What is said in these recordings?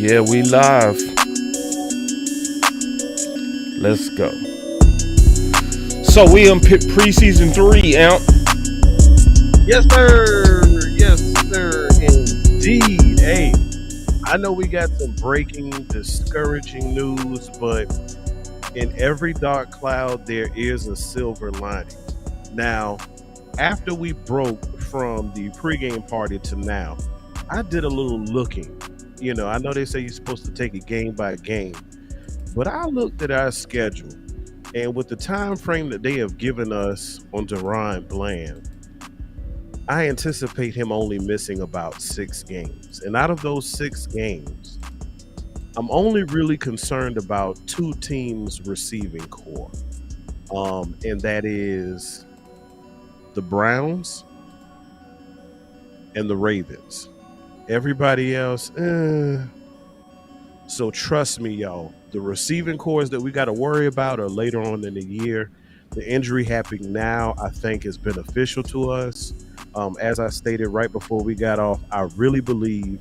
Yeah, we live. Let's go. So we in preseason 3, Amp. Yes, sir. Yes, sir. Indeed. Hey, I know we got some breaking, discouraging news, but in every dark cloud, there is a silver lining. Now, after we broke from the pregame party to now, I did a little looking. You know, I know they say you're supposed to take it game by game, but I looked at our schedule, and with the time frame that they have given us on Duron Bland, I anticipate him only missing about 6 games. And out of those 6 games, I'm only really concerned about 2 teams receiving core. And that is the Browns and the Ravens. Everybody else, So trust me, y'all, the receiving cores that we got to worry about are later on in the year. The injury happening now, I think, is beneficial to us. As I stated right before we got off, I really believe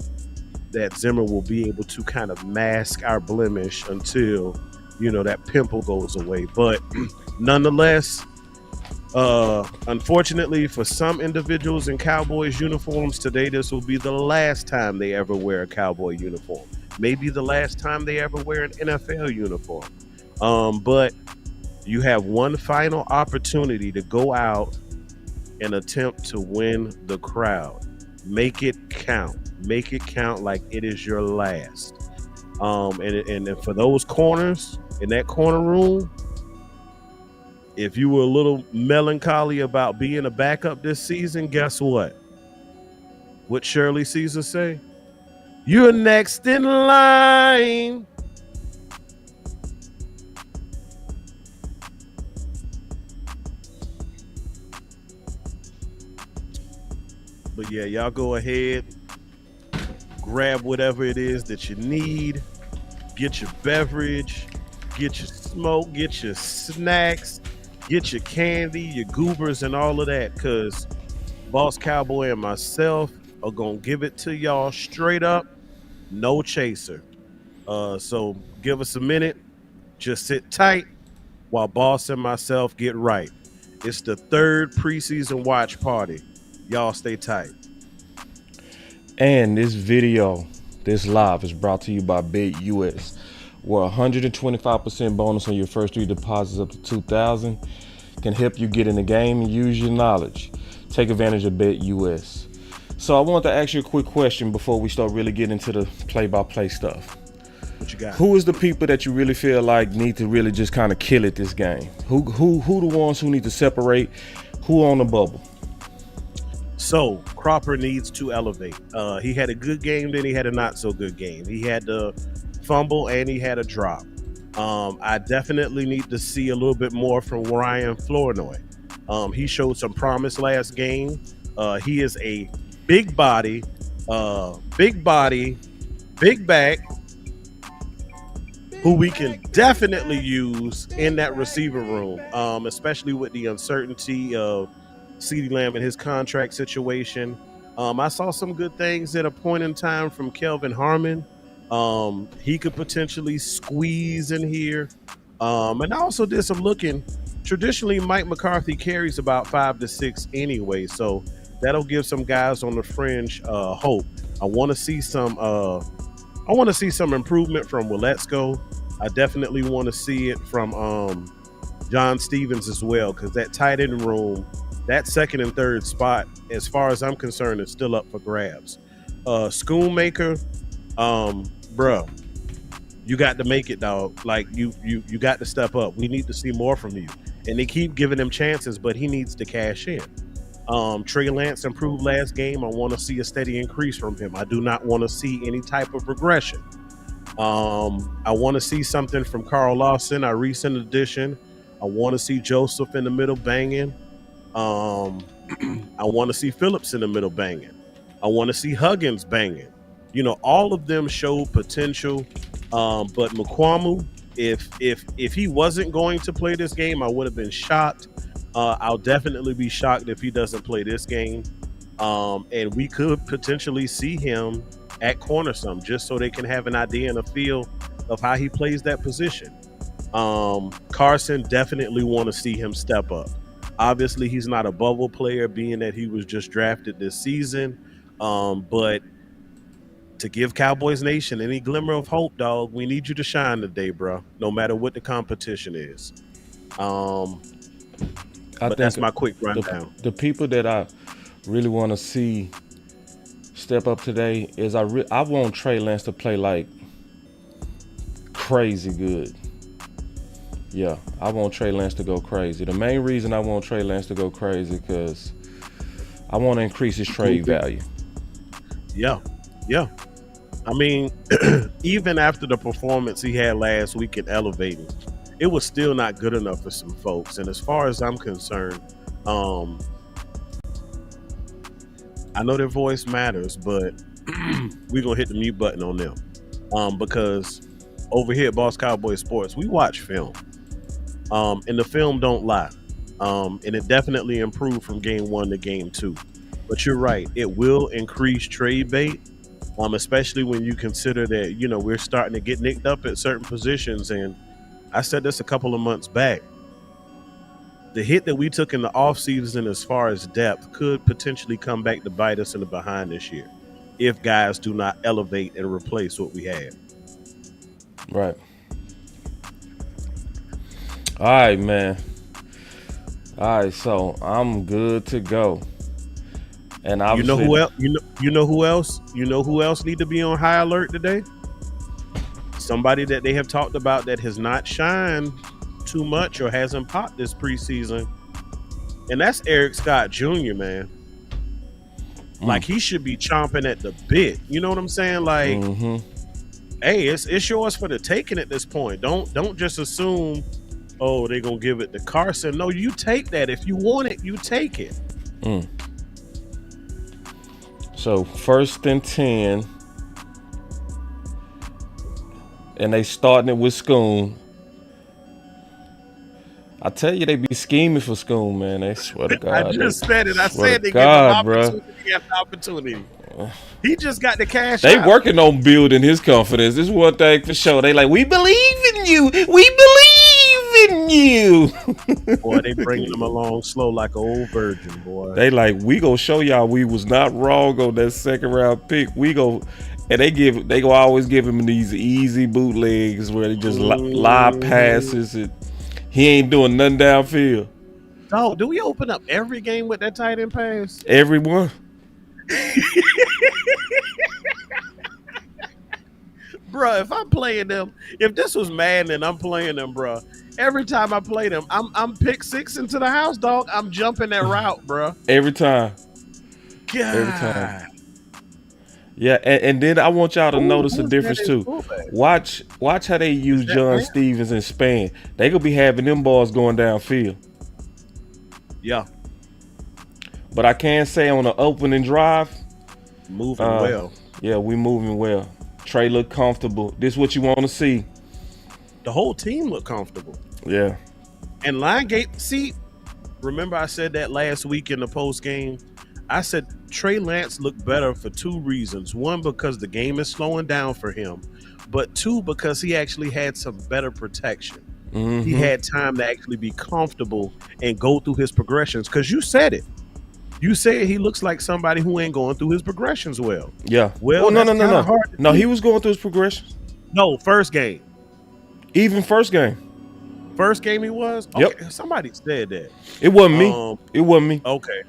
that Zimmer will be able to kind of mask our blemish until, that pimple goes away. But nonetheless, unfortunately for some individuals in Cowboys uniforms today, this will be the last time they ever wear a Cowboy uniform. Maybe the last time they ever wear an NFL uniform. But you have one final opportunity to go out and attempt to win the crowd. Make it count. Make it count like it is your last. And for those corners in that corner room, if you were a little melancholy about being a backup this season, guess what? What Shirley Caesar say? You're next in line. But yeah, y'all go ahead, grab whatever it is that you need, get your beverage, get your smoke, get your snacks, get your candy, your goobers, and all of that, because Boss Cowboy and myself are going to give it to y'all straight up, no chaser. So give us a minute, just sit tight while Boss and myself get right. It's the 3rd preseason watch party. Y'all stay tight. And this video, this live, is brought to you by Bet U.S, where 125% bonus on your first 3 deposits up to $2,000 can help you get in the game and use your knowledge. Take advantage of Bet U.S. So I want to ask you a quick question before we start really getting into the play-by-play stuff. What you got? Who is the people that you really feel like need to really just kind of kill it this game? Who the ones who need to separate? Who on the bubble? So Cropper needs to elevate. He had a good game, then he had a not so good game. He had the fumble and he had a drop. I definitely need to see a little bit more from Ryan Flournoy. He showed some promise last game. He is a big body, big back, who we can definitely use in that receiver room, especially with the uncertainty of CeeDee Lamb and his contract situation. I saw some good things at a point in time from Kelvin Harmon. He could potentially squeeze in here. And I also did some looking. Traditionally, Mike McCarthy carries about 5 to 6 anyway, so that'll give some guys on the fringe hope. I want to see some improvement from Willetsko. I definitely want to see it from John Stevens as well, because that tight end room, that 2nd and 3rd spot, as far as I'm concerned, is still up for grabs. Schoonmaker, bro, you got to make it, dog. Like you got to step up. We need to see more from you. And they keep giving him chances, but he needs to cash in. Trey Lance improved last game. I want to see a steady increase from him. I do not want to see any type of regression. I want to see something from Carl Lawson, our recent addition. I want to see Joseph in the middle banging. I want to see Phillips in the middle banging. I want to see Huggins banging. All of them show potential. But Mukwamu, if he wasn't going to play this game, I would have been shocked. I'll definitely be shocked if he doesn't play this game. And we could potentially see him at corner some, just so they can have an idea and a feel of how he plays that position. Carson, definitely want to see him step up. Obviously, he's not a bubble player, being that he was just drafted this season. But to give Cowboys Nation any glimmer of hope, dog, we need you to shine today, bro. No matter what the competition is. But that's my quick rundown. The people that I really want to see step up today is I want Trey Lance to play like crazy good. Yeah, I want Trey Lance to go crazy. The main reason I want Trey Lance to go crazy because I want to increase his trade value. Yeah. I mean, even after the performance he had last week in elevating, it was still not good enough for some folks. And as far as I'm concerned, I know their voice matters, but we're going to hit the mute button on them. Because over here at Boss Cowboy Sports, we watch film. And the film don't lie. And it definitely improved from game 1 to game 2. But you're right. It will increase trade bait, especially when you consider that, we're starting to get nicked up at certain positions. And I said this a couple of months back. The hit that we took in the offseason as far as depth could potentially come back to bite us in the behind this year if guys do not elevate and replace what we have. Right. All right, man. All right, so I'm good to go. And you know who else? You know who else? You know who else need to be on high alert today? Somebody that they have talked about that has not shined too much or hasn't popped this preseason, and that's Eric Scott Jr., man. Like, he should be chomping at the bit. You know what I'm saying? Like, hey, it's yours for the taking at this point. Don't just assume, oh, they're gonna give it to Carson. No, you take that. If you want it, you take it. So 1st and 10, and they starting it with Schoon. I tell you, they be scheming for Schoon, man. They swear to God. I just said it. I said they God, give him opportunity. He just got the cash. They working on building his confidence. This is one thing for sure. They like, we believe in you. We believe in you. Boy, they bringing them along slow like an old virgin, boy. They like, we gonna show y'all we was not wrong on that 2nd round pick. We go, and they go always give him these easy bootlegs where they just live passes and he ain't doing nothing downfield. Dog, do we open up every game with that tight end pass? Everyone. Bruh, if I'm playing them, if this was Madden and I'm playing them, bruh, every time I play them, I'm pick 6 into the house, dog. I'm jumping that route, bruh. Every time. God. Every time. Yeah, and then I want y'all to notice a difference too. Watch how they use John Stevens and Span. They gonna be having them balls going downfield. Yeah. But I can say on the opening drive, moving well. Yeah, we moving well. Trey look comfortable. This is what you want to see. The whole team look comfortable. Yeah. And Linebacker, see, remember I said that last week in the post game? I said Trey Lance looked better for 2 reasons. 1, because the game is slowing down for him. But 2, because he actually had some better protection. He had time to actually be comfortable and go through his progressions. Because you said it. You said he looks like somebody who ain't going through his progressions well. Yeah. Well, no. No, he was going through his progressions. No, first game. Even first game. First game he was? Yep. Okay, somebody said that. It wasn't me. It wasn't me. Okay.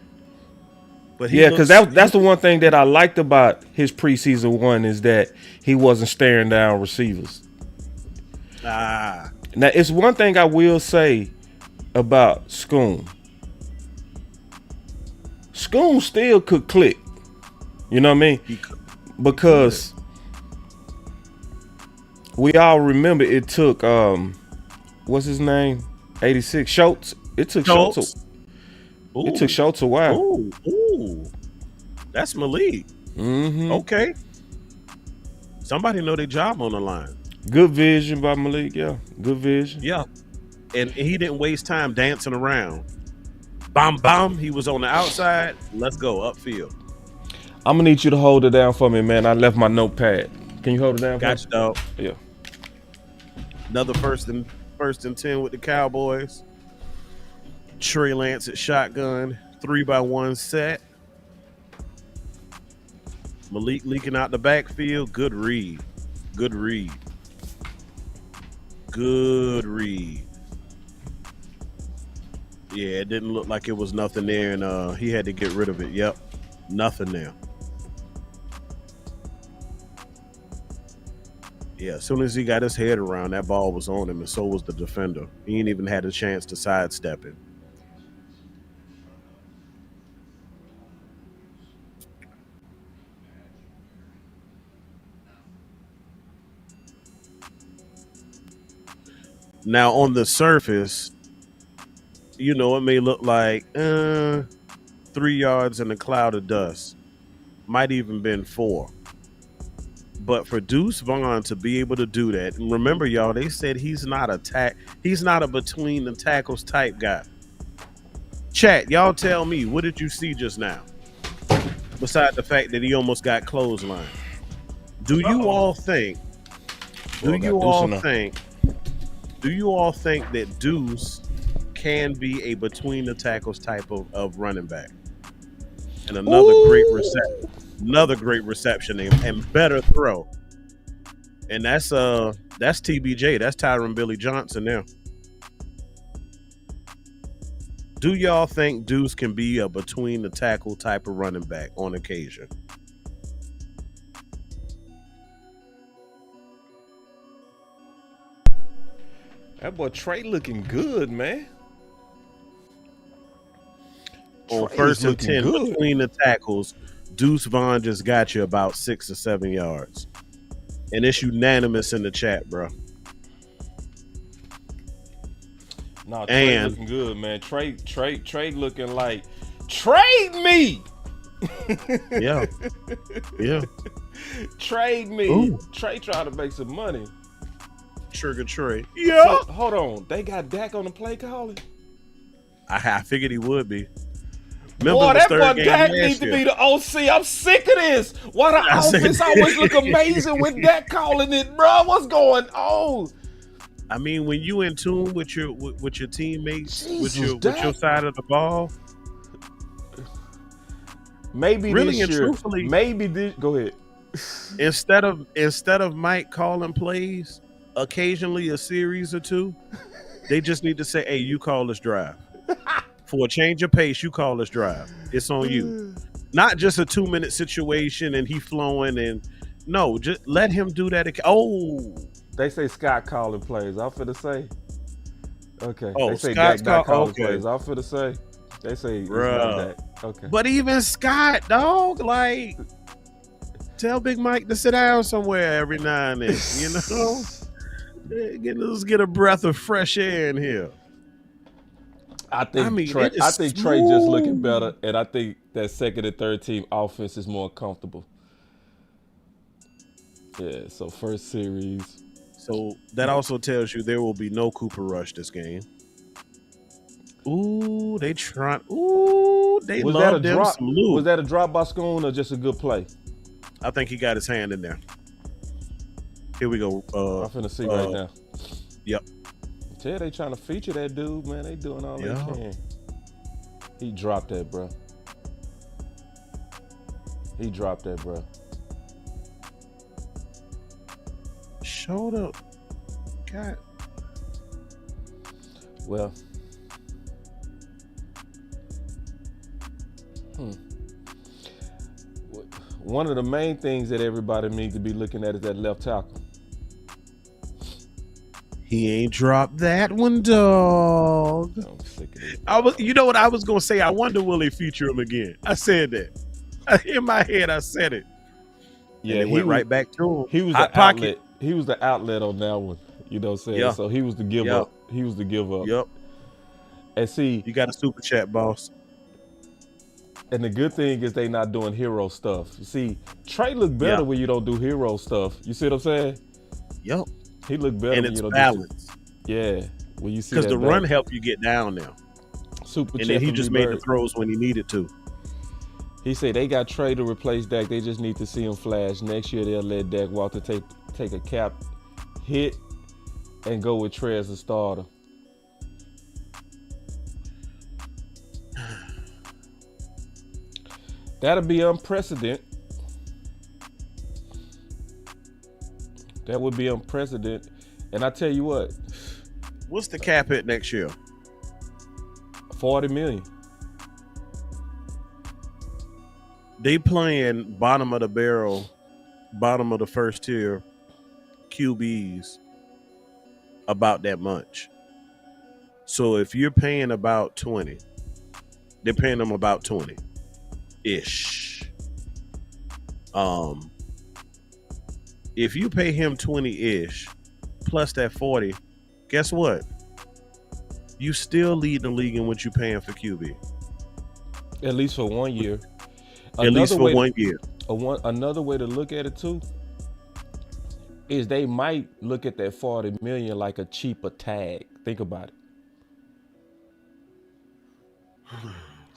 But because that's the one thing that I liked about his preseason one is that he wasn't staring down receivers. Now, it's one thing I will say about Schoon. Schoon still could click. You know what I mean? Because we all remember it took what's his name? 86 Schultz. It took Schultz. It took Schultz a while. Ooh. That's Malik. Okay. Somebody know their job on the line. Good vision by Malik, yeah. Good vision. Yeah. And he didn't waste time dancing around. Bam, bam. He was on the outside. Let's go upfield. I'm gonna need you to hold it down for me, man. I left my notepad. Can you hold it down for Gotcha, me? dog. Yeah. Another first and 10 with the Cowboys. Trey Lance at shotgun, 3-by-1 set. Malik leaking out the backfield. Good read. Good read. Good read. Yeah, it didn't look like it was nothing there, and he had to get rid of it. Yep, nothing there. Yeah, as soon as he got his head around, that ball was on him, and so was the defender. He ain't even had a chance to sidestep it. Now, on the surface, you know, it may look like 3 yards in a cloud of dust. Might even been 4. But for Deuce Vaughn to be able to do that, and remember, y'all, they said he's not a between the tackles type guy. Chat, y'all tell me, what did you see just now? Besides the fact that he almost got clotheslined. Do you all think that Deuce can be a between the tackles type of running back? And another great reception and better throw. And that's TBJ. That's Tyron Billy Johnson now. Do y'all think Deuce can be a between the tackle type of running back on occasion? That boy Trey looking good, man. On Trey first is and looking 10 good. between the tackles, Deuce Vaughn just got you about 6 or 7 yards. And it's unanimous in the chat, bro. Nah, Trey looking good, man. Trey looking like trade me. Yeah. Yeah. Trade me. Ooh. Trey trying to make some money. Trigger Trey. Yeah. So, hold on. They got Dak on the play calling? I figured he would be. Remember, Boy, that boy game Dak last needs to year. be the OC. I'm sick of this. Why the offense always look amazing with Dak calling it, bro? What's going on? I mean, when you in tune with your teammates, with your side of the ball, maybe really this and year, truthfully, maybe this. Go ahead. instead of Mike calling plays, occasionally a series or two, they just need to say, "Hey, you call this drive." For a change of pace, you call this drive. It's on you. Not just a 2-minute situation and he flowing and no, just let him do that. Oh, they say Scott calling plays. I'm finna say. Okay. Oh, they say Scott's Dak calling okay. plays. I'm finna say. They say it's Bruh. not Dak. Okay. But even Scott, dog, like, tell Big Mike to sit down somewhere every now and then. You know, let's get a breath of fresh air in here. I think Trey just looking better, and I think that second and third team offense is more comfortable. Yeah, so first series. So that also tells you there will be no Cooper Rush this game. Ooh, they trying. Ooh, they love them some loot. Was that a drop by Schoon or just a good play? I think he got his hand in there. Here we go. I'm finna see right now. Yep. Tell they trying to feature that dude, man. They doing all they can. He dropped that, bro. Showed up. God. Well. One of the main things that everybody needs to be looking at is that left tackle. He ain't dropped that one, dog. I'm sick of it. You know what I was gonna say? I wonder will he feature him again. I said that. In my head, I said it. Yeah, he went right back to him. He was the outlet. He was the outlet on that one. You know what I'm saying? Yeah. So he was the give up. He was the give up. Yep. And see, you got a super chat, boss. And the good thing is they not doing hero stuff. You see, Trey look better when you don't do hero stuff. You see what I'm saying? Yep. He look better and when you don't balance. do Yeah. When you see because the run helped you get down now. Super and then he just made the throws when he needed to. He said they got Trey to replace Dak. They just need to see him flash. Next year they'll let Dak walk to take a cap hit and go with Trey as a starter. That'll be unprecedented. That would be unprecedented. And I tell you what. What's the cap hit next year? $40 million. They playing bottom of the barrel, bottom of the first tier QBs about that much. So if you're paying about 20, they're paying them about 20-ish. If you pay him 20-ish plus that 40, guess what? You still lead the league in what you're paying for QB. At least for 1 year. At least for 1 year. Another way to look at it too is they might look at that $40 million like a cheaper tag. Think about it.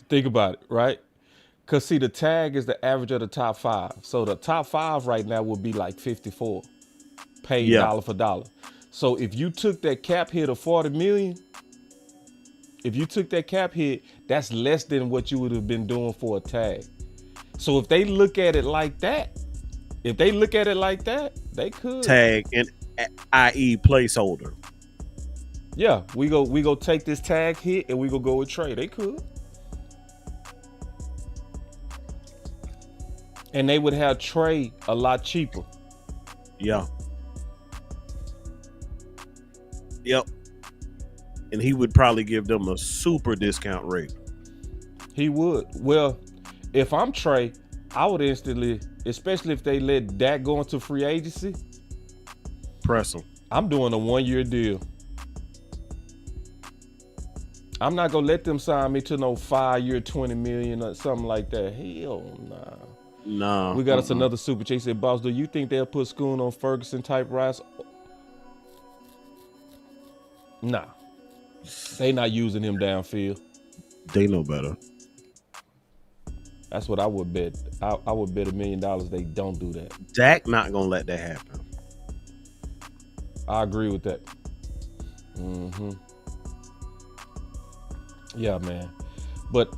Think about it, right? Because see, the tag is the average of the top 5. So the top 5 right now would be like 54, paid dollar for dollar. So if you took that cap hit of $40 million, if you took that cap hit, that's less than what you would have been doing for a tag. So if they look at it like that, they could tag and i.e. placeholder. Yeah, we go take this tag hit and we go with Trey. They could. And they would have Trey a lot cheaper. Yeah. Yep. And he would probably give them a super discount rate. He would. Well, if I'm Trey, I would instantly, especially if they let Dak go into free agency, press him. I'm doing a 1-year deal. I'm not gonna let them sign me to no 5-year, $20 million or something like that. Hell nah. No. We got us another super chat. He said, Boss, do you think they'll put Schoon on Ferguson type rides? Nah. They not using him downfield. They know better. That's what I would bet. I would bet $1 million they don't do that. Dak not gonna let that happen. I agree with that. Mm-hmm. Yeah, man. But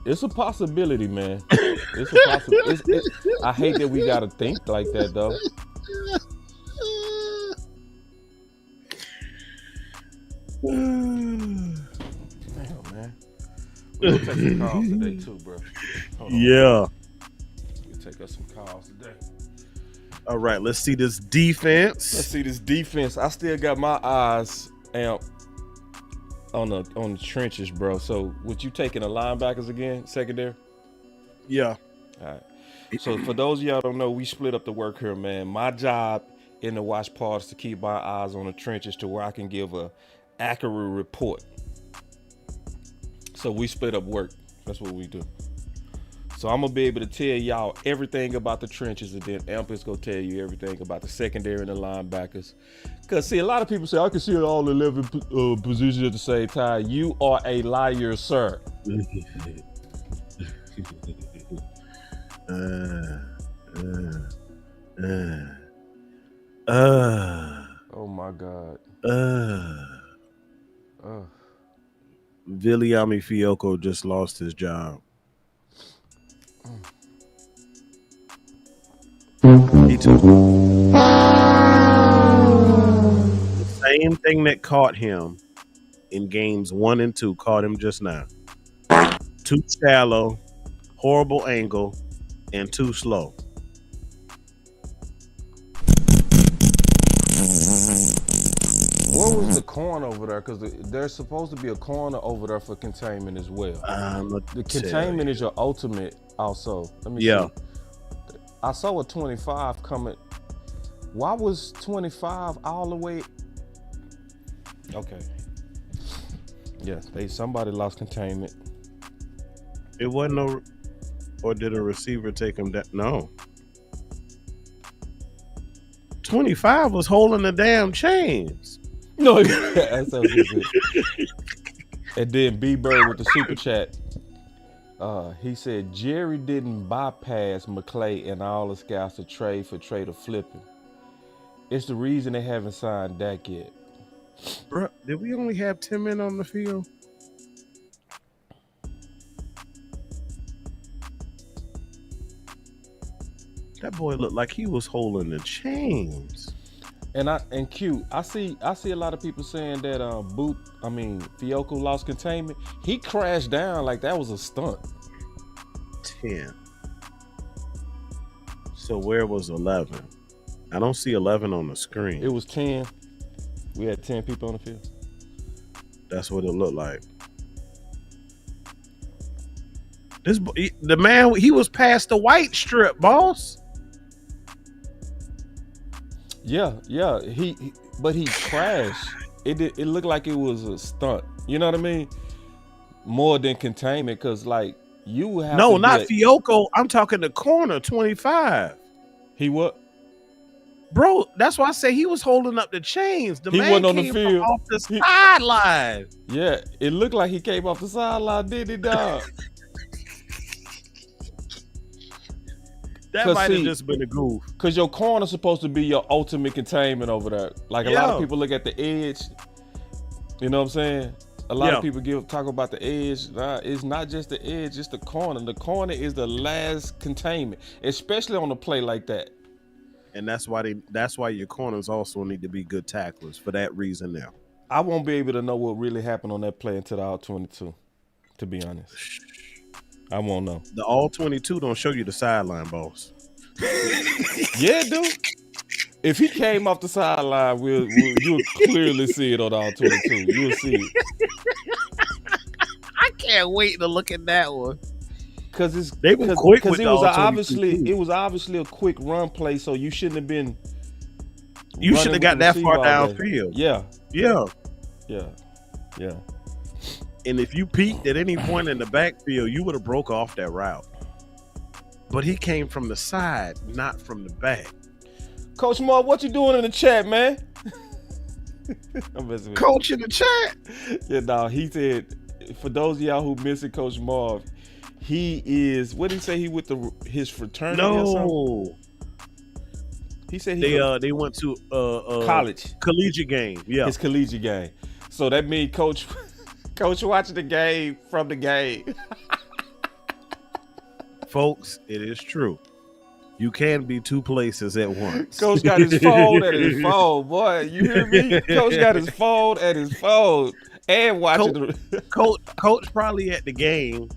it's a possibility, man. It's a possibility. I hate that we gotta think like that, though. Damn, man. We'll take some calls today too, bro. Yeah. We'll take us some calls today. All right, let's see this defense. I still got my eyes Amp on the trenches, bro. So, would you taking the linebackers again, secondary? Yeah. All right. So, for those of y'all don't know, we split up the work here, man. My job in the watch part is to keep my eyes on the trenches to where I can give a accurate report. So we split up work. That's what we do. So I'm gonna be able to tell y'all everything about the trenches, and then Amp is gonna tell you everything about the secondary and the linebackers. Cause see, a lot of people say I can see all 11 positions at the same time. You are a liar, sir. Oh my God. Viliami Fioco just lost his job. He took the same thing that caught him in games 1 and 2 caught him just now. Too shallow, horrible angle, and too slow. What was the corner over there? Because there's supposed to be a corner over there for containment as well. The containment is your ultimate also. Let me see. I saw a 25 coming. Why was 25 all the way? Okay. Yes, somebody lost containment. It wasn't no, or did a receiver take him down? No. 25 was holding the damn chains. No, that's what it is. And then B-Bird with the super chat. He said Jerry didn't bypass McClay and all the scouts to trade for Trey to flip him. It's the reason they haven't signed Dak yet. Bro, did we only have 10 men on the field? That boy looked like he was holding the chains. And Q, I see a lot of people saying that Fiocco lost containment. He crashed down like that was a stunt. 10. So where was 11? I don't see 11 on the screen. It was 10. We had 10 people on the field. That's what it looked like. The man, he was past the white strip, boss. Yeah. But he crashed. It looked like it was a stunt. You know what I mean? More than containment, because like you have no, not Fiocco. I'm talking the corner 25. He what? Bro, that's why I say he was holding up the chains. The man wasn't on the came field. off the sideline. Yeah, it looked like he came off the sideline, didn't he, dog? That might have just been a goof. Because your corner's supposed to be your ultimate containment over there. Like a lot of people look at the edge. You know what I'm saying? A lot of people talk about the edge. It's not just the edge, it's the corner. The corner is the last containment, especially on a play like that. And that's why your corners also need to be good tacklers for that reason now. I won't be able to know what really happened on that play until the all-22, to be honest. I won't know. The all-22 don't show you the sideline, boss. Yeah, dude. If he came off the sideline, you'll clearly see it on the all-22. You'll see it. I can't wait to look at that one. Because it was obviously a quick run play, so you shouldn't have been. You shouldn't have got that far downfield. Yeah. And if you peeked at any point in the backfield, you would have broke off that route. But he came from the side, not from the back. Coach Moore, what you doing in the chat, man? I'm messing with Coach in the chat. Yeah, no, he said, for those of y'all who missing Coach Moore, he is, what did he say, he with his fraternity or something? He said they went to college. Collegiate game. Yeah. His collegiate game. So that means Coach watching the game from the game. Folks, it is true. You can be two places at once. Coach got his phone at his phone, boy. You hear me? Coach got his phone at his phone and watching. Coach probably at the game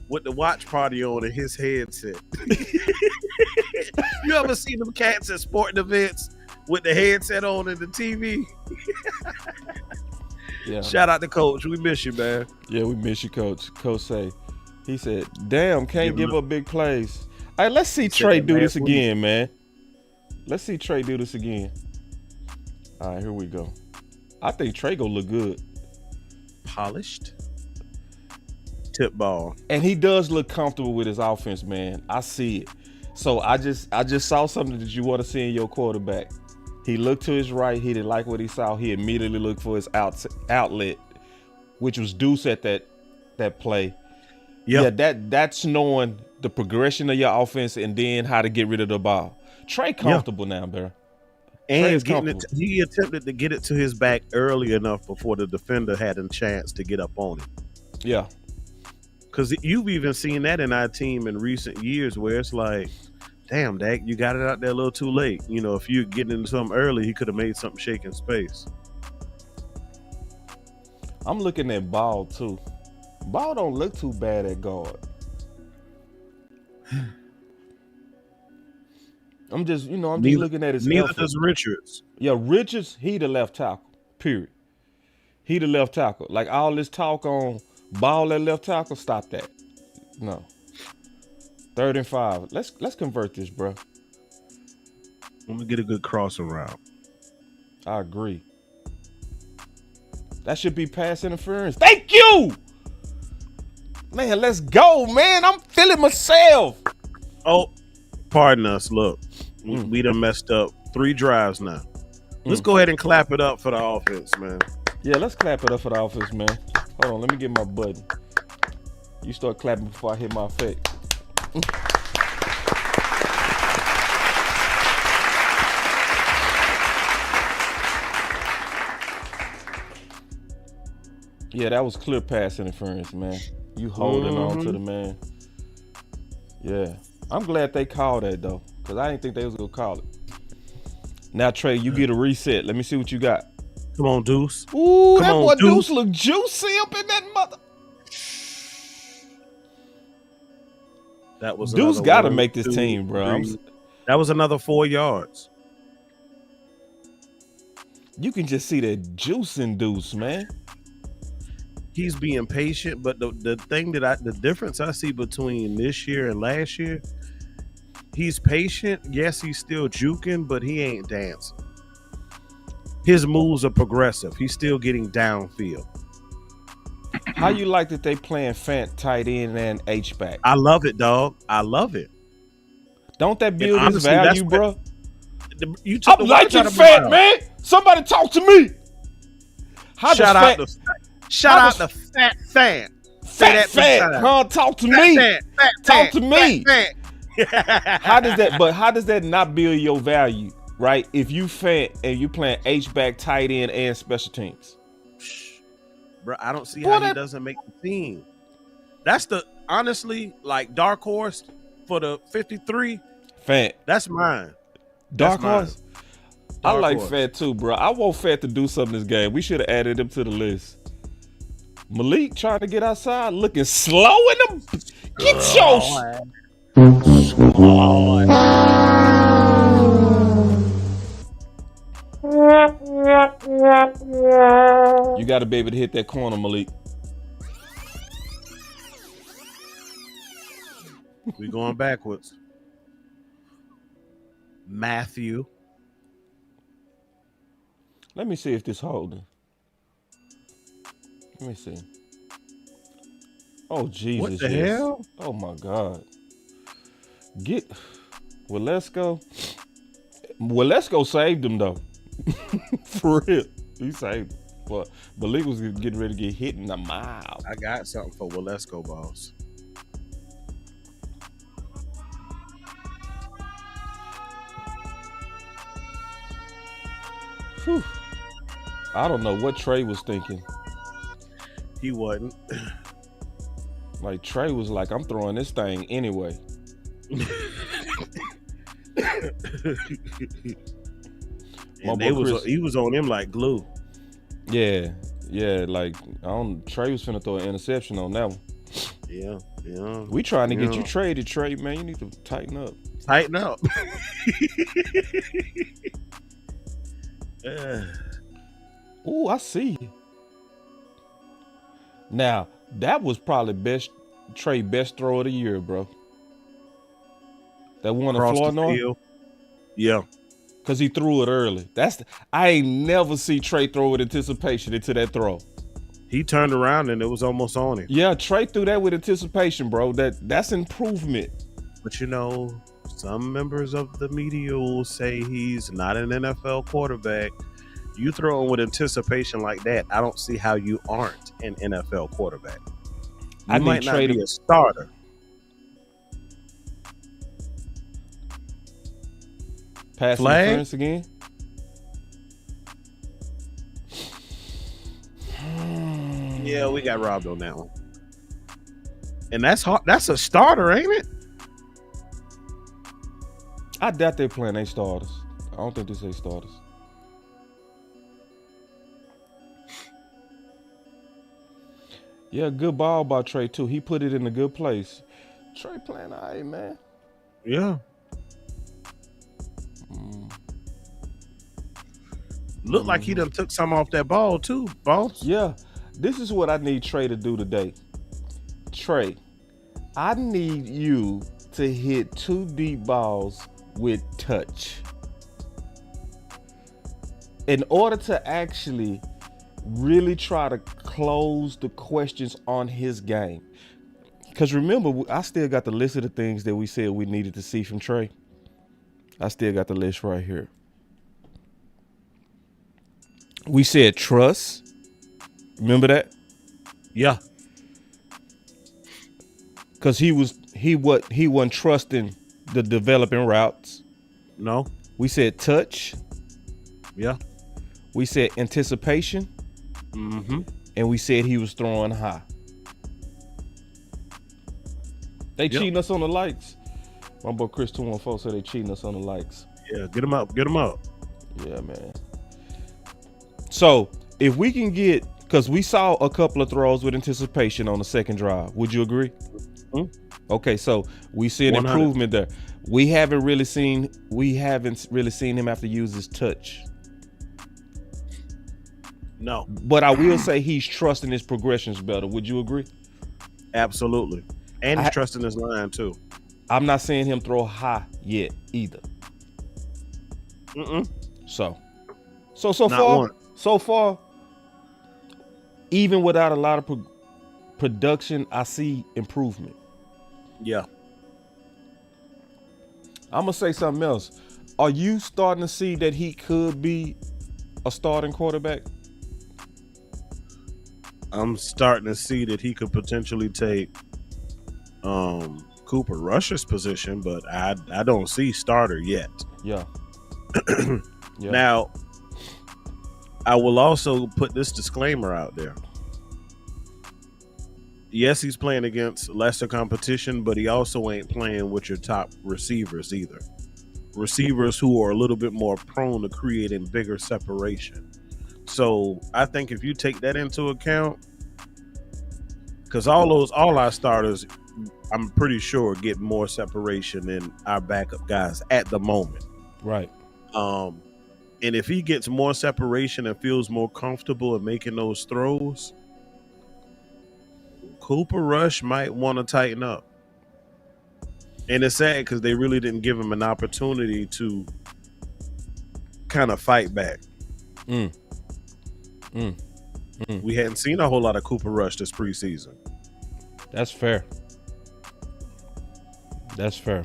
with the watch party on in his headset. You ever seen them cats at sporting events with the headset on and the TV? Yeah. Shout out to Coach. We miss you, man. Yeah, we miss you, Coach. Coach he said, damn, can't give up big plays. All right, let's see Trey do this again, man. Let's see Trey do this again. All right, here we go. I think Trey gonna look good. Polished. Tip ball. And he does look comfortable with his offense, man. I see it. So I just saw something that you want to see in your quarterback. He looked to his right. He didn't like what he saw. He immediately looked for his outlet, which was Deuce at that play. Yep. Yeah, that's knowing the progression of your offense and then how to get rid of the ball. Trey comfortable now, bro. And he attempted to get it to his back early enough before the defender had a chance to get up on it. Yeah. Because you've even seen that in our team in recent years where it's like, damn, Dak, you got it out there a little too late. You know, if you get into something early, he could have made something shake in space. I'm looking at Ball, too. Ball don't look too bad at guard. I'm just looking at his neither does Richards. Yeah, Richards, he the left tackle, period. He the left tackle. Like all this talk on Ball at left tackle, stop that. No. 3rd and 5. Let's convert this, bro. Let me get a good crossing route. I agree. That should be pass interference. Thank you! Man, let's go, man. I'm feeling myself. Oh, pardon us. Look, we done messed up 3 drives now. Let's go ahead and clap it up for the offense, man. Yeah, let's clap it up for the offense, man. Hold on, let me get my button. You start clapping before I hit my effect. Yeah, that was clear pass interference, man. You holding on to the man. Yeah. I'm glad they called that, though, because I didn't think they was going to call it. Now, Trey, you get a reset. Let me see what you got. Come on, Deuce. Ooh, Come that on, boy Deuce look juicy up in that mother. That was Deuce got to make this team, bro. That was another 4 yards. You can just see that juice in Deuce, man. He's being patient, but the difference I see between this year and last year, he's patient. Yes, he's still juking, but he ain't dancing. His moves are progressive. He's still getting downfield. How you like that they playing Fant tight end and H-back? I love it, dog. I love it. Don't that build his value, bro? I'm liking Fant, man. Somebody talk to me. Shout out to Fat Fant. Fat, huh? Talk to me. Talk to me. How does that not build your value, right? If you Fant and you playing H-back, tight end, and special teams. Bro, I don't see how he doesn't make the team. That's honestly, like, dark horse for the 53. Fant. That's mine. Dark horse? I like Fat too, bro. I want Fat to do something this game. We should have added him to the list. Malik trying to get outside, looking slow in the... Get your... You got to be able to hit that corner, Malik. We going backwards. Matthew. Let me see if this holding. Let me see. Oh, Jesus. What the hell? Oh, my God. Let's go. Saved him, though. For real. He saved him. But Malik was getting ready to get hit in the mouth. I got something for Walesko, boss. Whew. I don't know what Trey was thinking. He wasn't. Like, Trey was like, I'm throwing this thing anyway. He was on him like glue. Yeah, like Trey was finna throw an interception on that one. Yeah. We trying to get you traded, Trey, man. You need to tighten up. Ooh, I see. Now, that was probably Trey best throw of the year, bro. That one in Florida. Yeah. Because he threw it early. I ain't never see Trey throw with anticipation into that throw. He turned around and it was almost on him. Yeah, Trey threw that with anticipation, bro. That's improvement. But some members of the media will say he's not an NFL quarterback. You throw him with anticipation like that, I don't see how you aren't an NFL quarterback. You might not be a starter. Pass interference again. Yeah, we got robbed on that one. And that's hard. That's a starter, ain't it? I doubt they're playing their starters. I don't think they say starters. Yeah, good ball by Trey, too. He put it in a good place. Trey playing all right, man. Yeah. Looked like he done took some off that ball, too, boss. Yeah. This is what I need Trey to do today. Trey, I need you to hit 2 deep balls with touch. In order to actually really try to close the questions on his game. Because remember, I still got the list of the things that we said we needed to see from Trey. I still got the list right here. We said trust. Remember that? Yeah. Cause he wasn't trusting the developing routes. No. We said touch. Yeah. We said anticipation. Mm-hmm. And we said he was throwing high. They cheating us on the likes. My boy Chris 214 said they cheating us on the likes. Yeah, get them up. Get them up. Yeah, man. So if we can get, because we saw a couple of throws with anticipation on the second drive. Would you agree? Mm-hmm. Okay, so we see an 100. improvement there. We haven't really seen him have to use his touch. No. But I will say he's trusting his progressions better. Would you agree? Absolutely. And he's trusting his line too. I'm not seeing him throw high yet either. So far, even without a lot of production, I see improvement. Yeah. I'm gonna say something else. Are you starting to see that he could be a starting quarterback? I'm starting to see that he could potentially take Cooper Rush's position, but I don't see starter yet. Yeah. Yeah. Now, I will also put this disclaimer out there. Yes, he's playing against lesser competition, but he also ain't playing with your top receivers either. Receivers who are a little bit more prone to creating bigger separation. So I think if you take that into account, because all our starters, I'm pretty sure, get more separation than our backup guys at the moment. Right. And if he gets more separation and feels more comfortable in making those throws, Cooper Rush might want to tighten up. And it's sad because they really didn't give him an opportunity to kind of fight back. We hadn't seen a whole lot of Cooper Rush this preseason. That's fair. That's fair.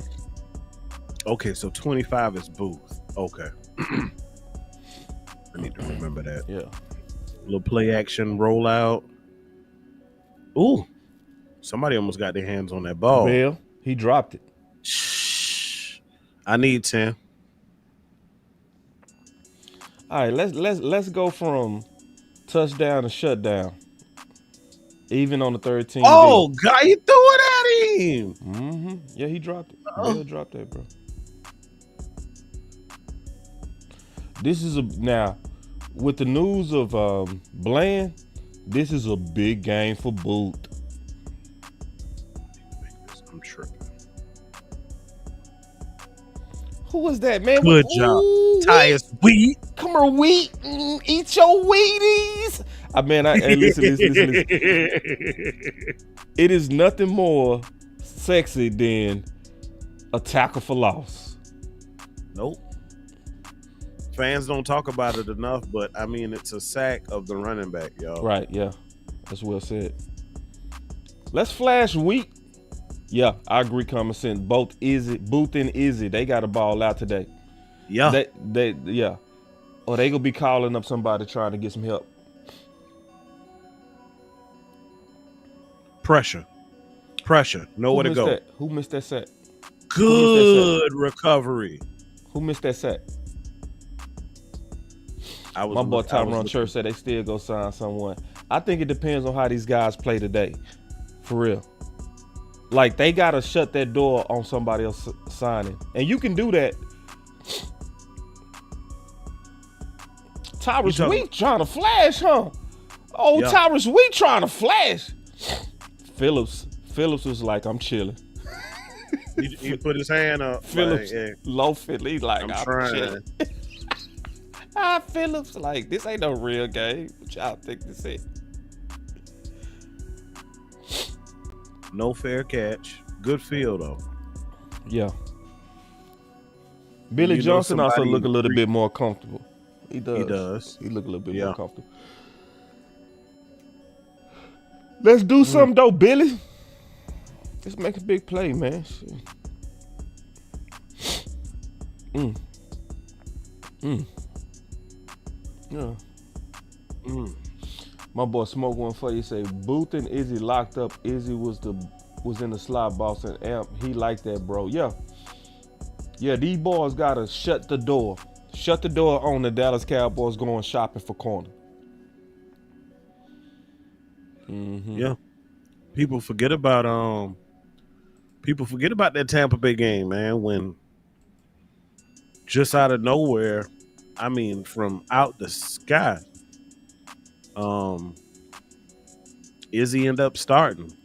Okay, so 25 is Booth. Okay. I need to remember that. Yeah. Little play action rollout. Ooh. Somebody almost got their hands on that ball. Bell, he dropped it. Shh. I need 10. All right, let's go from touchdown to shutdown. Even on the 13. Oh, God, you threw it at him. Mm-hmm. Yeah, he dropped it. Bell dropped that, bro. This is now with the news of Bland. This is a big game for Boot. I'm tripping. Who was that, man? Good job, Tyus Wheat. Come on, Wheat. Eat your Wheaties. Hey, listen. It is nothing more sexy than a tackle for loss. Nope. Fans don't talk about it enough, but I mean, it's a sack of the running back, y'all. Right, yeah. That's well said. Let's flash Wheat. Yeah, I agree, common sense. Booth and Izzy, they got a ball out today. Yeah. Yeah. Or they gonna be calling up somebody trying to get some help. Pressure. Nowhere to go. Who missed that sack? Good recovery. Who missed that sack? My boy Tyron Church said they still go sign someone. I think it depends on how these guys play today. For real. Like, they got to shut that door on somebody else signing. And you can do that. Tyrus Wheat trying to flash, huh? Oh, yeah. Tyrus Wheat trying to flash. Phillips was like, I'm chilling. He put his hand up. Phillips, like, yeah. low Philly, like, I'm chilling. Phillips, like, this ain't no real game. What y'all think this is? No fair catch. Good feel, though. Yeah. Billy Johnson also look a little bit more comfortable. He does. He look a little bit more comfortable. Let's do something, though, Billy. Let's make a big play, man. Yeah. My boy Smoke one for you. Say Booth and Izzy locked up. Izzy was the was in the slot, Boss and Amp. He liked that, bro. Yeah. Yeah, these boys gotta shut the door. Shut the door on the Dallas Cowboys going shopping for corner. Yeah. People forget about that Tampa Bay game, man, when just out of nowhere, I mean from out the sky, Izzy ended up starting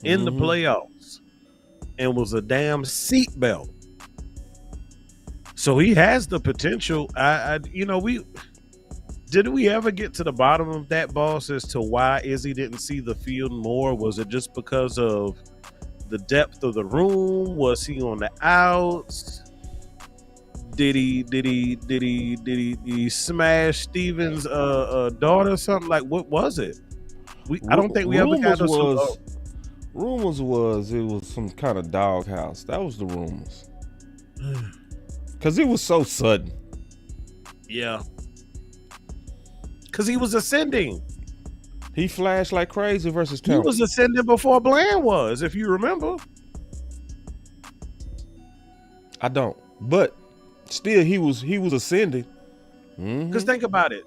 in the playoffs and was a damn seatbelt. So he has the potential. Did we ever get to the bottom of that, Boss, as to why Izzy didn't see the field more? Was it just because of the depth of the room? Was he on the outs? Did he smash Steven's daughter or something? Like, what was it? I don't think we ever got rumors was it was some kind of doghouse. That was the rumors. Cause it was so sudden. Yeah. Cause he was ascending. He flashed like crazy versus Tampa. He was ascending before Bland was, if you remember. I don't. But still he was ascending. Because think about it.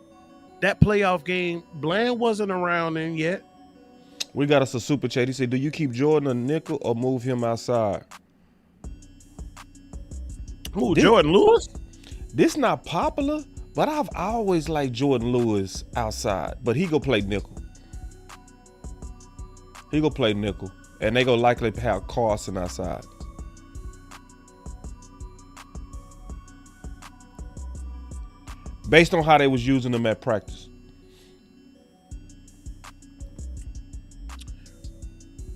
That playoff game, Bland wasn't around in yet. We got us a super chat. He said, do you keep Jordan a nickel or move him outside? Who, Jordan Lewis? This not popular, but I've always liked Jordan Lewis outside. But he go play nickel. He go play nickel. And they go likely have Carson outside. Based on how they was using them at practice.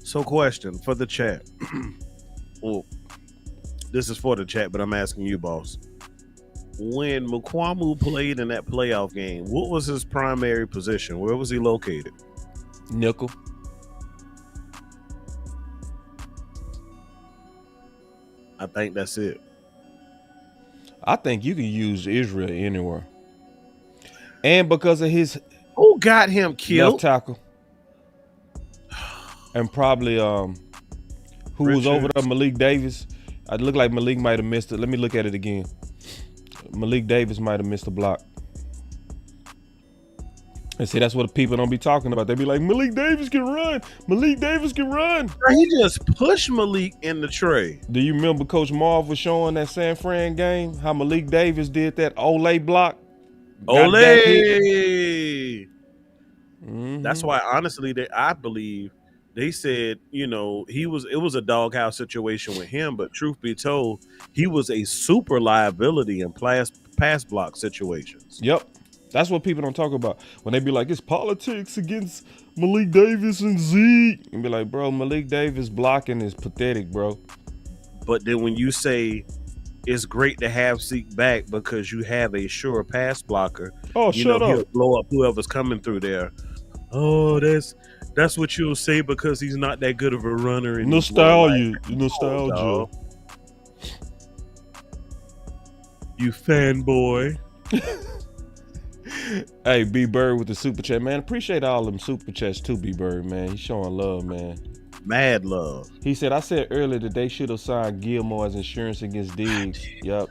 So question for the chat. Well, this is for the chat, but I'm asking you, Boss. When Mukuamu played in that playoff game, what was his primary position? Where was he located? Nickel. I think that's it. I think you can use Israel anywhere. And because of his who got him killed? Left tackle. And probably who was over there, Malik Davis. It looked like Malik might have missed it. Let me look at it again. Malik Davis might have missed a block. And see, that's what people don't be talking about. They be like, Malik Davis can run. Malik Davis can run. He just pushed Malik in the tray. Do you remember Coach Marv was showing that San Fran game? How Malik Davis did that Olay block? Olay. That's why, honestly, I believe they said, it was a doghouse situation with him, but truth be told, he was a super liability in pass block situations. Yep. That's what people don't talk about. When they be like, it's politics against Malik Davis and Zeke. And be like, bro, Malik Davis blocking is pathetic, bro. But then when you say it's great to have Zeke back because you have a sure pass blocker. Oh, shut up. He'll blow up whoever's coming through there. Oh, that's what you'll say because he's not that good of a runner. Nostalgia. Oh, you fanboy. Hey, B Bird with the super chat, man. Appreciate all them super chats too, B Bird, man. He's showing love, man. Mad love. He said, I said earlier that they should have signed Gilmore as insurance against Diggs. Yep.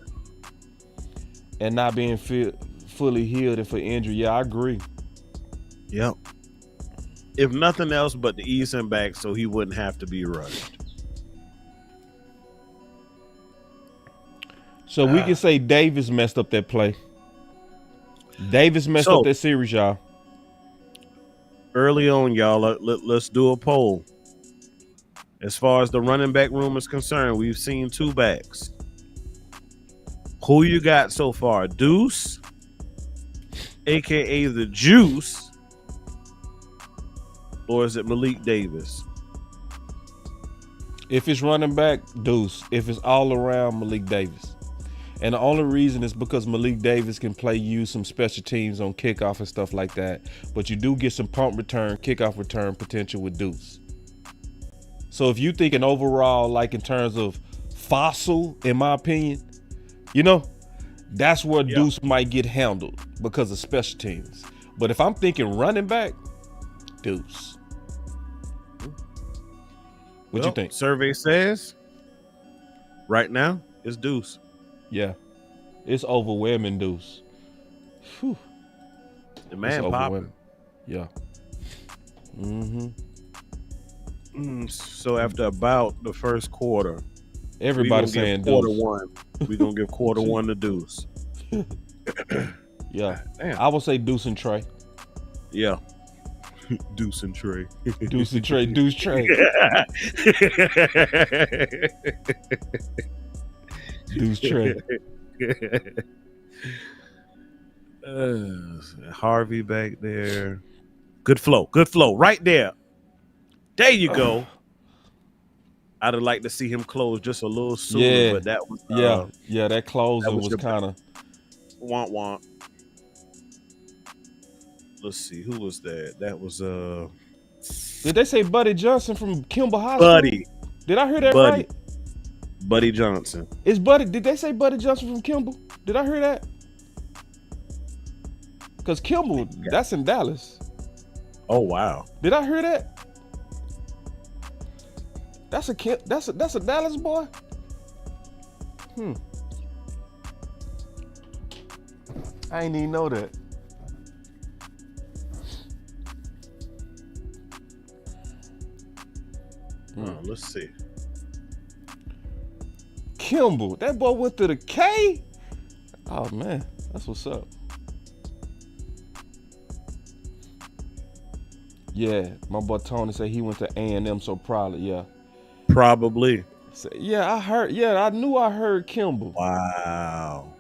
And not being fully healed and for injury. Yeah, I agree. Yep. If nothing else but to ease him back so he wouldn't have to be rushed. So we can say Davis messed up that play. Davis messed up that series, y'all. Early on, y'all, let's do a poll. As far as the running back room is concerned, we've seen two backs. Who you got so far? Deuce, a.k.a. the Juice, or is it Malik Davis? If it's running back, Deuce. If it's all around, Malik Davis. And the only reason is because Malik Davis can use some special teams on kickoff and stuff like that. But you do get some punt return, kickoff return potential with Deuce. So if you thinking overall, like in terms of fossil, in my opinion, that's where Deuce might get handled because of special teams. But if I'm thinking running back, Deuce. What you think? Survey says right now it's deuce. Yeah, it's overwhelming, Deuce. Whew. The man popping. Yeah. So after about the first quarter, Everybody's saying quarter Deuce. one. We're gonna give quarter one to Deuce. Yeah. Damn. I would say Deuce and Trey. Yeah. Deuce and Trey. Deuce and Trey. Deuce Trey. Deuce Trey. Harvey back there. Good flow. Good flow. Right there. There you go. I'd have liked to see him close just a little sooner, but that was that closing was kind of want want. Let's see, who was that? That was Did they say Buddy Johnson from Kimball High Buddy. School? Did I hear that right? Buddy Johnson. Is Buddy? Did they say Buddy Johnson from Kimball? Did I hear that? Because Kimball, that's in Dallas. Oh wow! Did I hear that? That's a Dallas boy. I ain't even know that. Let's see. Kimball, that boy went to the K. Oh man, that's what's up. Yeah, my boy Tony said he went to A&M, so probably, yeah. Probably. So, yeah, I heard. Yeah, I knew I heard Kimball. Wow.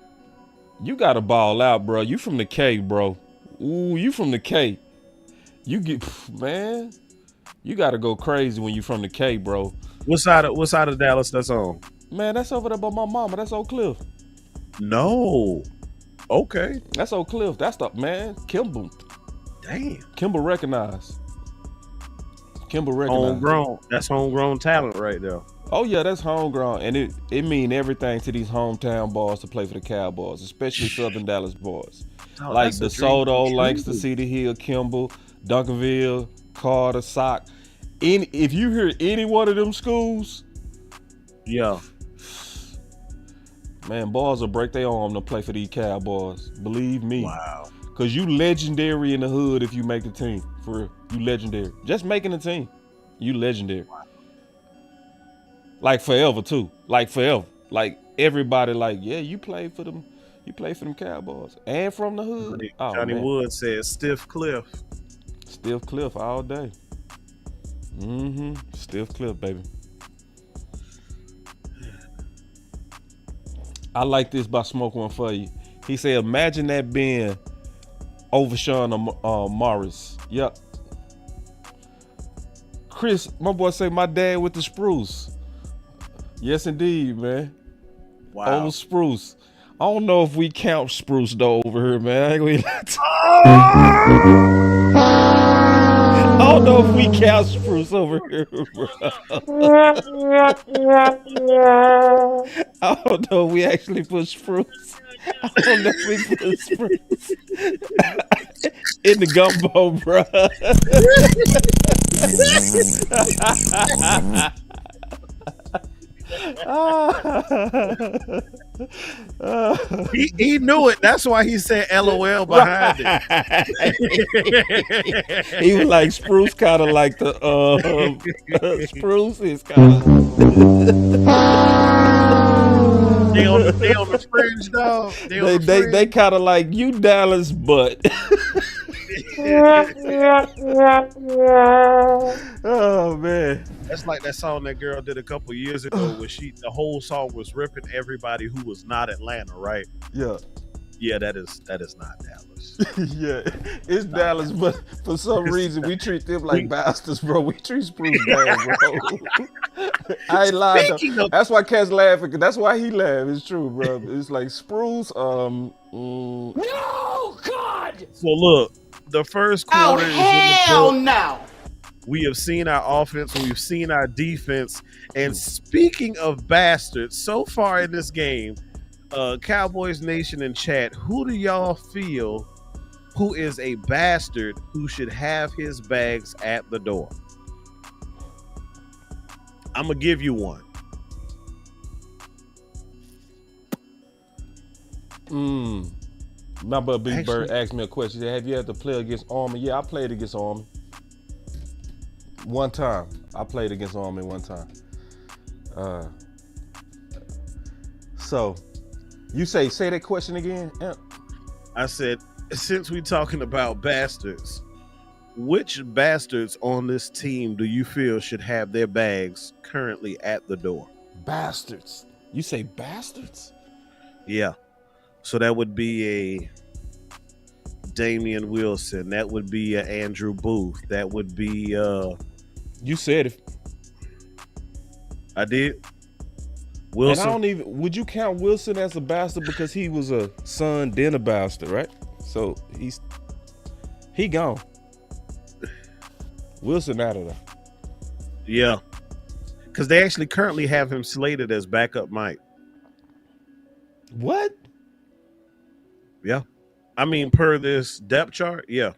You got to ball out, bro. You from the K, bro. Ooh, you from the K. You get, man. You got to go crazy when you from the K, bro. What side of Dallas that's on? Man, that's over there by my mama. That's Oak Cliff. No. Okay. That's Oak Cliff. That's the man. Kimball. Damn. Kimball recognized. Homegrown. That's homegrown talent right there. Oh yeah, that's homegrown, and it mean everything to these hometown boys to play for the Cowboys, especially Southern Dallas boys. Like DeSoto, Lancaster, City Hill, Kimball, Duncanville, Carter, Sock. If you hear any one of them schools, yeah, man, boys will break their arm to play for these Cowboys. Believe me. Wow. Cause you legendary in the hood if you make the team. For real. You legendary. Just making the team. You legendary. Wow. Like forever too. Like forever. Like everybody like, yeah, you play for them Cowboys. And from the hood. Johnny Wood said Stiff Cliff. Stiff Cliff all day. Stiff Cliff, baby. I like this by Smoke One for you. He said, imagine that being Overshawn Morris. Yep. Chris, my boy say my dad with the spruce. Yes, indeed, man. Wow. Old spruce. I don't know if we count spruce though over here, man. I don't know if we count spruce over here, bro. I don't know if we actually put spruce. I don't know if we put spruce in the gumbo, bro. He knew it. That's why he said LOL behind it. He was like, spruce kind of like the spruce is kind of they on the fringe, dog. They kind of like you Dallas, but oh man, that's like that song that girl did a couple years ago where the whole song was ripping everybody who was not Atlanta, right? Yeah, that is not Dallas. Yeah, it's not Dallas, but for some reason we treat them like bastards, bro. We treat Spruce bad, bro. I ain't lying. That's why Cat's laughing. That's why he laughed. It's true, bro. It's like Spruce. No, God. So look, the first quarter is hell no. We have seen our offense, we've seen our defense, and speaking of bastards, so far in this game, Cowboys Nation and chat, who do y'all feel who is a bastard who should have his bags at the door? I'm gonna give you one. My buddy Big Bird asked me a question. He said, have you had to play against Army? Yeah, I played against Army. One time. I played against Army one time. So, you say that question again? Amp? I said, since we talking about bastards, which bastards on this team do you feel should have their bags currently at the door? Bastards. You say bastards? Yeah. So that would be a Damian Wilson. That would be a Andrew Booth. That would be You said it. I did. Wilson. And I don't even, would you count Wilson as a bastard because he was a son then a bastard, right? So he gone. Wilson out of there. Yeah. Because they actually currently have him slated as backup Mike. What? Yeah. I mean, per this depth chart, yeah.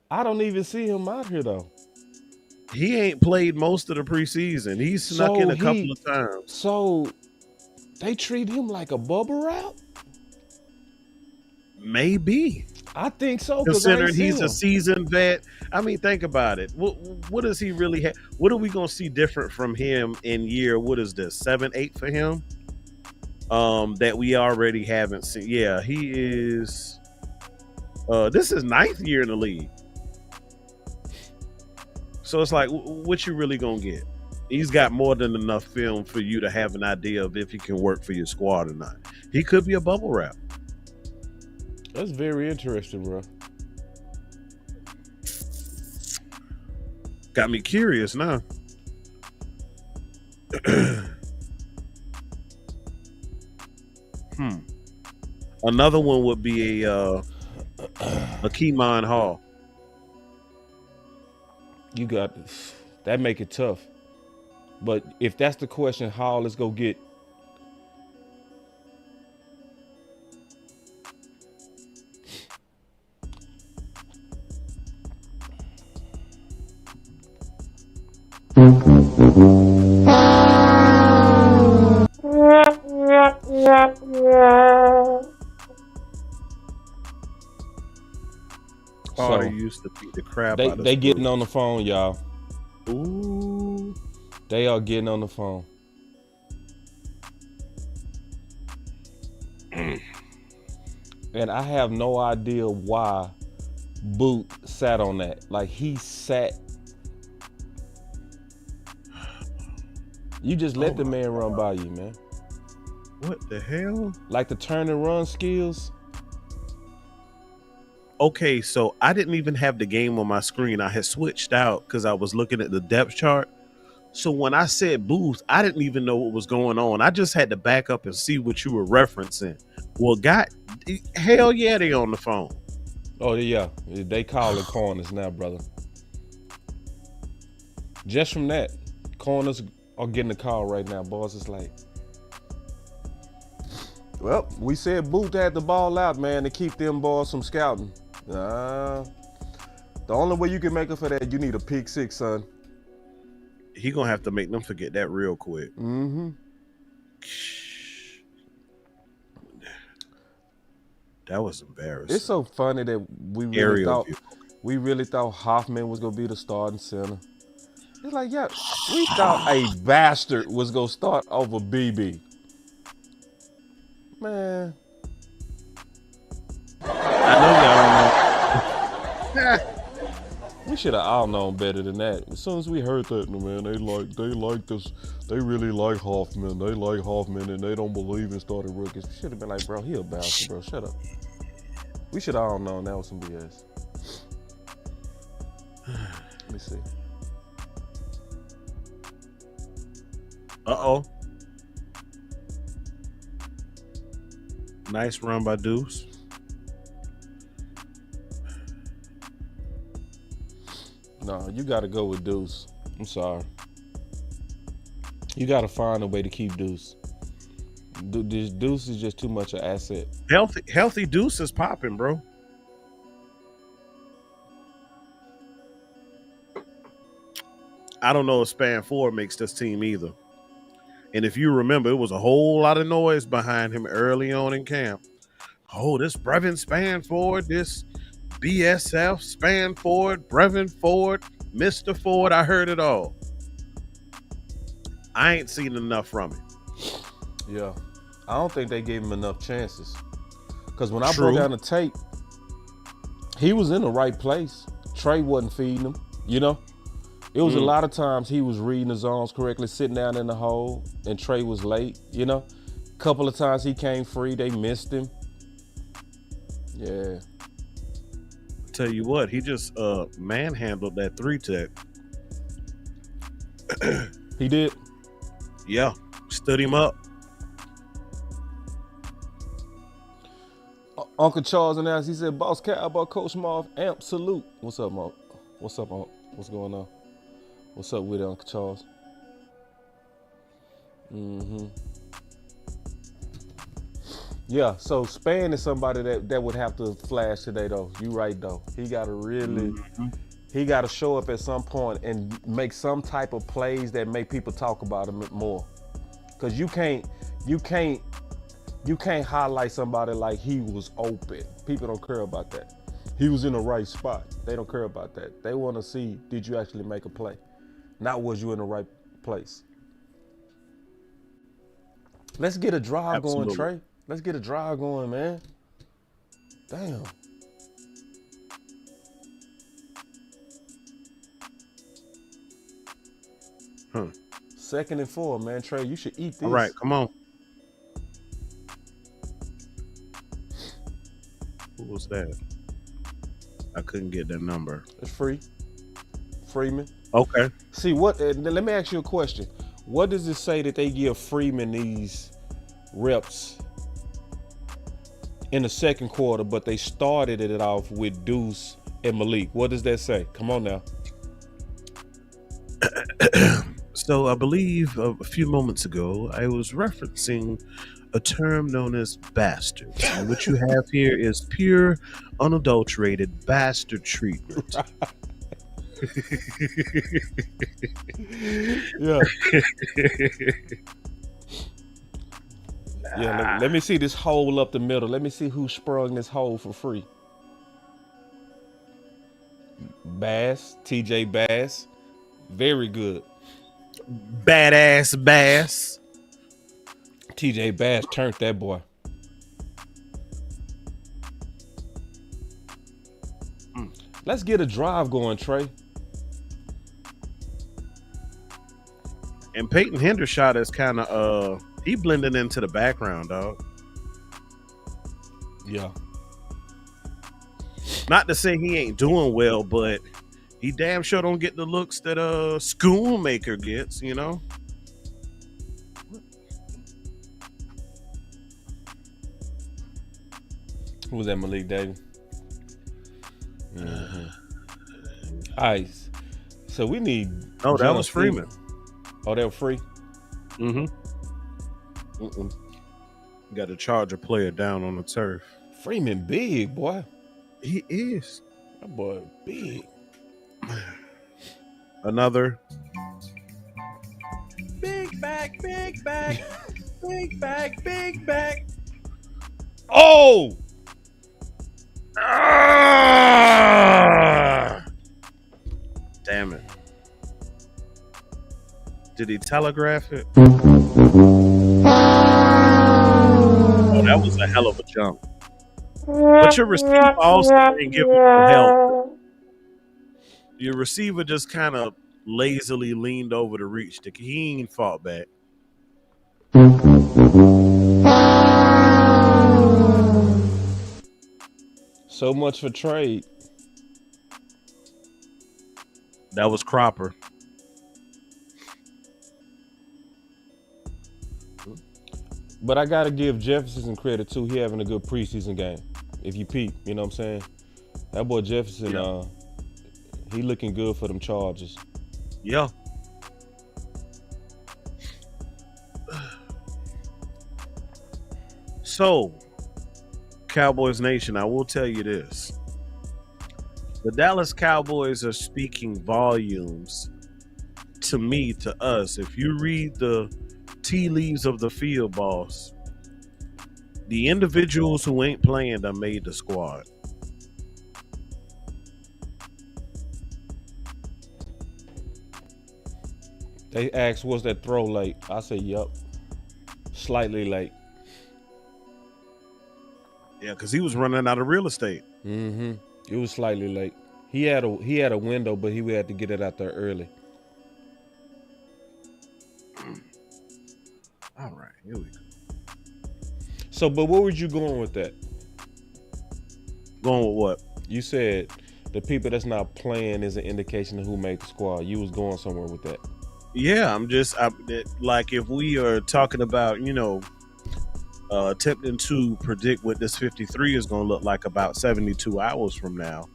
I don't even see him out here though. He ain't played most of the preseason. He's snuck in a couple of times. So they treat him like a bubble wrap? Maybe. I think so. Considering he's a seasoned vet. I mean, think about it. What does he really have? What are we going to see different from him in year, what is this, 7, 8 for him? That we already haven't seen. Yeah, he is. This is 9th year in the league. So it's like, what you really going to get? He's got more than enough film for you to have an idea of if he can work for your squad or not. He could be a bubble wrap. That's very interesting, bro. Got me curious now. Another one would be a Kemon Hall. You got that, make it tough. But if that's the question, Hall, let's go get. Carter used to beat the crap out of they getting on the phone, y'all. Ooh. They are getting on the phone. And I have no idea why Boot sat on that. Like, he sat. You just let the man run by you, man. What the hell? Like the turn and run skills. Okay, so I didn't even have the game on my screen. I had switched out because I was looking at the depth chart. So when I said Booth, I didn't even know what was going on. I just had to back up and see what you were referencing. Well, hell yeah, they on the phone. Oh, yeah. They call it corners now, brother. Just from that, corners are getting a call right now. Boss is like, well, we said Booth had the ball out, man, to keep them boys from scouting. The only way you can make up for that, you need a pick six, son. He gonna have to make them forget that real quick. Mm-hmm. That was embarrassing. It's so funny that we really thought Hoffman was gonna be the starting center. It's like, yeah, we thought a bastard was gonna start over BB. Man. I know y'all don't know. We should have all known better than that. As soon as we heard that, man, they like this. They really like Hoffman. They like Hoffman, and they don't believe in starting rookies. We should have been like, bro, he a bastard, bro. Shut up. We should have all known that was some BS. Let me see. Uh-oh. Nice run by Deuce. No, you got to go with Deuce. I'm sorry. You got to find a way to keep Deuce. Deuce is just too much an asset. Healthy Deuce is popping, bro. I don't know if Span Ford makes this team either. And if you remember, it was a whole lot of noise behind him early on in camp. Oh, this Brevin Span Ford, this BSF Span Ford, Brevin Ford, Mr. Ford. I heard it all. I ain't seen enough from him. Yeah. I don't think they gave him enough chances. Because when I True. broke down the tape, he was in the right place. Trey wasn't feeding him, you know? It was a lot of times he was reading the zones correctly, sitting down in the hole, and Trey was late, you know? Couple of times he came free, they missed him. Yeah. Tell you what, he just manhandled that 3-tech. He did? Yeah, stood him up. Uncle Charles announced, he said, Boss Cowboy, Coach Marv, Amp, salute. What's up, Marv? What's up, Unc? What's going on? What's up with it, Uncle Charles? Yeah, so Span is somebody that would have to flash today, though. You right, though. He got to really, he got to show up at some point and make some type of plays that make people talk about him more. Because you can't highlight somebody like he was open. People don't care about that. He was in the right spot. They don't care about that. They want to see, did you actually make a play? Not was you in the right place. Let's get a drive going, Trey. Let's get a drive going, man. Damn. Second and 4, man. Trey, you should eat this. All right, come on. Who was that? I couldn't get that number. It's free. Freeman. Okay. See, what? Let me ask you a question. What does it say that they give Freeman these reps in the second quarter, but they started it off with Deuce and Malik? What does that say? Come on now. So I believe a few moments ago, I was referencing a term known as bastard. And what you have here is pure, unadulterated bastard treatment. Yeah. Yeah, let me see this hole up the middle. Let me see who sprung this hole for free. Bass, TJ Bass. Very good. Badass Bass. TJ Bass turned that boy. Let's get a drive going, Trey. And Peyton Hendershot is kind of he blending into the background, dog. Yeah. Not to say he ain't doing well, but he damn sure don't get the looks that a Schoonmaker gets, you know? Who was that, Malik Davis? All right. So we need. Oh, that was Freeman. Oh, they were free? Got to charge a player down on the turf. Freeman big, boy. He is. That boy big. Another. Big back, big back, big back, big back. Oh! Damn it. Did he telegraph it? Oh, that was a hell of a jump. But your receiver also didn't give him help. Your receiver just kind of lazily leaned over to reach the key. He ain't fought back. So much for trade. That was Cropper. But I got to give Jefferson credit, too. He having a good preseason game. If you peep, you know what I'm saying? That boy Jefferson, he looking good for them Chargers. Yeah. So, Cowboys Nation, I will tell you this. The Dallas Cowboys are speaking volumes to me, to us, if you read the tea leaves of the field, boss, the individuals who ain't playing done made the squad. They asked, was that throw late? I said, yup. Slightly late. Yeah, because he was running out of real estate. Mm-hmm. It was slightly late. He had a window, but he would have to get it out there early. All right, here we go. So, but where was you going with that? Going with what? You said the people that's not playing is an indication of who made the squad. You was going somewhere with that. Yeah, like if we are talking about, attempting to predict what this 53 is going to look like about 72 hours from now.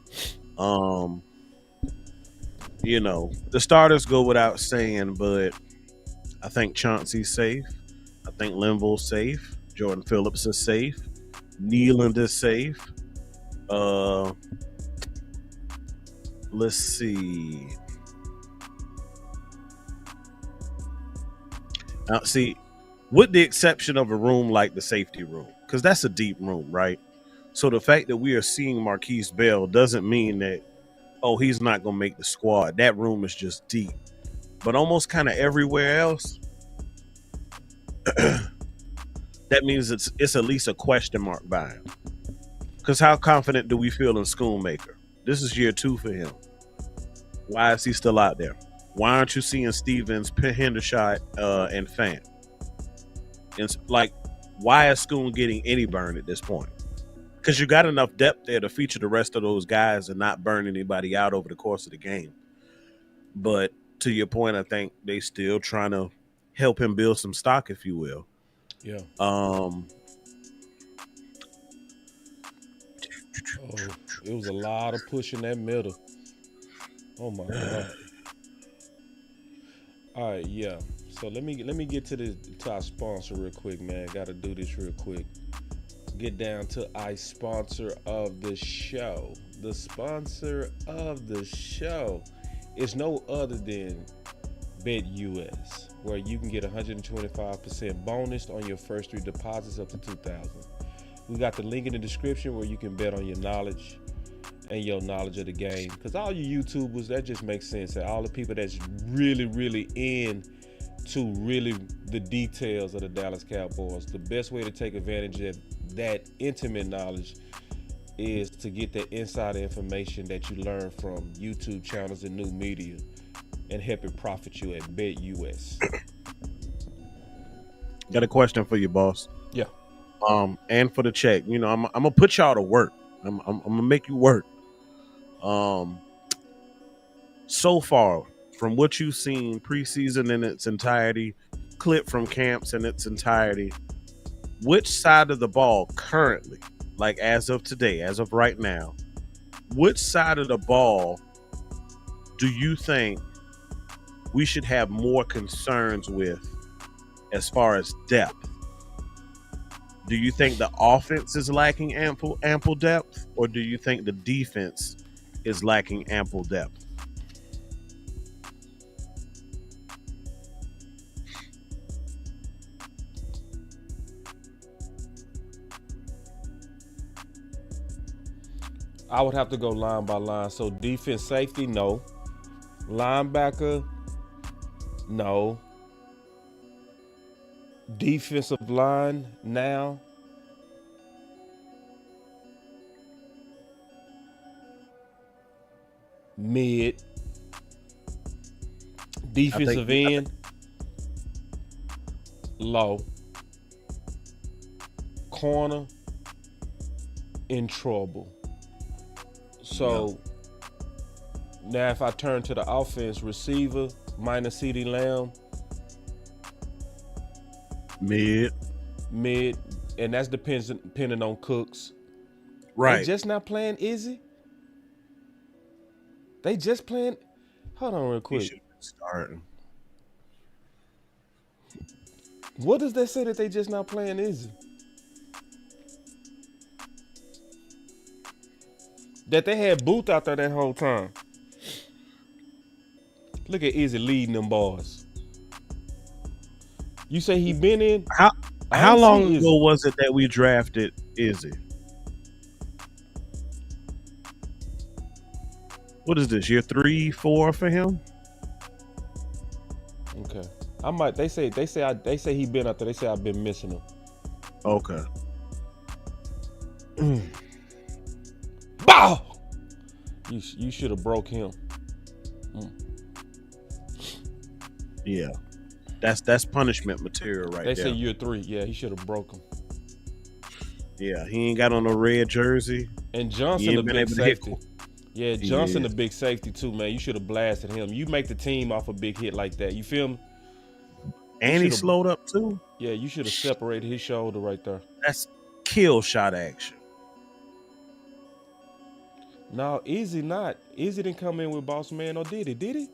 The starters go without saying, but I think Chauncey's safe. I think Linville's safe. Jordan Phillips is safe. Nealand is safe. Let's see. Now, see, with the exception of a room like the safety room, because that's a deep room, right? So the fact that we are seeing Marquise Bell doesn't mean that, he's not going to make the squad. That room is just deep. But almost kind of everywhere else, that means it's at least a question mark by him. Because how confident do we feel in Schoonmaker? This is year 2 for him. Why is he still out there? Why aren't you seeing Stevens, Hendershot, and Fant? And why is Schoon getting any burn at this point? Because you got enough depth there to feature the rest of those guys and not burn anybody out over the course of the game. But to your point, I think they still trying to help him build some stock, if you will. Yeah. It was a lot of push in that middle. Oh my God. All right, yeah. So let me get to our sponsor real quick, man. Got to do this real quick. Get down to our sponsor of the show. The sponsor of the show is no other than Bet U.S, where you can get 125% bonus on your first 3 deposits up to $2,000. We got the link in the description where you can bet on your knowledge and your knowledge of the game. Because all you YouTubers, that just makes sense. And all the people that's really, really in to really the details of the Dallas Cowboys, the best way to take advantage of that intimate knowledge is to get that insider information that you learn from YouTube channels and new media and help it profit you at Bet U.S. Got a question for you, boss. Yeah. And for the check, I'm gonna put y'all to work. I'm gonna make you work. So far, from what you've seen, preseason in its entirety, clip from camps in its entirety, which side of the ball currently, like as of today, as of right now, which side of the ball do you think we should have more concerns with as far as depth? Do you think the offense is lacking ample depth, or do you think the defense is lacking ample depth? I would have to go line by line. So defense, safety, no. Linebacker, no. Defensive line now. Mid. Defensive end, low. Corner, in trouble. So now if I turn to the offense, receiver minus CeeDee Lamb, Mid, and that's depending on Cooks. right? They just not playing Izzy. They just playing. Hold on real quick. He should be starting. What does that say that they just not playing Izzy? That they had Booth out there that whole time. Look at Izzy leading them boys. You say he been in? How long ago was it that we drafted Izzy? What is this? Year 3, 4 for him? Okay. I might. They say he been out there. They say I've been missing him. Okay. Bow. You should have broke him. Yeah. That's punishment material right there. They say year 3. Yeah, he should have broke him. Yeah, he ain't got on a red jersey. And Johnson a big safety. Yeah, Johnson a big safety too, man. You should have blasted him. You make the team off a big hit like that. You feel me? And he slowed up too. Yeah, you should have separated his shoulder right there. That's kill shot action. No, Izzy not. Izzy didn't come in with Boss Man, or did he? Did he?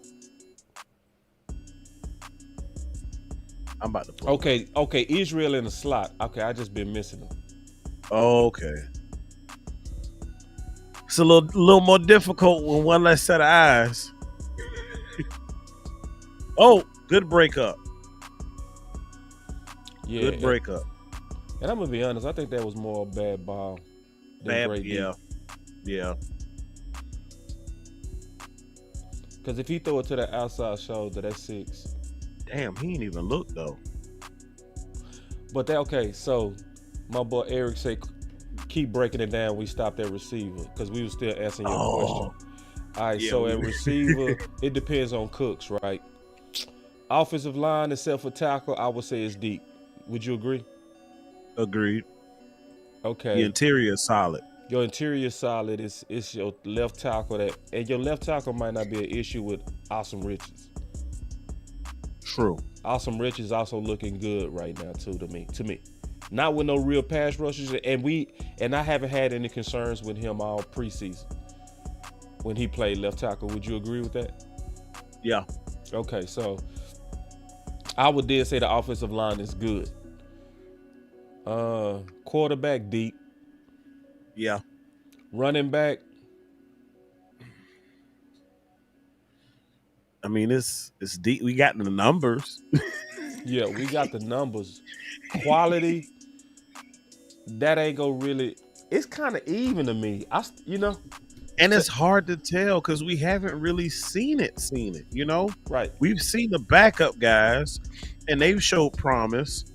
I'm about to pull Okay, Israel in the slot. Okay, I just been missing him. Okay. It's a little more difficult with one less set of eyes. Oh, good breakup. Yeah, good breakup. And I'm gonna be honest, I think that was more a bad ball than great. Yeah. Because if he throw it to the outside shoulder, that's 6. Damn, he ain't even look though. But so my boy Eric said, keep breaking it down. We stopped at receiver because we were still answering your question. All right, so at receiver, it depends on Cooks, right? Offensive line, except for tackle, I would say is deep. Would you agree? Agreed. Okay. The interior is solid. Your interior is solid. It's your left tackle and your left tackle might not be an issue with Awesome Riches. True. Awesome Riches also looking good right now too to me. Not with no real pass rushes, and I haven't had any concerns with him all preseason when he played left tackle. Would you agree with that? Yeah. Okay, so I would then say the offensive line is good. Quarterback deep. Yeah. Running back. I mean, it's deep. We got the numbers. Yeah, we got the numbers. Quality. That ain't go really. It's kind of even to me. And it's hard to tell because we haven't really seen it. Right. We've seen the backup guys, and they've showed promise,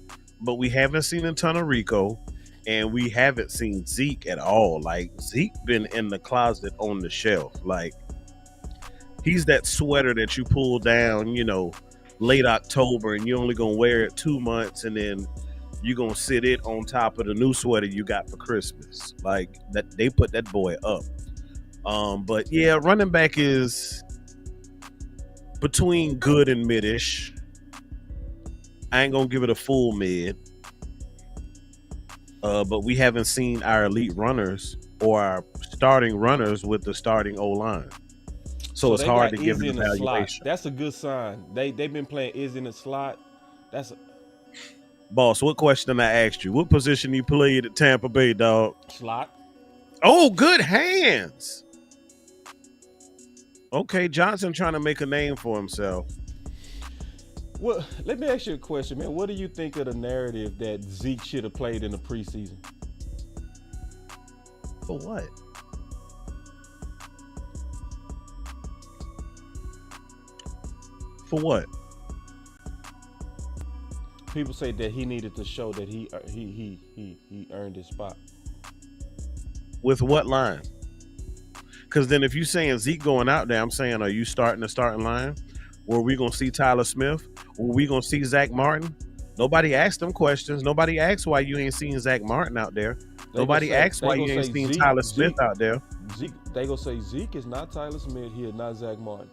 but we haven't seen a ton of Rico, and we haven't seen Zeke at all. Like, Zeke been in the closet on the shelf. Like, he's that sweater that you pull down, late October, and you're only going to wear it 2 months, and then you're going to sit it on top of the new sweater you got for Christmas. Like, that they put that boy up. But yeah, running back is between good and mid-ish. I ain't going to give it a full mid. But we haven't seen our elite runners or our starting runners with the starting O-line. So it's hard to give an evaluation. That's a good sign. They've been playing Izzy in the slot. Boss, what question I asked you? What position you played at Tampa Bay, dog? Slot. Oh, good hands. Okay, Johnson trying to make a name for himself. Well, let me ask you a question, man. What do you think of the narrative that Zeke should have played in the preseason? For what? For what? People say that he needed to show that he earned his spot. With what line? Because then if you're saying Zeke going out there, I'm saying, are you starting the starting line? Were we going to see Tyler Smith? Were we going to see Zach Martin? Nobody asked them questions. Nobody asked why you ain't seen Zach Martin out there. Nobody asked why you ain't seen Tyler Smith out there. They going to say Zeke is not Tyler Smith here, not Zach Martin.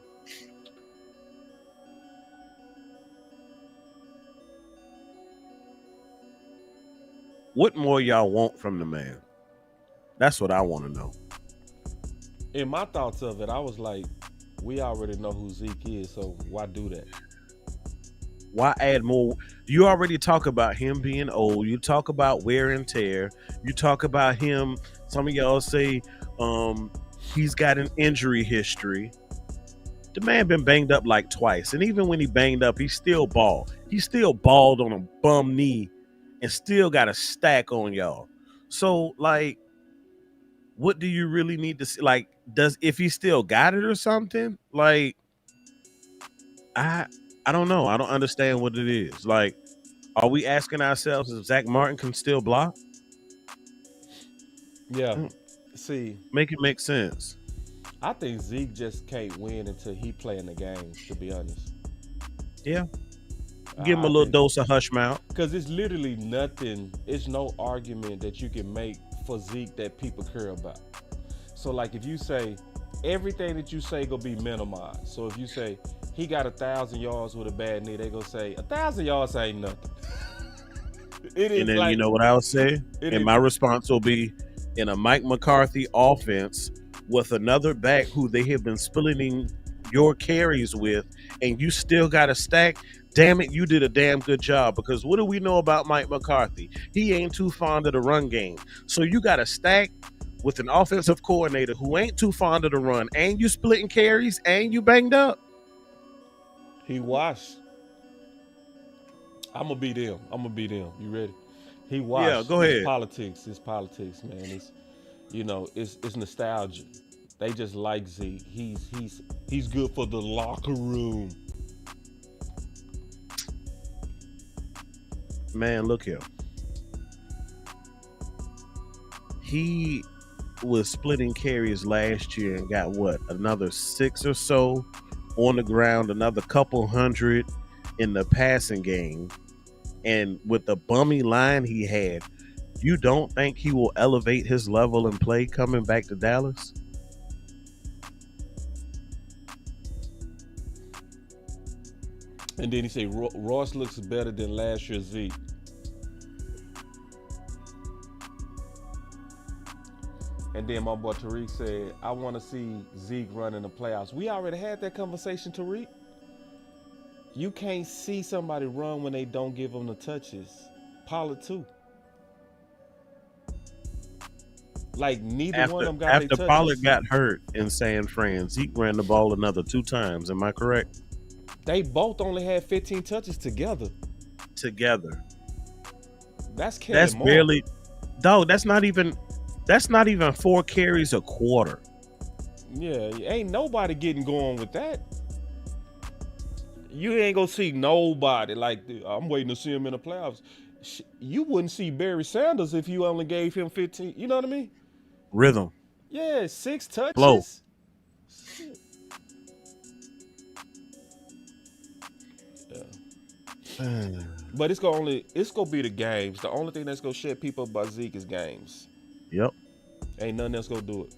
What more y'all want from the man? That's what I want to know. In my thoughts of it, I was like, we already know who Zeke is, so why do that? Why add more? You already talk about him being old. You talk about wear and tear. You talk about him. Some of y'all say he's got an injury history. The man been banged up like twice, and even when he banged up, he still balled. He still balled on a bum knee, and still got a stack on y'all. So like, what do you really need to see? Like, if he still got it or something? Like, I don't know. I don't understand what it is. Like, are we asking ourselves if Zach Martin can still block? Yeah. See, Make it make sense. I think Zeke just can't win until he play in the games, to be honest. Yeah. Give him a I little think, dose of hush mouth. because it's literally nothing. It's no argument that you can make for Zeke that people care about. So like if you say everything that you say gonna be minimized. So if you say he got 1,000 yards with a bad knee, they gonna say 1,000 yards ain't nothing. It is And then like, you know what I would say? it And is- my response will be in a Mike McCarthy offense with another back who they have been splitting your carries with, and you still got a stack. Damn it, you did a damn good job. Because what do we know about Mike McCarthy? He ain't too fond of the run game. So you got a stack with an offensive coordinator who ain't too fond of the run, and you splitting carries, and you banged up. he washed. I'm gonna be them. You ready? He washed. Yeah, go ahead. It's politics. It's politics, man. It's it's nostalgia. They just like Zeke. He's good for the locker room. Man, look here. He was splitting carries last year and got what, another 6 or so on the ground, another couple hundred in the passing game. And with the bummy line he had, you don't think he will elevate his level and play coming back to Dallas? And then he say Ross looks better than last year's Zeke. And then my boy Tariq said, I want to see Zeke run in the playoffs. We already had that conversation, Tariq. You can't see somebody run when they don't give them the touches. Pollard too. Like neither one of them got their After touches. Pollard got hurt in San Fran, Zeke ran the ball another 2 times. Am I correct? They both only had 15 touches together. Together. That's That's Moore. barely, dog. That's not even 4 carries a quarter. Yeah, ain't nobody getting going with that. You ain't gonna see nobody like I'm waiting to see him in the playoffs. You wouldn't see Barry Sanders if you only gave him 15. You know what I mean? Rhythm. Yeah, 6 touches. Flow. Shit. But it's gonna be the games. The only thing that's gonna shut people up about Zeke is games. Yep. Ain't nothing else gonna do it.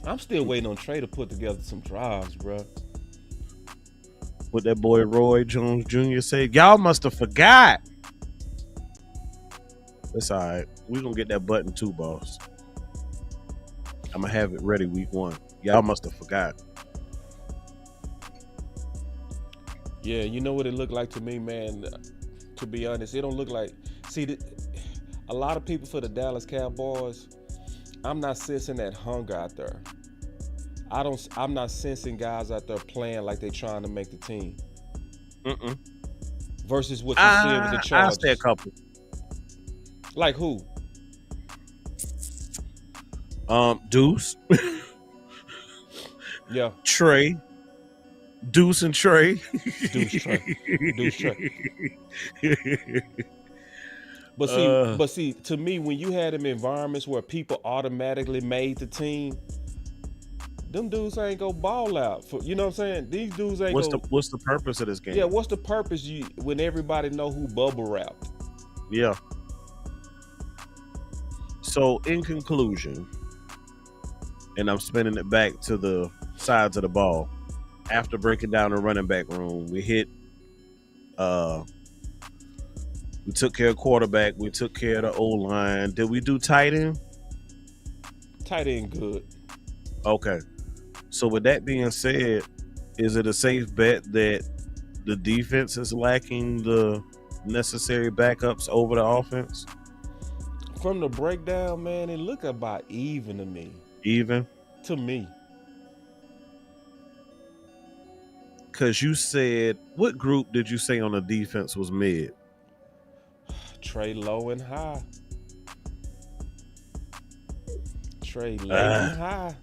I'm still waiting on Trey to put together some drives, bro. What that boy Roy Jones Jr. said, y'all must have forgot. That's all right. We're gonna get that button too, boss. I'm gonna have it ready week 1. Y'all must have forgot. Yeah, you know what it looked like to me, man. To be honest, it don't look like. See, a lot of people for the Dallas Cowboys, I'm not sensing that hunger out there. I'm not sensing guys out there playing like they're trying to make the team. Versus what you see with the Chargers. I'll say a couple. Like who? Deuce. Yeah. Trey. Deuce and Trey. Deuce Trey. But see, to me, when you had them environments where people automatically made the team, them dudes ain't go ball out. You know what I'm saying? These dudes ain't What's the purpose of this game? Yeah, what's the purpose when everybody know who bubble wrapped? Yeah. So in conclusion, and I'm spinning it back to the sides of the ball. After breaking down the running back room, we took care of quarterback, we took care of the O-line. Did we do tight end? Tight end good. Okay. So with that being said, is it a safe bet that the defense is lacking the necessary backups over the offense? From the breakdown, man, it looked about even to me. Even? To me. because you said, what group did you say on the defense was mid? Trey low and high. Trey late and high.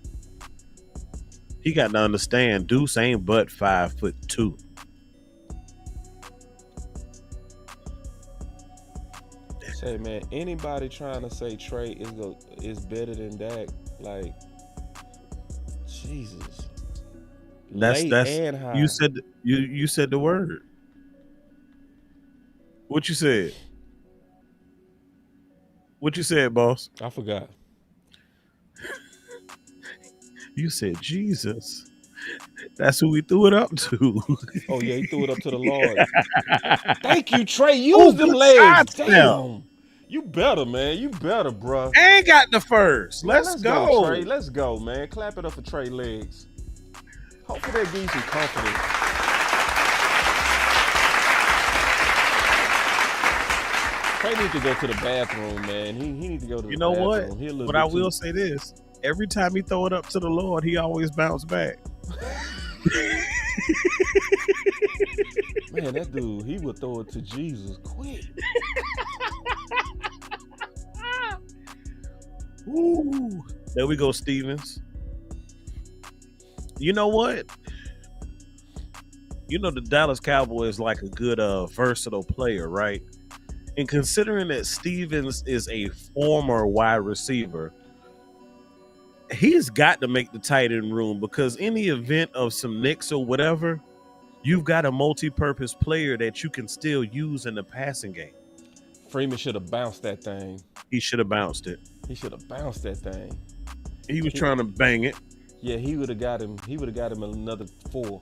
He got to understand, Deuce ain't but 5'2". Say, man, anybody trying to say Trey is better than Dak, like, Jesus. That's and high. you said the word. What you said? What you said, boss? I forgot. You said Jesus. That's who we threw it up to. Oh yeah, he threw it up to the Lord. Thank you, Trey. Use them legs. Damn. You better, man. You better, bro. And got the first. Let's go, Trey. Let's go, man. Clap it up for Trey legs. Hopefully that gives you some confidence. Trey needs to go to the bathroom, man. He needs to go to the bathroom. You know what? But I will say this. Every time he throw it up to the Lord, he always bounce back. Man, that dude, he would throw it to Jesus quick. Ooh. There we go, Stevens. You know what? You know the Dallas Cowboys like a good versatile player, right? And considering that Stevens is a former wide receiver, he's got to make the tight end room, because in the event of some nicks or whatever, you've got a multi-purpose player that you can still use in the passing game. Freeman should have bounced that thing. He should have bounced it. He should have bounced that thing. He was trying to bang it. Yeah, he would have got him. He would have got him another 4.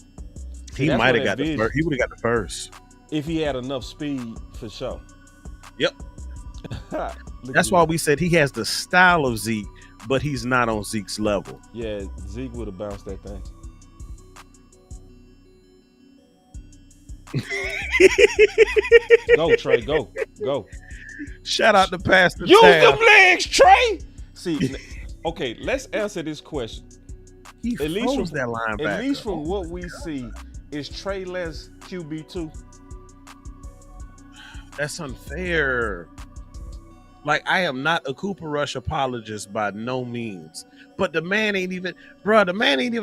See, he might have got the first. He would have got the first if he had enough speed for sure. Yep. That's why we said he has the style of Zeke, but he's not on Zeke's level. Yeah, Zeke would have bounced that thing. Go, Trey. Go. Shout out to Pastor Use Tab. them legs, Trey. See, okay, let's answer this question. He froze that linebacker. At least from what we see, is Trey Lance QB2? That's unfair. Like, I am not a Cooper Rush apologist by no means, but the man ain't even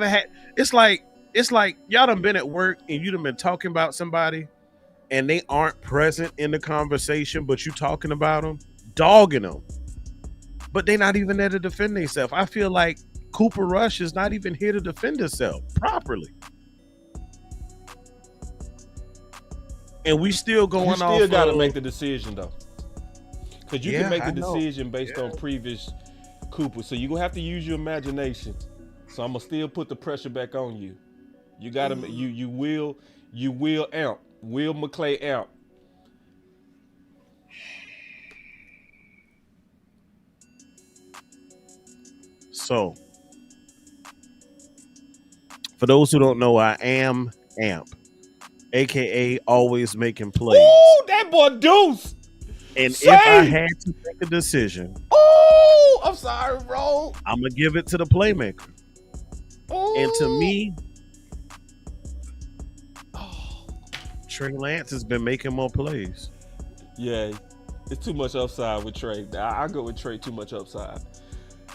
had. It's like y'all done been at work and you done been talking about somebody and they aren't present in the conversation, but you talking about them, dogging them, but they not even there to defend themselves. I feel like Cooper Rush is not even here to defend himself properly. And we still going off. You still got to make the decision, though. Because you can make the decision based on previous Cooper. So you're going to have to use your imagination. So I'm going to still put the pressure back on you. You got to, you will amp. Will McClay amp. So, for those who don't know, I am Amp, aka always making plays. Ooh, that boy Deuce. And if I had to make a decision, I'm sorry, bro. I'm gonna give it to the playmaker. Ooh. And to me, Trey Lance has been making more plays. Yeah, it's too much upside with Trey. I go with Trey, too much upside.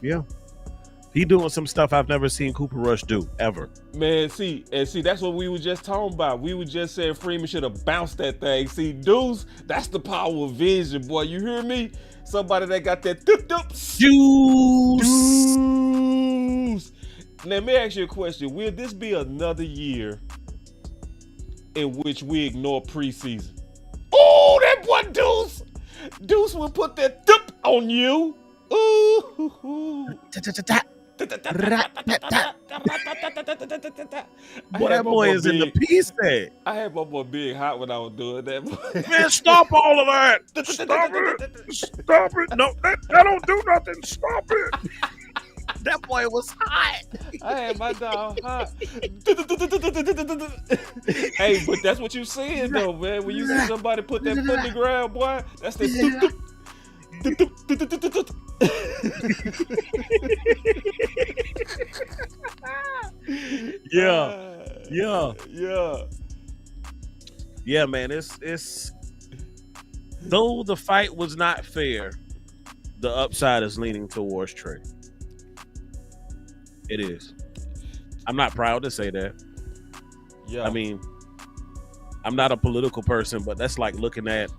Yeah. He doing some stuff I've never seen Cooper Rush do, ever. Man, see, that's what we were just talking about. We were just saying Freeman should have bounced that thing. See, Deuce, that's the power of vision, boy. You hear me? Somebody that got that Deuce. Now, let me ask you a question. Will this be another year in which we ignore preseason? Oh, that boy Deuce. Deuce will put that on you. Ooh. Boy, that boy is in the piece there. I had my boy Big hot when I was doing that. Man, stop all of that. Stop it. Stop it. No, that don't do nothing. Stop it. That boy was hot. I had my dog hot. Hey, but that's what you saying though, man. When you see somebody put that foot in the ground, boy, that's the Yeah, Yeah. man. It's though the fight was not fair, the upside is leaning towards Trey. It is. I'm not proud to say that. Yeah. I mean, I'm not a political person, but that's like looking at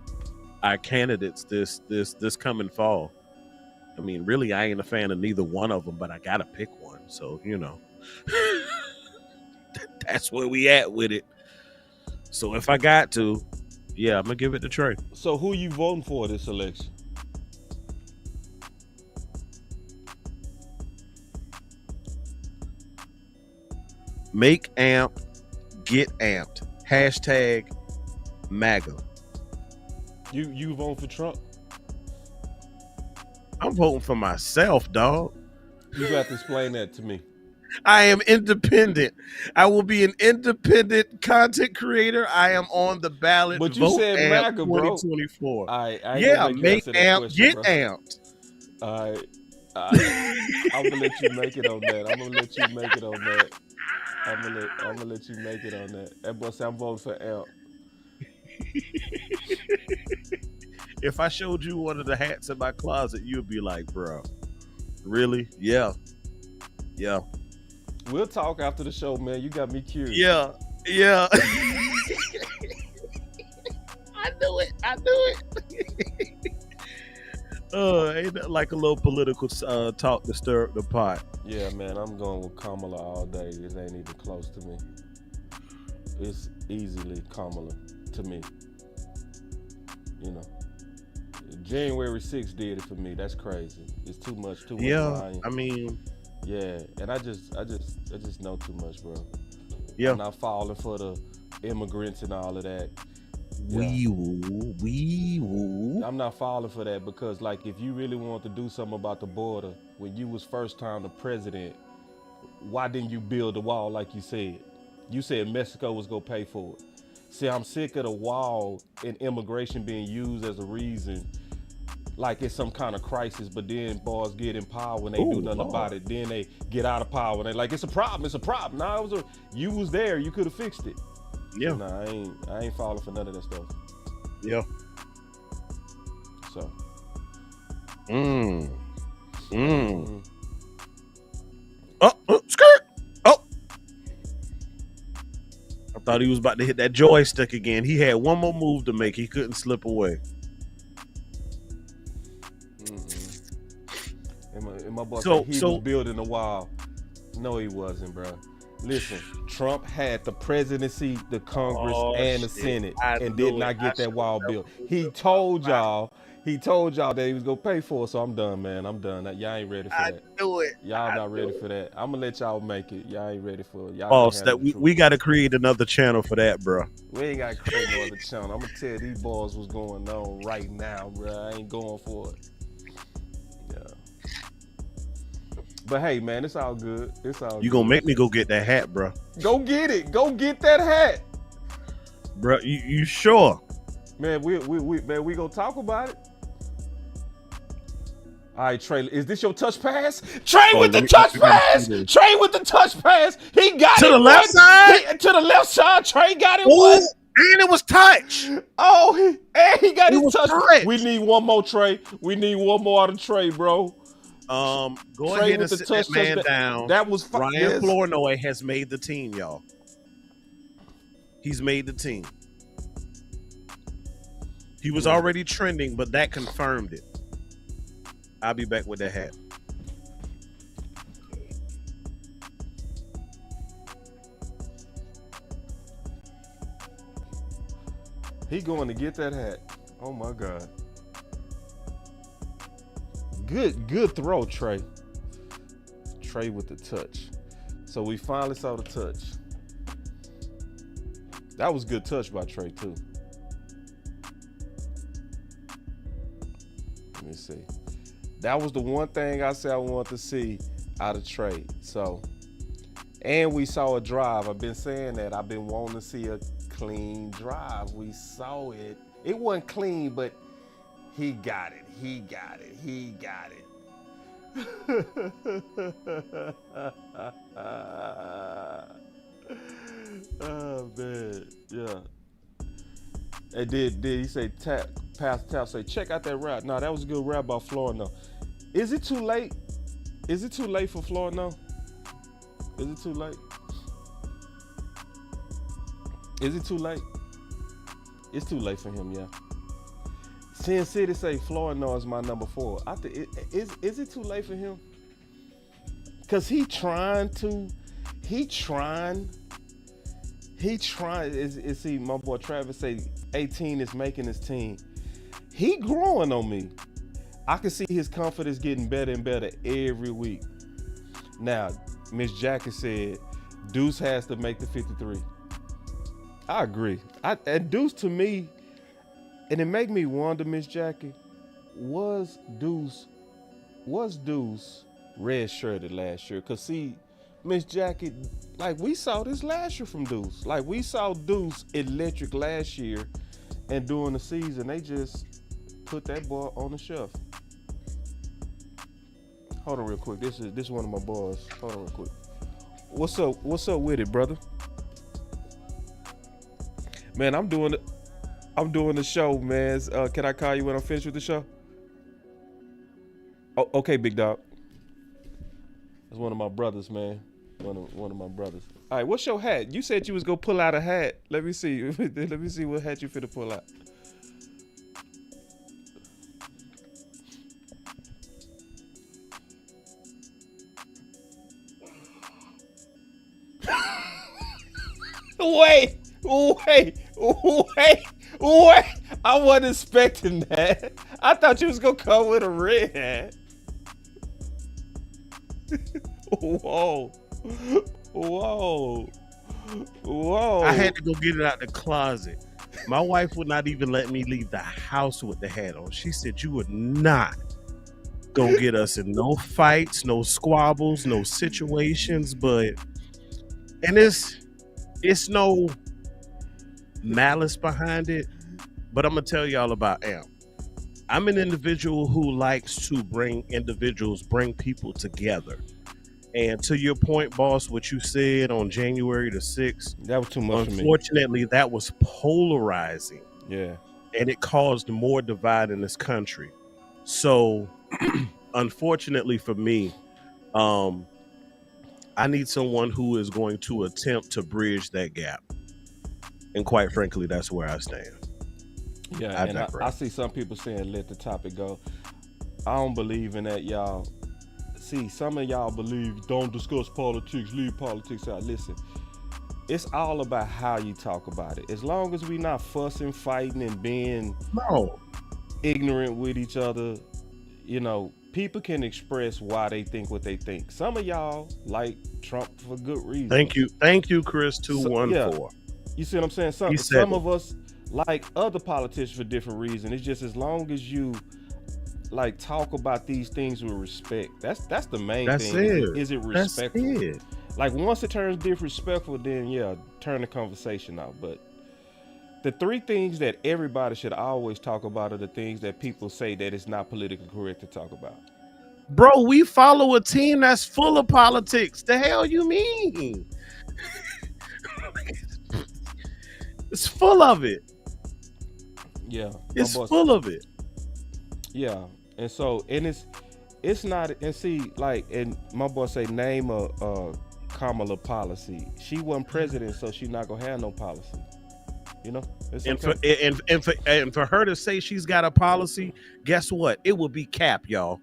our candidates this coming fall. I mean, really, I ain't a fan of neither one of them, but I gotta pick one. So that's where we at with it. So if I got to, yeah, I'm gonna give it to Trey. So who you voting for this election? Make Amp, get amped. Hashtag MAGA. You voting for Trump? I'm voting for myself, dog. You got to explain that to me. I am independent. I will be an independent content creator. I am on the ballot. But you Vote said Amp MAGA, bro. 2024. I ain't Yeah, gonna make you make answer that Amp, question, get bro. amped. All right. I'm gonna let you make it on that. I'm gonna let you make it on that. I'm gonna let you make it on that. That boy said I'm voting for Amp. If I showed you one of the hats in my closet, you'd be like, bro, really? Yeah. Yeah. We'll talk after the show, man. You got me curious. Yeah. Yeah. I knew it. Ain't that like a little political talk to stir up the pot? Yeah, man. I'm going with Kamala all day. It ain't even close to me. It's easily Kamala to me. January 6th did it for me. That's crazy. It's too much. Yeah, lying. I mean, yeah, and I just know too much, bro. Yeah, I'm not falling for the immigrants and all of that. Wee woo. I'm not falling for that because, like, if you really want to do something about the border, when you was first time the president, why didn't you build a wall like you said? You said Mexico was gonna pay for it. See, I'm sick of the wall and immigration being used as a reason, like it's some kind of crisis, but then boys get in power when they do nothing about it. Then they get out of power and they like, it's a problem. Nah, you was there, you could have fixed it. Yeah. So, nah, I ain't falling for none of that stuff. Yeah. So. Skirt. Oh. I thought he was about to hit that joystick again. He had one more move to make. He couldn't slip away. And my boy said he was building a wall. No, he wasn't, bro. Listen, Trump had the presidency, the Congress, and the Senate, and did not get that wall built. He told y'all that he was gonna pay for it. So I'm done, man. I'm done. Y'all ain't ready for that. I knew it. Y'all not ready for that. I'm gonna let y'all make it. Y'all ain't ready for it. Y'all Boss, we got to create another channel for that, bro. We ain't got to create no other channel. I'm gonna tell these boys what's going on right now, bro. I ain't going for it. Yeah. But hey, man, it's all good. It's all. You gonna make me go get that hat, bro? Go get it. Go get that hat, bro. You sure? Man, we gonna talk about it. All right, Trey, is this your touch pass? Trey with the touch pass. Trey with the touch pass. He got it to the left side. To the left side. Trey got it. Ooh, and it was touch. Oh, he got his touch. We need one more, Trey. We need one more out of Trey, bro. Go Trey ahead and sit that man down. That was Ryan Flournoy has made the team, y'all. He's made the team. He was already trending, but that confirmed it. I'll be back with that hat. He going to get that hat. Oh my God. Good throw, Trey. Trey with the touch. So we finally saw the touch. That was good touch by Trey too. Let me see. That was the one thing I said I wanted to see out of Trey. So, and we saw a drive. I've been saying that. I've been wanting to see a clean drive. We saw it. It wasn't clean, but he got it. He got it. Oh man, yeah. And did he say Pastor Tap say check out that rap? No, that was a good rap about Florida. No, is it too late? Is it too late for Florida? No, is it too late? Is it too late? It's too late for him, yeah. Sin City say Florida is my number 4. I think is it too late for him? Cause he trying. See, my boy Travis say 18 is making his team. He growing on me. I can see his confidence getting better and better every week. Now, Miss Jackie said Deuce has to make the 53. I agree. And Deuce to me, and it make me wonder, Miss Jackie, was Deuce red shirted last year? Cause see, Miss Jackie, like we saw this last year from Deuce. Like we saw Deuce electric last year, and during the season they just put that boy on the shelf. Hold on real quick. This is one of my boys. Hold on real quick. What's up with it, brother? Man, I'm doing the show, man. Can I call you when I'm finished with the show? Oh, okay, big dog. That's one of my brothers, man. One of my brothers. All right, what's your hat? You said you was gonna pull out a hat. Let me see. Let me see what hat you finna pull out. Wait. I wasn't expecting that. I thought you was gonna come with a red hat. Whoa. I had to go get it out the closet. My wife would not even let me leave the house with the hat on. She said you would not gonna get us in no fights, no squabbles, no situations, and it's no malice behind it, but I'm gonna tell y'all about Amp. I'm an individual who likes to bring people together. And to your point, boss, what you said on January the 6th, that was too much for me. Unfortunately, that was polarizing. Yeah. And it caused more divide in this country. So, unfortunately for me, I need someone who is going to attempt to bridge that gap. And quite frankly, that's where I stand. Yeah, and I see some people saying let the topic go. I don't believe in that, y'all. See, some of y'all believe don't discuss politics, leave politics out. Listen, it's all about how you talk about it. As long as we not fussing, fighting, and being ignorant with each other, you know, people can express why they think what they think. Some of y'all like Trump for good reason. Thank you, Chris 214. You see what I'm saying? Some of us like other politicians for different reasons. It's just as long as you like talk about these things with respect. That's the main thing. Is it respectful? That's it. Like once it turns disrespectful, then yeah, turn the conversation out. But the 3 things that everybody should always talk about are the things that people say that it's not politically correct to talk about. Bro, we follow a team that's full of politics. The hell you mean? It's full of it. Yeah. It's full of it. Yeah. And so, and it's not, and see, like, and my boy say name a Kamala policy. She wasn't president, so she's not gonna have no policy. You know? And for her to say she's got a policy, guess what? It will be cap, y'all.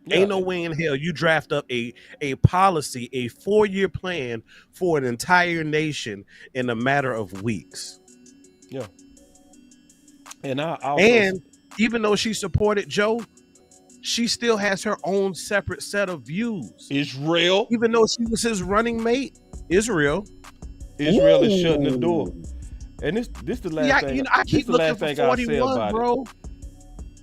Yeah. Ain't no way in hell you draft up a policy, a 4-year plan for an entire nation in a matter of weeks. Yeah. And even though she supported Joe, she still has her own separate set of views. Israel. Even though she was his running mate, Israel is shutting the door. And this the last thing. I keep looking for 41, bro.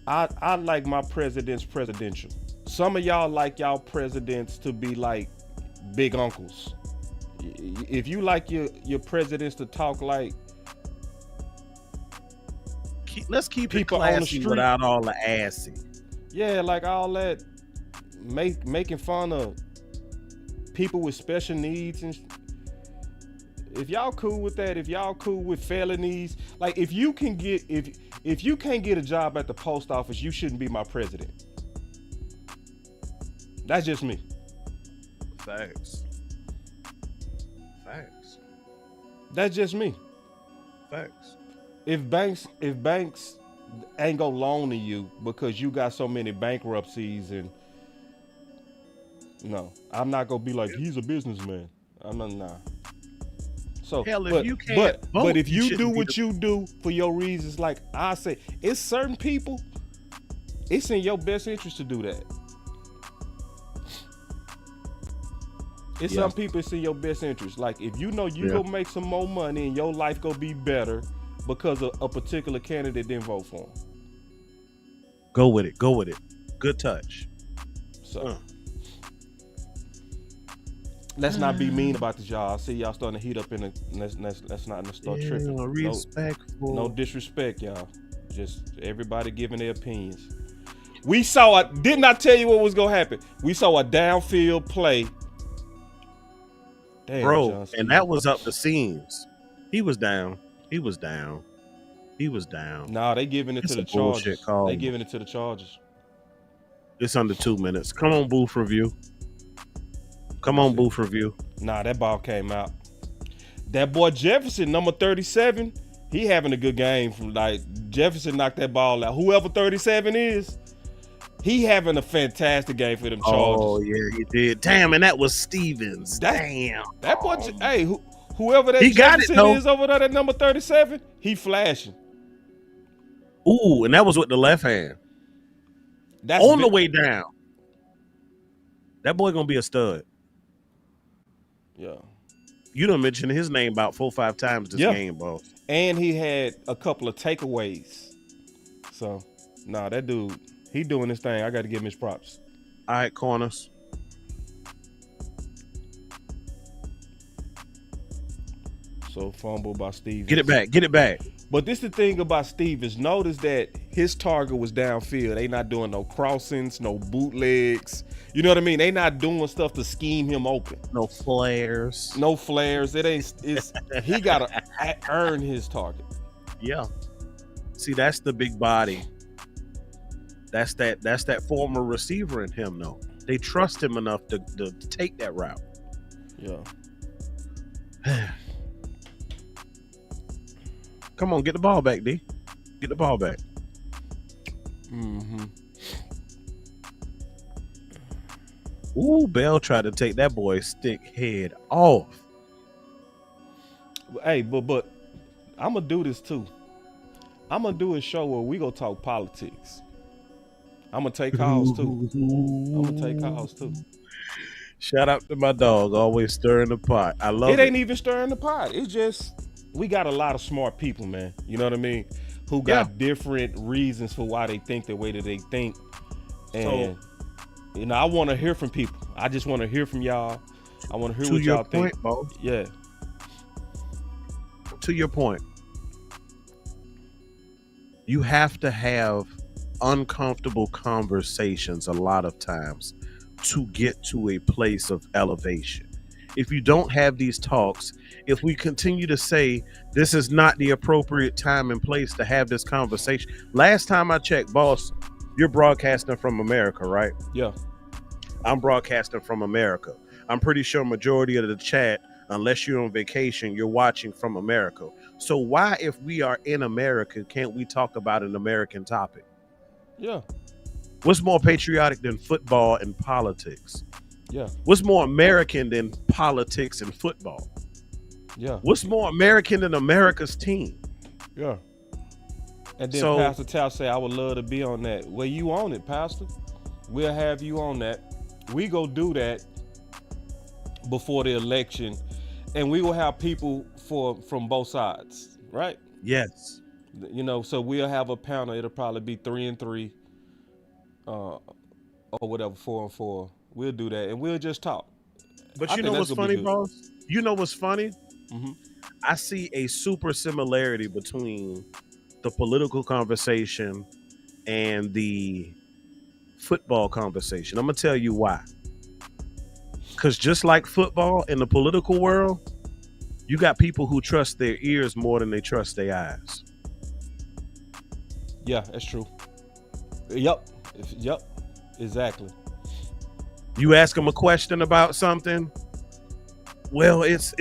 I like my presidents presidential. Some of y'all like y'all presidents to be like big uncles. If you like your presidents to talk like, let's keep it classy without all the assy. Yeah, like all that making fun of people with special needs and If y'all cool with that, if y'all cool with felonies, like if you can't get a job at the post office, you shouldn't be my president. That's just me. Facts. That's just me. Facts. If banks ain't gonna loan to you because you got so many bankruptcies and no, I'm not gonna be like he's a businessman. I'm not. Nah. So, Hell, if you can't vote, but if you do shouldn't be what you do for your reasons, like I say, it's certain people, it's in your best interest to do that. It's some people, it's in your best interest. Like if you know you gonna make some more money and your life gonna be better because of a particular candidate didn't vote for him. Go with it. Good touch. So let's not be mean about this, y'all. I see y'all starting to heat up in the. Let's not start tripping. Respectful. No disrespect, y'all. Just everybody giving their opinions. We saw it. Didn't I tell you what was gonna happen? We saw a downfield play. Damn, bro, and that was up the seams. He was down. Nah, they giving it to the Chargers. They giving it to the Chargers. It's under 2 minutes. Come on, booth review. Nah, that ball came out. That boy Jefferson, number 37, he having a good game. From like Jefferson knocked that ball out. Whoever 37 is, he having a fantastic game for them Chargers. Oh yeah, he did. Damn, and that was Stevens. Damn, that boy. Hey, whoever that he Jefferson got it, is over there, that number 37, he flashing. Ooh, and that was with the left hand. That's on the way down. That boy gonna be a stud. Yeah. You done mentioned his name about 4 or 5 times this game, boss. And he had a couple of takeaways. So, nah, that dude, he doing his thing. I got to give him his props. All right, corners. So, fumble by Stevens. Get it back. But this the thing about Stevens. Notice that his target was downfield. They not doing no crossings, no bootlegs. You know what I mean? They not doing stuff to scheme him open. No flares. It ain't. He gotta earn his target. Yeah. See, that's the big body. That's that former receiver in him, though. They trust him enough to take that route. Yeah. Come on, get the ball back, D. Get the ball back. Mm-hmm. Ooh, Bell tried to take that boy's stick head off. Hey, but I'm gonna do this too. I'm gonna do a show where we gonna talk politics. I'm gonna take calls too. Shout out to my dog, always stirring the pot. I love it. It ain't even stirring the pot. It's just we got a lot of smart people, man. You know what I mean? Who got different reasons for why they think the way that they think. And you know, I want to hear from people. I just want to hear from y'all. I want to hear what y'all think. To your point, Bo. Yeah. To your point, you have to have uncomfortable conversations a lot of times to get to a place of elevation. If you don't have these talks, if we continue to say this is not the appropriate time and place to have this conversation. Last time I checked, boss, you're broadcasting from America, right? Yeah. I'm broadcasting from America. I'm pretty sure majority of the chat, unless you're on vacation, you're watching from America. So why, if we are in America, can't we talk about an American topic? Yeah. What's more patriotic than football and politics? Yeah. What's more American than politics and football? Yeah. What's more American than America's team? Yeah. And then Pastor Tal say, I would love to be on that. Well, you on it, Pastor. We'll have you on that. We go do that before the election, and we will have people from both sides, right? Yes. You know, so we'll have a panel. It'll probably be 3 and 3, or whatever, 4 and 4. We'll do that, and we'll just talk. But you know what's funny, boss? You know what's funny? Mm-hmm. I see a super similarity between the political conversation and the football conversation. I'm gonna tell you why. Because just like football in the political world, You got people who trust their ears more than they trust their eyes. Yeah, that's true. Yep. Yep. Exactly. You ask them a question about something. Well, it's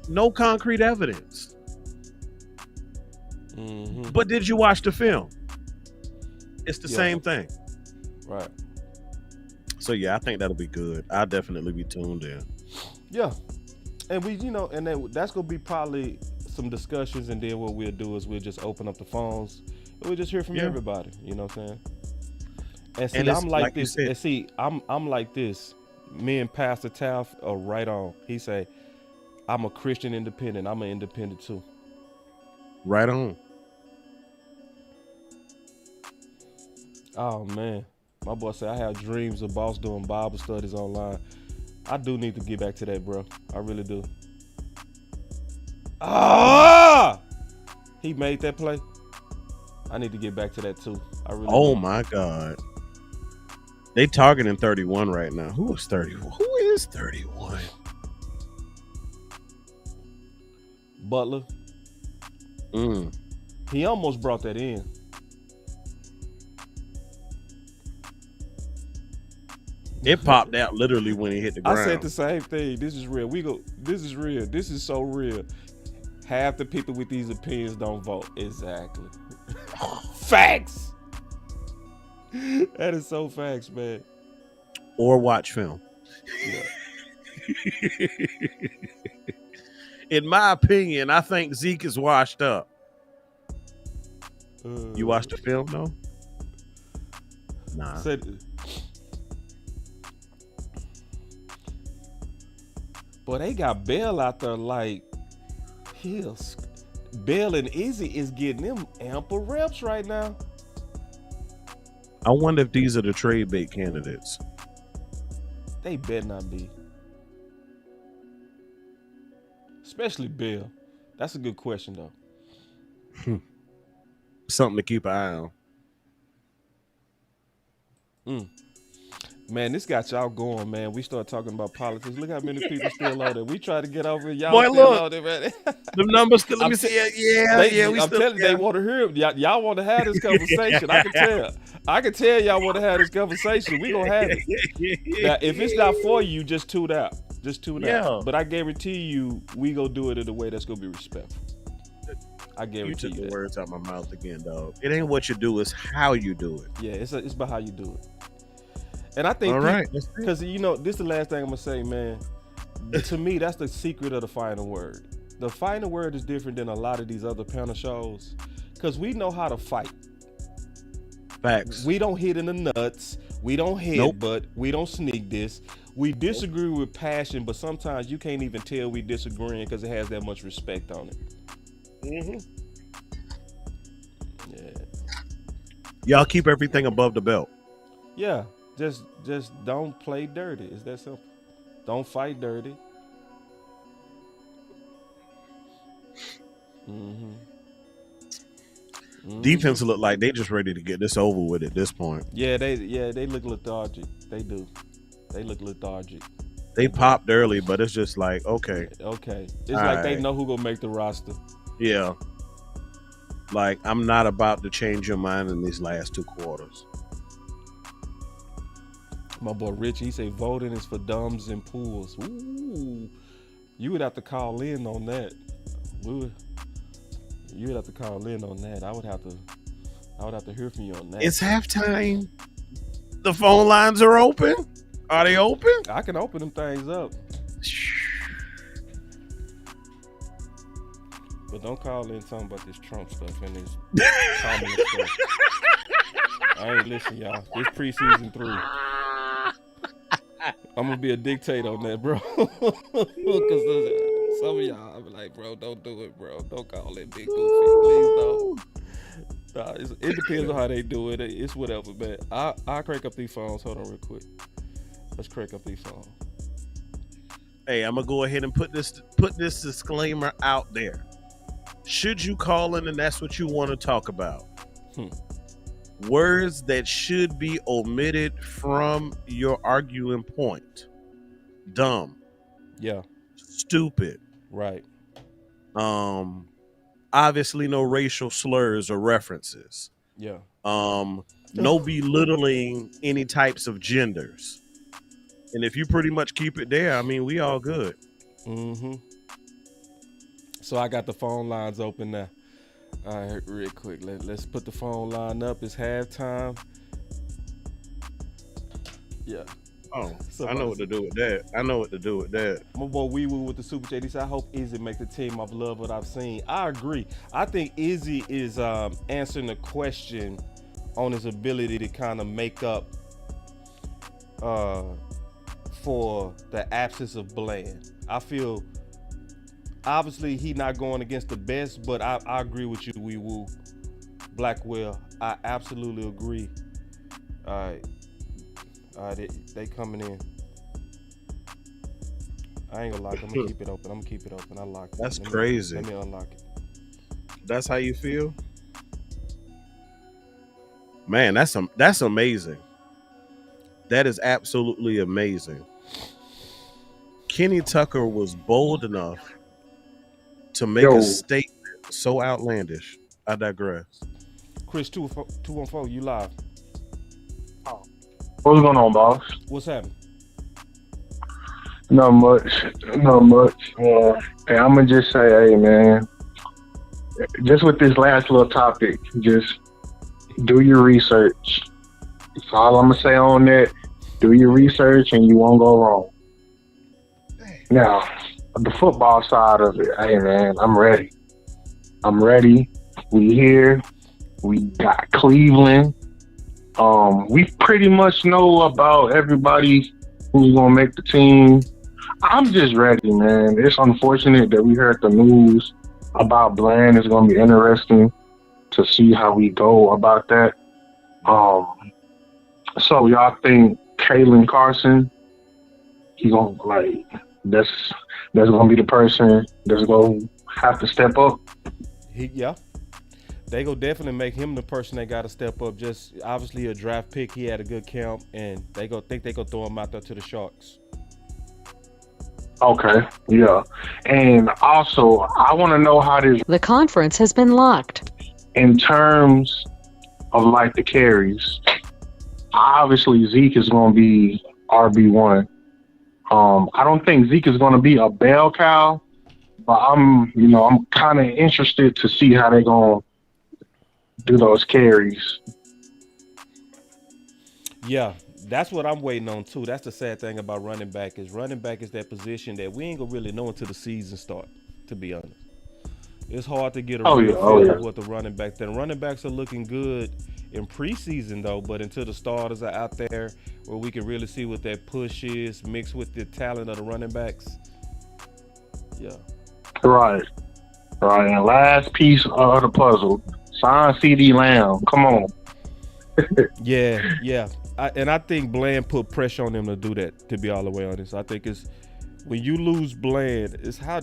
no concrete evidence. Mm-hmm. But did you watch the film? It's the Yeah. same thing. Right. So yeah, I think that'll be good. I'll definitely be tuned in. Yeah. And we, and then that's gonna be probably some discussions, and then what we'll do is we'll just open up the phones and we'll just hear from everybody. You know what I'm saying? And see, And it's I'm like you this. said, And see, I'm like this. Me and Pastor Taff are right on. He say, I'm a Christian independent. I'm an independent too. right on. Oh man. My boy said I have dreams of Boss doing Bible studies online. I do need to get back to that, bro. I really do. Ah! He made that play. I need to get back to that too. I really Oh do. my God. They targeting 31 right now. Who is 31? Who is 31? Butler. He almost brought that in. It popped out literally when he hit the ground. I said the same thing. This is real. This is real. This is so real. Half the people with these opinions don't vote. Exactly. Facts. That is so facts, man. Or watch film. Yeah. In my opinion, I think Zeke is washed up. You watched the film, though? Nah. But they got Bell out there like Hills. Bell and Izzy is getting them ample reps right now. I wonder if these are the trade bait candidates. They better not be. Especially Bell. That's a good question, though. Something to keep an eye on. Man, this got y'all going, man. We start talking about politics. Look how many people still on there. We try to get over it. Y'all Boy, still look. on there, man. The numbers still, let me see. I'm telling you, they want to hear it. Y'all want to have this conversation. I can tell. I can tell y'all want to have this conversation. We gonna have it. Now, if it's not for you, just tune out. Just tune out. But I guarantee you, we gonna do it in a way that's gonna be respectful. I guarantee you took that. the words out my mouth again, dog. It ain't what you do, it's how you do it. Yeah, it's about how you do it. And I think, because this is the last thing I'm gonna say, man. To me, that's the secret of the final word. The final word is different than a lot of these other panel shows, because we know how to fight. Facts. We don't hit in the nuts. We don't headbutt. We don't sneak this. We disagree with passion, but sometimes you can't even tell we disagreeing because it has that much respect on it. Yeah. Y'all keep everything above the belt. Yeah. Just don't play dirty. It's that simple. Don't fight dirty. Defense look like they just ready to get this over with at this point. Yeah, they look lethargic. They do. They look lethargic. They popped early, but it's just like, okay. It's like they know who gonna make the roster. Yeah. Like, I'm not about to change your mind in these last 2 quarters. My boy Rich, he say voting is for dumbs and pools. Ooh, you would have to call in on that. You would have to call in on that. I would have to hear from you on that. It's halftime. The phone lines are open. Are they open? I can open them things up. But don't call in talking about this Trump stuff and this communist stuff. I ain't listening, y'all. This preseason 3. I'm gonna be a dictator on that, bro. Because some of y'all, I'm like, bro, don't do it, bro. Don't call it big goofy. Please don't. Nah, it depends on how they do it. It's whatever, man. I'll crank up these phones. Hold on real quick. Let's crank up these phones. Hey, I'm gonna go ahead and put this disclaimer out there. Should you call in and that's what you want to talk about, words that should be omitted from your arguing point: dumb, yeah, stupid. Right. Obviously no racial slurs or references. Yeah. No belittling any types of genders. And if you pretty much keep it there, I mean, we all good. Mm-hmm. So I got the phone lines open now. All right, real quick. Let's put the phone line up. It's halftime. Yeah. Oh, So I know what to do with that. my boy Wee Woo with the Super J. He said, I hope Izzy make the team. I've loved what I've seen. I agree. I think Izzy is answering the question on his ability to kind of make up for the absence of Bland. I feel obviously he not going against the best, but I agree with you, Wee Woo. Blackwell, I absolutely agree. All right, they coming in. I ain't gonna lock it. I'm gonna keep it open. I lock it. That's crazy. Let me unlock it. That's how you feel? Man, that's amazing. That is absolutely amazing. Kenny Tucker was bold enough to make a statement so outlandish. I digress. Chris 214, you live. What's going on, boss? What's happening? Not much. Hey, I'm gonna just say, hey, man, just with this last little topic, just do your research. That's all I'm gonna say on that. Do your research, and you won't go wrong. Now, the football side of it, hey, man, I'm ready. We here. We got Cleveland. We pretty much know about everybody who's gonna make the team. I'm just ready, man. It's unfortunate that we heard the news about Bland. It's gonna be interesting to see how we go about that. So y'all think Kalen Carson, he gonna that's gonna be the person that's gonna have to step up? Yeah. They go definitely make him the person that got to step up. Just obviously a draft pick. He had a good camp, and they go throw him out there to the Sharks. Okay, yeah. And also, I want to know how this. The conference has been locked. In terms of the carries, obviously Zeke is going to be RB1. I don't think Zeke is going to be a bell cow, but I'm kind of interested to see how they're going to do those carries. Yeah, that's what I'm waiting on too. That's the sad thing about running back is that position that we ain't gonna really know until the season start. To be honest, it's hard to get a real feel of what the running back. The running backs are looking good in preseason though, but until the starters are out there where we can really see what that push is mixed with the talent of the running backs. Yeah. Right. And last piece of the puzzle. Sign CD Lamb. Come on. Yeah. I think Bland put pressure on them to do that, to be all the way honest. I think it's when you lose Bland, it's how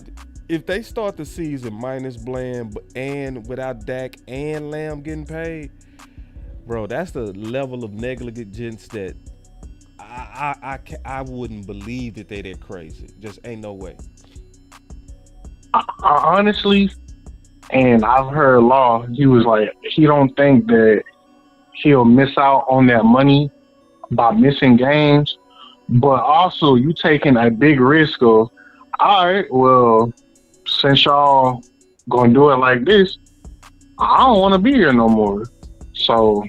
if they start the season minus Bland and without Dak and Lamb getting paid, bro, that's the level of negligence that I wouldn't believe that they that crazy. Just ain't no way. Honestly, and I've heard Law, he was like, he don't think that he'll miss out on that money by missing games, but also you taking a big risk of, all right, well, since y'all gonna do it like this, I don't want to be here no more. So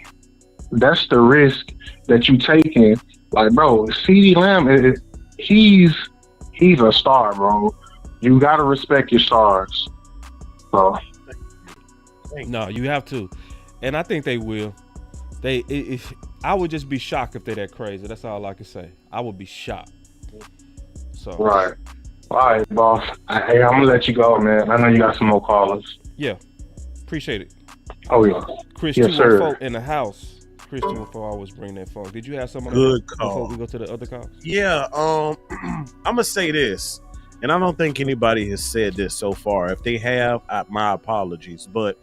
that's the risk that you taking. Bro, CeeDee Lamb, he's a star, bro. You gotta respect your stars. So. No, you have to, and I think they will. I would just be shocked if they're that crazy. That's all I can say. I would be shocked. So right. All right, boss. Hey, I'm gonna let you go, man. I know you got some more callers. Yeah, appreciate it. Oh yeah. Chris yes, 214 in the house. Chris 214 always bring that phone. Did you have someone good call before we go to the other calls? Yeah. I'm gonna say this. And I don't think anybody has said this so far. If they have, my apologies. But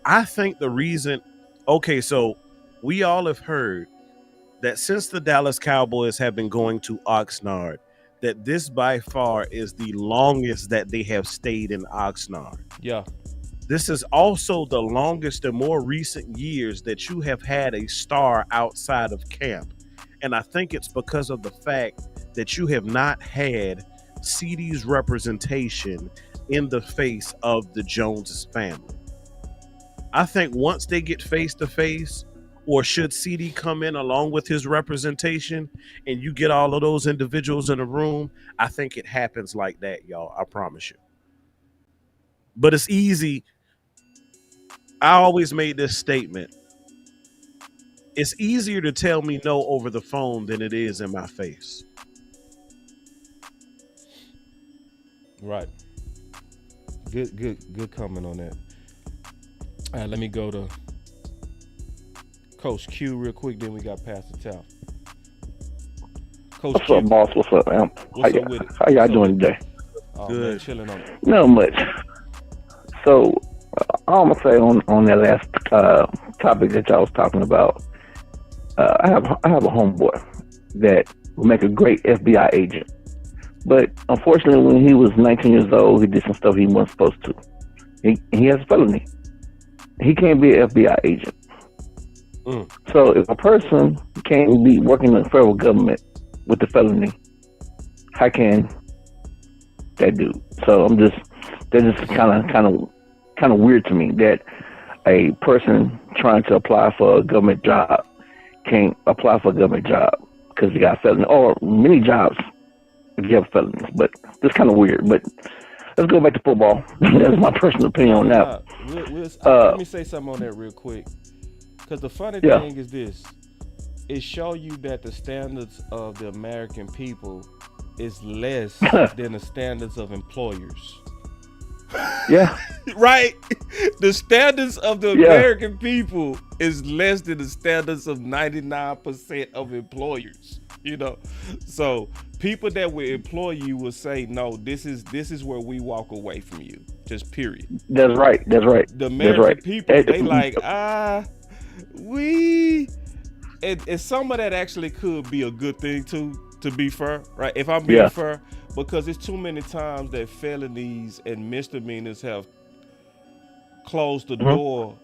I think the reason, okay, so we all have heard that since the Dallas Cowboys have been going to Oxnard, that this by far is the longest that they have stayed in Oxnard. Yeah. This is also the longest in more recent years that you have had a star outside of camp. And I think it's because of the fact that you have not had CD's representation in the face of the Joneses family. I think once they get face to face, or should CD come in along with his representation and you get all of those individuals in a room, I think it happens like that, y'all. I promise you. But it's easy. I always made this statement. It's easier to tell me no over the phone than it is in my face. Right. Good comment on that. All right, let me go to Coach Q real quick, then we got Pastor Tal. Coach What's Q, up, boss? What's up, Amp? what's up with it? How y'all doing today? Oh, Good. man, chilling on it. Not much. So, I'm gonna say on that last topic that y'all was talking about. I have a homeboy that will make a great FBI agent, but unfortunately, when he was 19 years old, he did some stuff he wasn't supposed to. He has a felony. He can't be an FBI agent. So if a person can't be working in the federal government with the felony, how can that do? So that's just kind of weird to me that a person trying to apply for a government job can't apply for a government job because you got a felony, or many jobs if you have felonies. But it's kind of weird. But let's go back to football. That's my personal opinion on that. Let me say something on that real quick. Because the funny thing is this. It shows you that the standards of the American people is less than the standards of employers. Yeah. Right? The standards of the American people is less than the standards of 99% of employers. You know? So people that will employ you will say, no, this is where we walk away from you. Just period. That's right. The American people, they like, and some of that actually could be a good thing too, to be fair, right? If I'm being fair, because it's too many times that felonies and misdemeanors have closed the door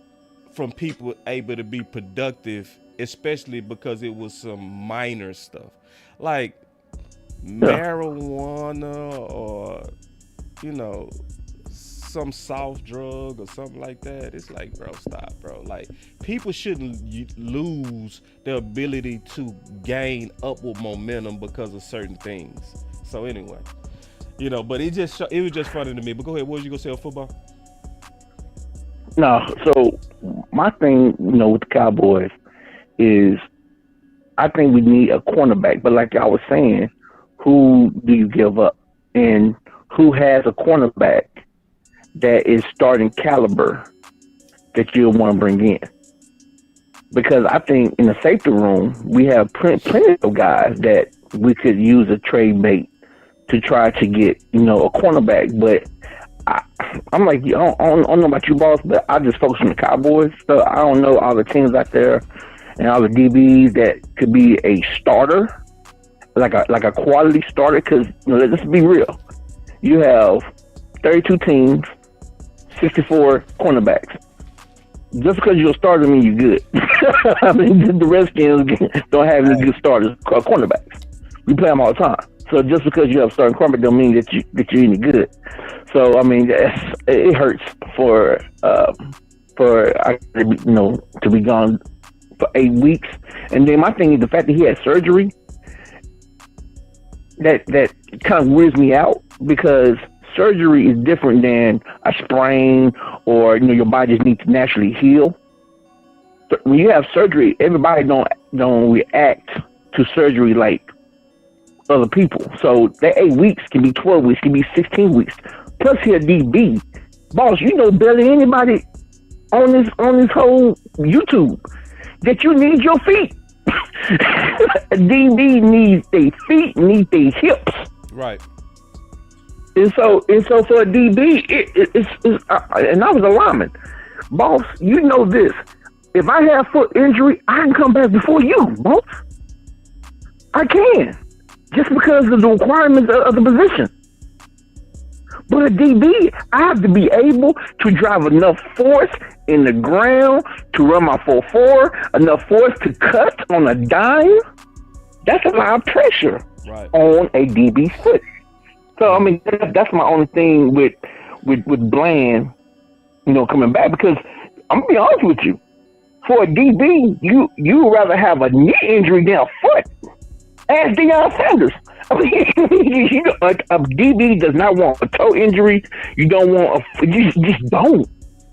from people able to be productive, especially because it was some minor stuff like marijuana or, you know, some soft drug or something like that. It's like, bro, stop, bro. Like, people shouldn't lose their ability to gain upward momentum because of certain things. So anyway, you know, but it was just funny to me. But go ahead, what was you gonna say on football? No, so my thing, you know, with the Cowboys is I think we need a cornerback. But like I was saying, who do you give up? And who has a cornerback that is starting caliber that you'll want to bring in? Because I think in the safety room, we have plenty of guys that we could use a trade bait to try to get, you know, a cornerback. But I'm like, I don't know about you, boss, but I just focus on the Cowboys. So I don't know all the teams out there and all the DBs that could be a starter, like a quality starter. Because, you know, let's be real. You have 32 teams, 64 cornerbacks. Just because you're a starter means you're good. I mean, the Redskins don't have any good starters, cornerbacks. We play them all the time. So just because you have a starting cornerback don't mean that you're any good. So I mean, it hurts for you know, to be gone for 8 weeks. And then my thing is the fact that he had surgery. That kind of weirds me out, because surgery is different than a sprain, or, you know, your body just needs to naturally heal. But when you have surgery, everybody don't react to surgery like other people. So that 8 weeks can be 12 weeks, can be 16 weeks. Plus he a DB. Boss, you know better than anybody on this whole YouTube that you need your feet. A DB needs their feet, needs their hips. Right. And so for a DB, it's and I was a lineman. Boss, you know this. If I have foot injury, I can come back before you, boss. I can. just because of the requirements of the position. But a DB, I have to be able to drive enough force in the ground to run my 4.4, enough force to cut on a dime. That's a lot of pressure on a DB's foot. So I mean, that's my only thing with Bland, coming back, because I'm gonna be honest with you. For a DB, you rather have a knee injury than a foot. Ask Deion Sanders. I mean, a DB does not want a toe injury. You don't want you just don't.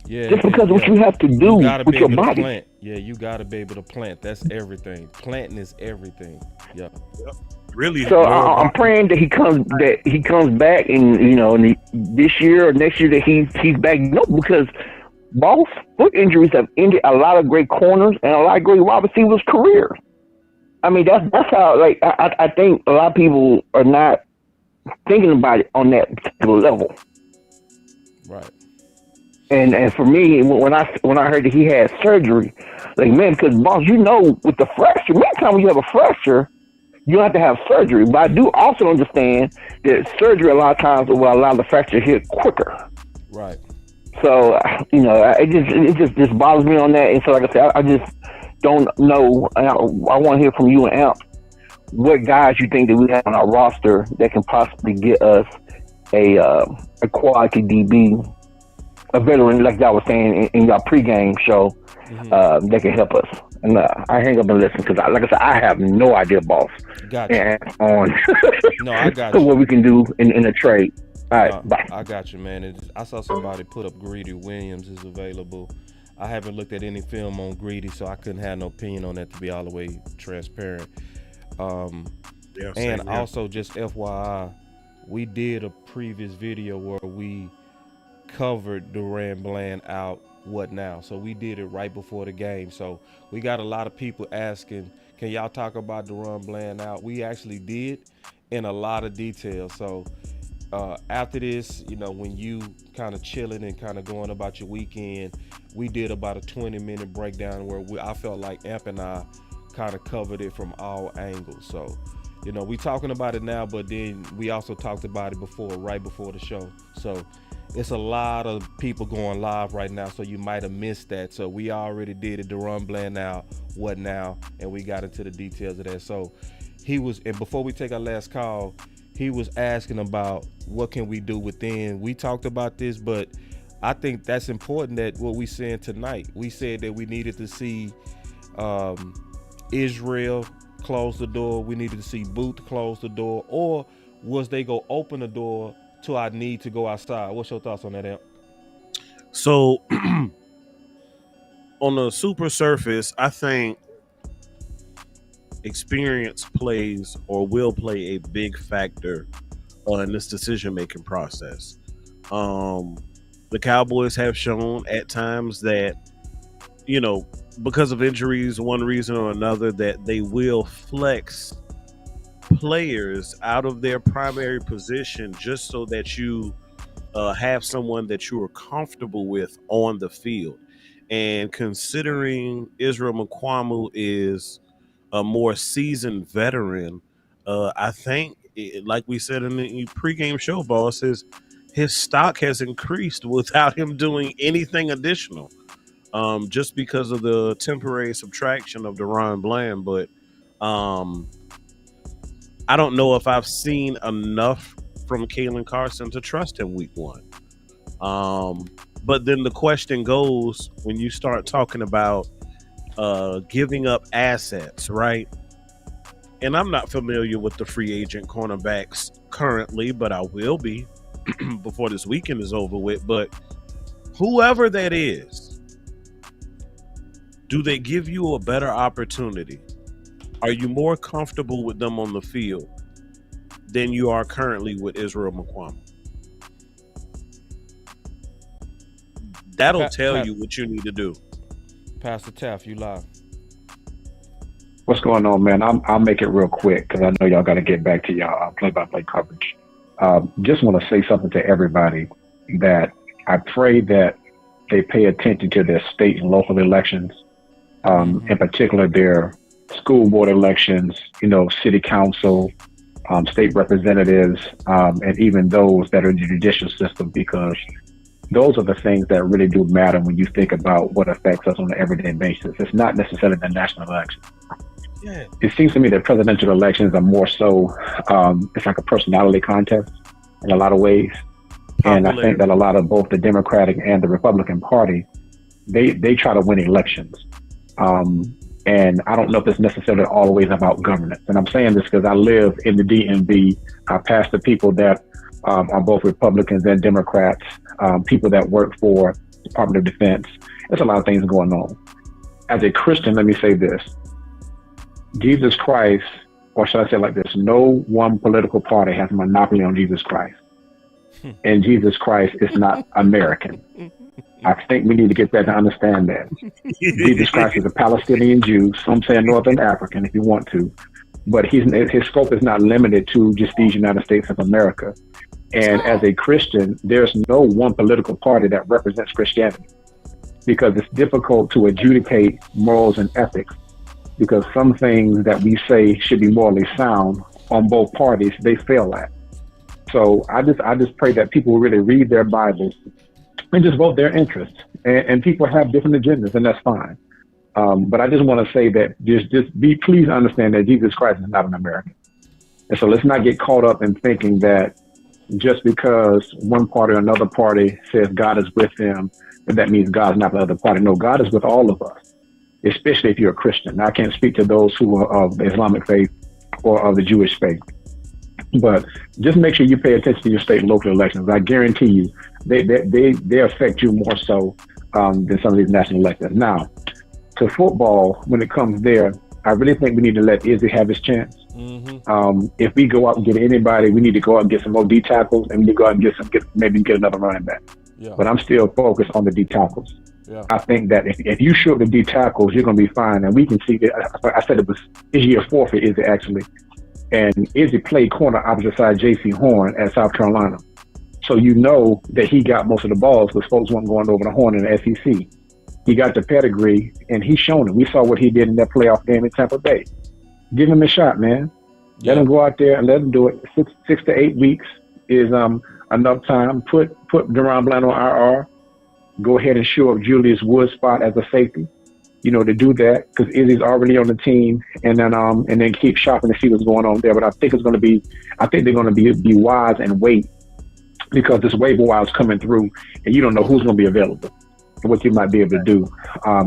Yeah, just because of what you have to do with your body. Plant. Yeah, you gotta be able to plant. That's everything. Planting is everything. Yeah. Really. So I'm praying that he comes back, and this year or next year that he's back. No, because both foot injuries have ended a lot of great corners and a lot of great wide receivers' careers. I mean, that's how, like, I think a lot of people are not thinking about it on that particular level. Right. And for me, when I heard that he had surgery, like, man, because, boss, with the fracture, many times when you have a fracture, you don't have to have surgery. But I do also understand that surgery a lot of times will allow the fracture to hit quicker. Right. So, it just bothers me on that. And so, like I said, I just don't know. I want to hear from you and Amp what guys you think that we have on our roster that can possibly get us a quality DB, a veteran, like I was saying in your pregame show, that can help us. And I hang up and listen because, like I said, I have no idea, boss. Gotcha. On no, I got you. what we can do in a trade. All right, bye. I got you, man. I saw somebody put up Greedy Williams is available. I haven't looked at any film on Greedy, so I couldn't have no opinion on that, to be all the way transparent. And also, just FYI, we did a previous video where we covered Duron Bland out, what now? So we did it right before the game. So we got a lot of people asking, can y'all talk about Duron Bland out? We actually did in a lot of detail. So after this, when you kind of chilling and kind of going about your weekend, we did about a 20-minute breakdown where I felt like Amp and I kind of covered it from all angles. So, we talking about it now, but then we also talked about it right before the show. So it's a lot of people going live right now, so you might have missed that. So we already did it. Duron Bland now, what now? And we got into the details of that. So and before we take our last call, he was asking about what can we do within. We talked about this, but I think that's important that what we saying tonight. We said that we needed to see Israel close the door. We needed to see Booth close the door. Or was they go open the door to our need to go outside? What's your thoughts on that, Amp? So on the super surface, I think experience plays or will play a big factor in this decision-making process. The Cowboys have shown at times that, because of injuries, one reason or another, that they will flex players out of their primary position just so that you have someone that you are comfortable with on the field. And considering Israel Mukuamu is a more seasoned veteran, I think, like we said in the pregame show, boss, his stock has increased without him doing anything additional, just because of the temporary subtraction of Duron Bland. But I don't know if I've seen enough from Kalen Carson to trust him week one. But then the question goes, when you start talking about giving up assets, right? And I'm not familiar with the free agent cornerbacks currently, but I will be before this weekend is over with. But whoever that is, do they give you a better opportunity? Are you more comfortable with them on the field than you are currently with Israel Mukuamu? That'll tell you what you need to do. Pastor Taff, you live. What's going on, man? I'll make it real quick because I know y'all got to get back to y'all play-by-play coverage. Just want to say something to everybody that I pray that they pay attention to their state and local elections, in particular their school board elections, city council, state representatives, and even those that are in the judicial system, because those are the things that really do matter when you think about what affects us on an everyday basis. It's not necessarily the national election. Yeah. It seems to me that presidential elections are more so, it's like a personality contest in a lot of ways. And I think that a lot of both the Democratic and the Republican Party, they try to win elections. And I don't know if it's necessarily always about governance. And I'm saying this because I live in the DMV. I pass the people that are both Republicans and Democrats, people that work for Department of Defense. There's a lot of things going on. As a Christian, let me say this. Jesus Christ, or should I say it like this, no one political party has a monopoly on Jesus Christ. And Jesus Christ is not American. I think we need to get that to understand that. Jesus Christ is a Palestinian Jew, some say Northern African if you want to, but his scope is not limited to just these United States of America. And as a Christian, there's no one political party that represents Christianity, because it's difficult to adjudicate morals and ethics, because some things that we say should be morally sound on both parties, they fail at. So I just pray that people will really read their Bibles and just vote their interests. And people have different agendas, and that's fine. But I just want to say that please understand that Jesus Christ is not an American. And so let's not get caught up in thinking that just because one party or another party says God is with them, that means God's not the other party. No, God is with all of us, especially if you're a Christian. Now, I can't speak to those who are of the Islamic faith or of the Jewish faith. But just make sure you pay attention to your state and local elections. I guarantee you, they affect you more so than some of these national elections. Now, to football, when it comes there, I really think we need to let Izzy have his chance. Mm-hmm. If we go out and get anybody, we need to go out and get some more D tackles, and we need to go out and maybe get another running back. Yeah. But I'm still focused on the D tackles. Yeah. I think that if you show the D tackles, you're going to be fine. And we can see that. I said it was this year 4 for Izzy, actually. And Izzy played corner opposite side J.C. Horn at South Carolina. So you know that he got most of the balls because folks weren't going over the Horn in the SEC. He got the pedigree, and he's shown it. We saw what he did in that playoff game in Tampa Bay. Give him a shot, man. Yeah. Let him go out there and let him do it. 6 to 8 weeks is enough time. Put Duron Bland on IR. Go ahead and show up Julius Wood's spot as a safety. You know, to do that, because Izzy's already on the team, and then keep shopping to see what's going on there. But I think they're going to be wise and wait, because this waiver wire is coming through, and you don't know who's going to be available and what you might be able to do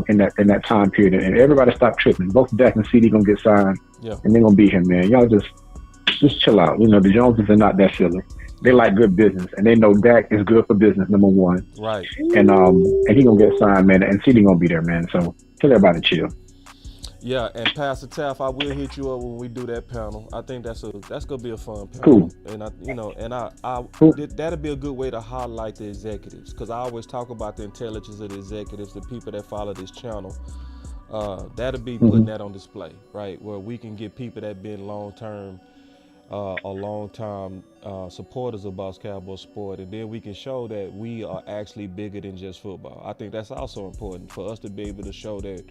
in that time period. And everybody stop tripping. Both Dak and CD going to get signed, and they're going to beat him, man. Y'all just chill out. You know, the Joneses are not that silly. They like good business, and they know Dak is good for business, number one. Right. And he going to get signed, man, and CD going to be there, man. So tell everybody to chill. Yeah, and Pastor Taff, I will hit you up when we do that panel. I think that's gonna be a fun panel. Cool. And that'll be a good way to highlight the executives, because I always talk about the intelligence of the executives, the people that follow this channel. That'll be putting that on display, right? Where we can get people that been long-time supporters of Boss Cowboy Sport, and then we can show that we are actually bigger than just football. I think that's also important for us to be able to show that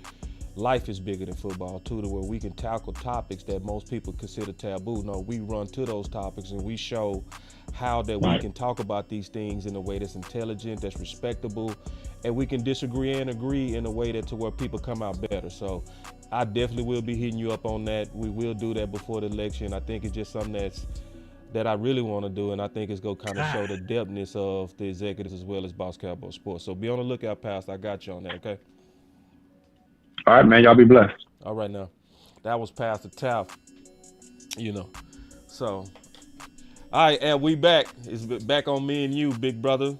life is bigger than football too, to where we can tackle topics that most people consider taboo. No, we run to those topics and we show how that we can talk about these things in a way that's intelligent, that's respectable, and we can disagree and agree in a way that to where people come out better. So I definitely will be hitting you up on that. We will do that before the election. I think it's just something that I really want to do, and I think it's going to kind of show the depthness of the executives as well as Boss Cowboy Sports. So be on the lookout, Pastor. I got you on that, okay? All right, man. Y'all be blessed. All right, now. That was Pastor Taff, you know. So, all right, and we back. It's back on me and you, big brother.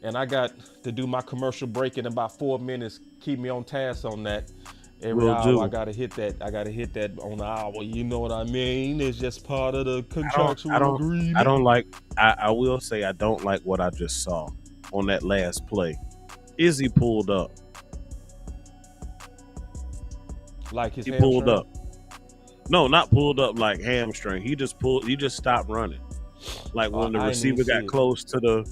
And I got to do my commercial break in about 4 minutes. Keep me on task on that. Every hour I gotta hit that. I gotta hit that on the hour. You know what I mean? It's just part of the contractual agreement. I will say I don't like what I just saw on that last play. Izzy pulled up. Like his he pulled up. No, not pulled up like hamstring. He just stopped running. Like when the receiver got close to the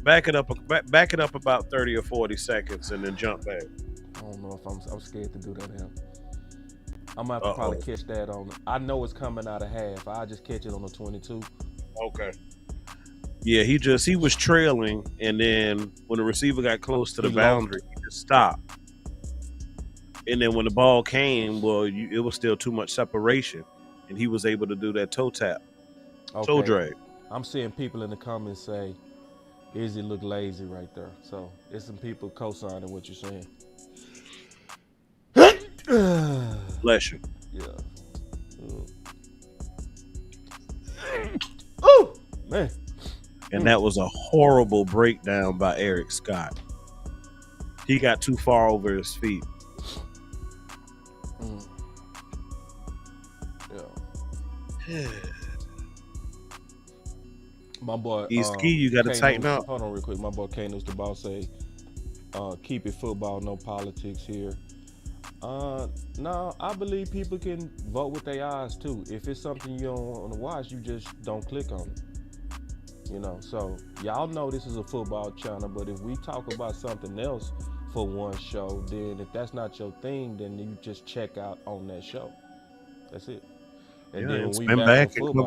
back it up about 30 or 40 seconds and then jump back. I don't know if I'm scared to do that now. I'm gonna have to probably catch that on. I know it's coming out of half. I just catch it on the 22. Okay. Yeah, he was trailing, and then when the receiver got close to the boundary, he just stopped. And then when the ball came, it was still too much separation, and he was able to do that toe tap, toe drag. I'm seeing people in the comments say, "Izzy look lazy right there." So it's some people co-signing what you're saying. Bless you. Yeah. Oh man. And that was a horrible breakdown by Eric Scott. He got too far over his feet. Yeah. My boy, Ski, you got to tighten up. Hold on real quick. My boy Kano's the boss say, keep it football, no politics here. No, I believe people can vote with their eyes too. If it's something you don't want to watch, you just don't click on it. You know, so y'all know this is a football channel, but if we talk about something else for one show, then if that's not your thing, then you just check out on that show. That's it. And then when we come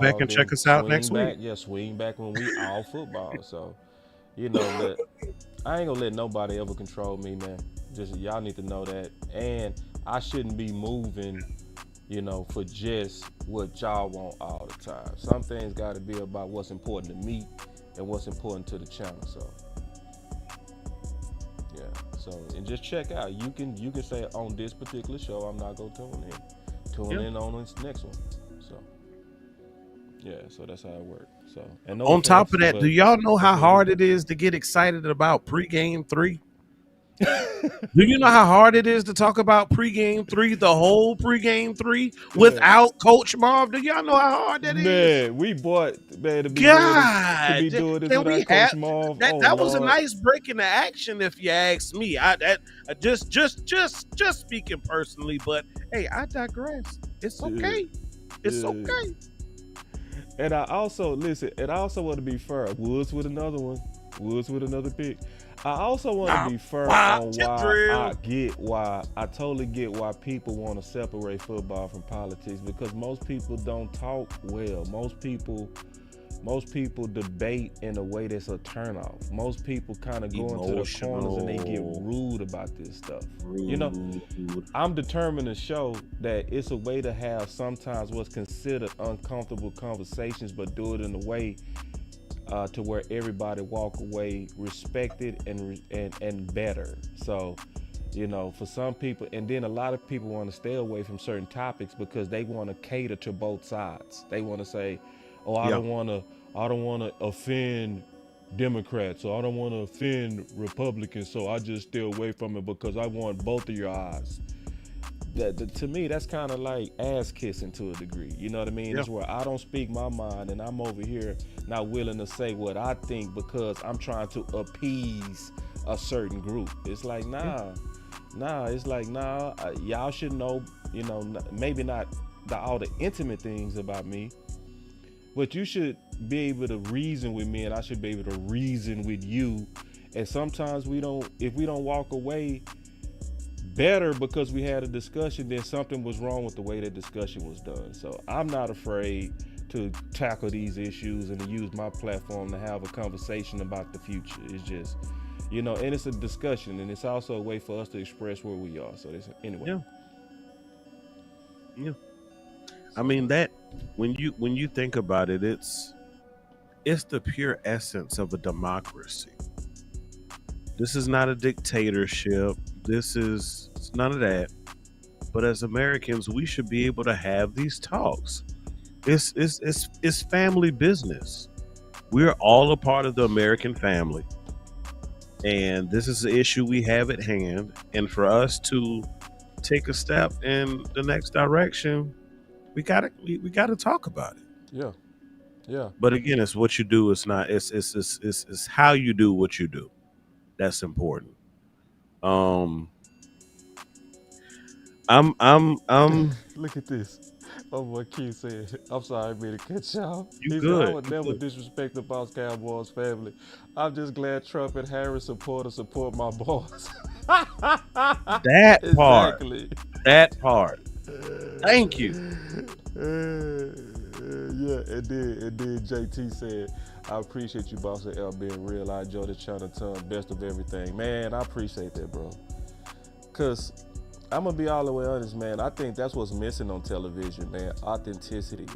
back and check us out next week. Yeah, swing back when we all football. So, you know, I ain't gonna let nobody ever control me, man. Just y'all need to know that. And I shouldn't be moving, you know, for just what y'all want all the time. Some things got to be about what's important to me and what's important to the channel. So, yeah. So, and just check out. You can say on this particular show, I'm not gonna tune in. Tune in on this next one. So, yeah. So that's how it works. So, and on top of that, do y'all know how hard it is to get excited about pregame 3? Do you know how hard it is to talk about pregame 3, the whole pregame 3 without Coach Marv? Do y'all know how hard that is? Man, we bought to be doing this without Coach Marv. That was a nice break in the action, if you ask me. Just speaking personally, but hey, I digress. It's okay. It's okay. And I also want to be fair. Woods with another one. Woods with another pick. I also want to be fair on why I totally get why people want to separate football from politics, because most people don't talk well. Most people debate in a way that's a turnoff. Most people kind of go into the corners and they get rude about this stuff. You know, I'm determined to show that it's a way to have sometimes what's considered uncomfortable conversations, but do it in a way to where everybody walk away respected and better. So, you know, for some people, and then a lot of people want to stay away from certain topics because they want to cater to both sides. They want to say, "Oh, I don't want to offend Democrats, or I don't want to offend Republicans, so I just stay away from it because I want both of your eyes." To me, that's kind of like ass kissing to a degree. You know what I mean? Yeah. It's where I don't speak my mind and I'm over here not willing to say what I think because I'm trying to appease a certain group. It's like, nah. It's like, y'all should know, you know, maybe not all the intimate things about me, but you should be able to reason with me and I should be able to reason with you. And sometimes if we don't walk away better because we had a discussion, then something was wrong with the way that discussion was done. So I'm not afraid to tackle these issues and to use my platform to have a conversation about the future. It's just, you know, and it's a discussion, and it's also a way for us to express where we are. So anyway. Yeah. I mean, that when you think about it, it's the pure essence of a democracy. This is not a dictatorship. It's none of that. But as Americans, we should be able to have these talks. It's family business. We're all a part of the American family. And this is the issue we have at hand. And for us to take a step in the next direction, we gotta talk about it. Yeah. But again, it's what you do. It's how you do what you do. That's important. I'm Look at this. Oh, what Keith said. I'm sorry, I made to cut y'all. You good. I would never disrespect the Boss Cowboys family. I'm just glad Trump and Harris support my boss. That part. Thank you. Yeah, and then JT said, I appreciate you, Boss and L, being real. I enjoy the channel ton, best of everything. Man, I appreciate that, bro. Because I'm going to be all the way honest, man. I think that's what's missing on television, man. Authenticity.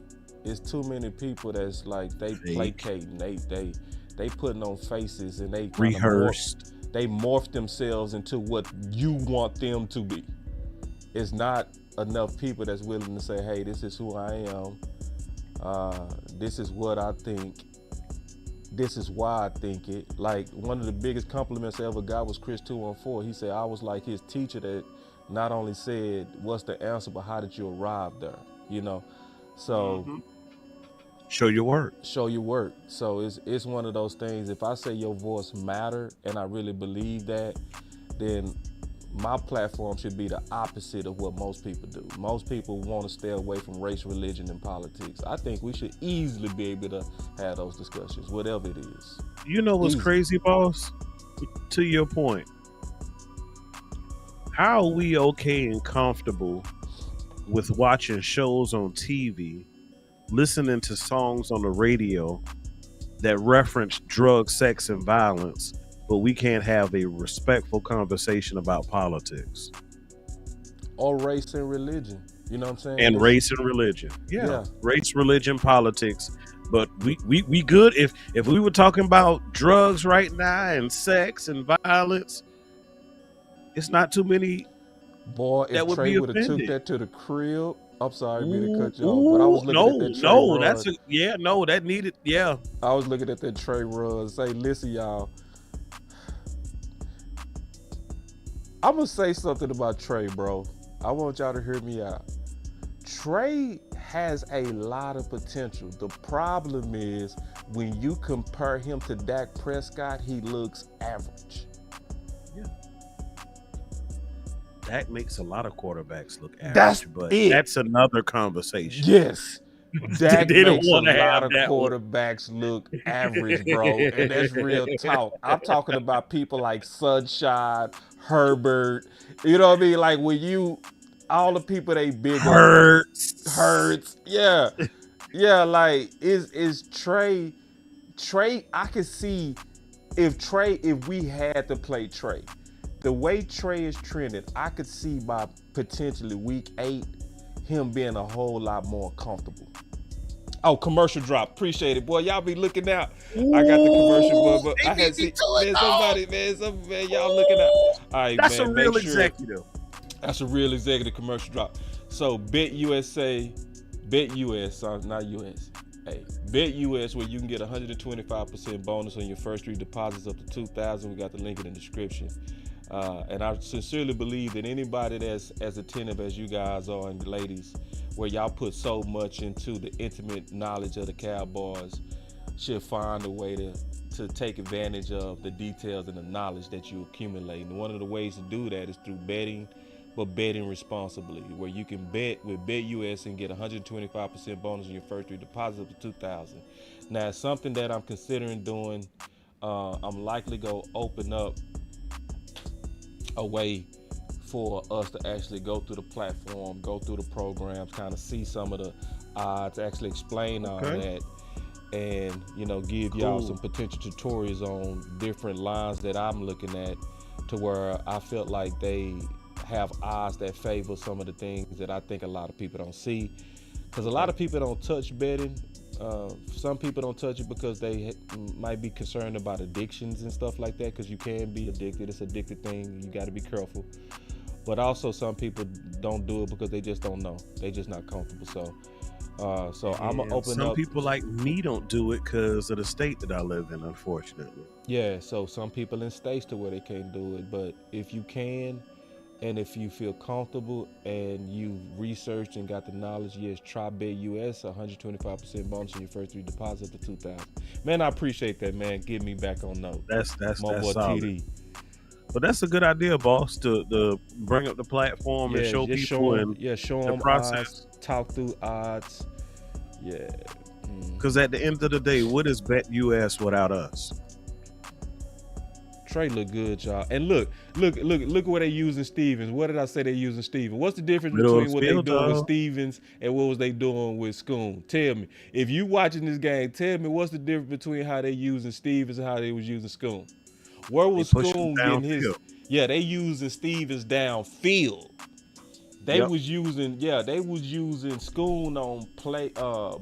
It's too many people that's like, they placating. They putting on faces and they kind rehearsed. They morph themselves into what you want them to be. It's not enough people that's willing to say, hey, this is who I am. This is what I think. This is why I think it. Like, one of the biggest compliments I ever got was Chris 214. He said I was like his teacher that not only said what's the answer, but how did you arrive there, you know? So show your work. Show your work. So it's one of those things. If I say your voice matter and I really believe that, then my platform should be the opposite of what most people do. Most people want to stay away from race, religion, and politics. I think we should easily be able to have those discussions, whatever it is. You know what's crazy, boss? To your point, how are we okay and comfortable with watching shows on TV, listening to songs on the radio that reference drugs, sex, and violence, but we can't have a respectful conversation about politics? Or race and religion. You know what I'm saying? And race and religion. Yeah. Race, religion, politics. But we good if we were talking about drugs right now and sex and violence, it's not too many. Boy, that if Trey would have took that to the crib, I'm sorry to cut you off, but I was looking at that Trey run. That needed, I was looking at that Trey run. Say, listen, y'all. I'm gonna say something about Trey, bro. I want y'all to hear me out. Trey has a lot of potential. The problem is when you compare him to Dak Prescott, he looks average. Yeah. Dak makes a lot of quarterbacks look average, that's another conversation. Yes. Dak makes a lot of quarterbacks look average, bro. And that's real talk. I'm talking about people like Sunshine, Herbert. You know what I mean? Like when all the people they big Hurts. Yeah. Yeah, like is Trey, I could see if we had to play Trey, the way Trey is trending, I could see by potentially week 8, him being a whole lot more comfortable. Oh, commercial drop. Appreciate it. Boy, y'all be looking out. I got the commercial, but I had to see, somebody, y'all looking out. All right, that's man, a real executive. That's a real executive commercial drop. So Bet U.S., not U.S. Hey, Bet U.S., where you can get 125% bonus on your first 3 deposits up to $2,000. We got the link in the description. And I sincerely believe that anybody that's as attentive as you guys are, and the ladies, where y'all put so much into the intimate knowledge of the Cowboys, should find a way to take advantage of the details and the knowledge that you accumulate. And one of the ways to do that is through betting, but betting responsibly, where you can bet with Bet U.S. and get 125% bonus on your first 3 deposits up to $2,000. Now, it's something that I'm considering doing. I'm likely going to open up a way for us to actually go through the platform, go through the programs, kind of see some of the odds, actually explain all that, and give y'all some potential tutorials on different lines that I'm looking at, to where I felt like they have odds that favor some of the things that I think a lot of people don't see, because a lot of people don't touch betting. Some people don't touch it because they might be concerned about addictions and stuff like that, because you can be addicted. It's an addictive thing. You got to be careful. But also some people don't do it because they just don't know. They just not comfortable. So I'm going to open up. Some people like me don't do it because of the state that I live in, unfortunately. Yeah, so some people in states to where they can't do it. But if you can, and if you feel comfortable and you researched and got the knowledge, yes, try Bet U.S. 125% bonus on your first 3 deposits up to $2,000. Man, I appreciate that, man. Get me back on note. That's my boy solid. TD. But that's a good idea, boss, to bring up the platform and show people show them process. Odds, talk through odds. Yeah. Because at the end of the day, what is Bet U.S. without us? Trey look good, y'all. And look where they using Stevens. What did I say they using Stevens? What's the difference Middle of between the what they field, doing with dog. Stevens and what was they doing with Schoon? Tell me. If you watching this game, tell me what's the difference between how they using Stevens and how they was using Schoon. Where was push him Schoon getting his? downfield. Yeah, they using Stevens downfield. They was using Schoon on play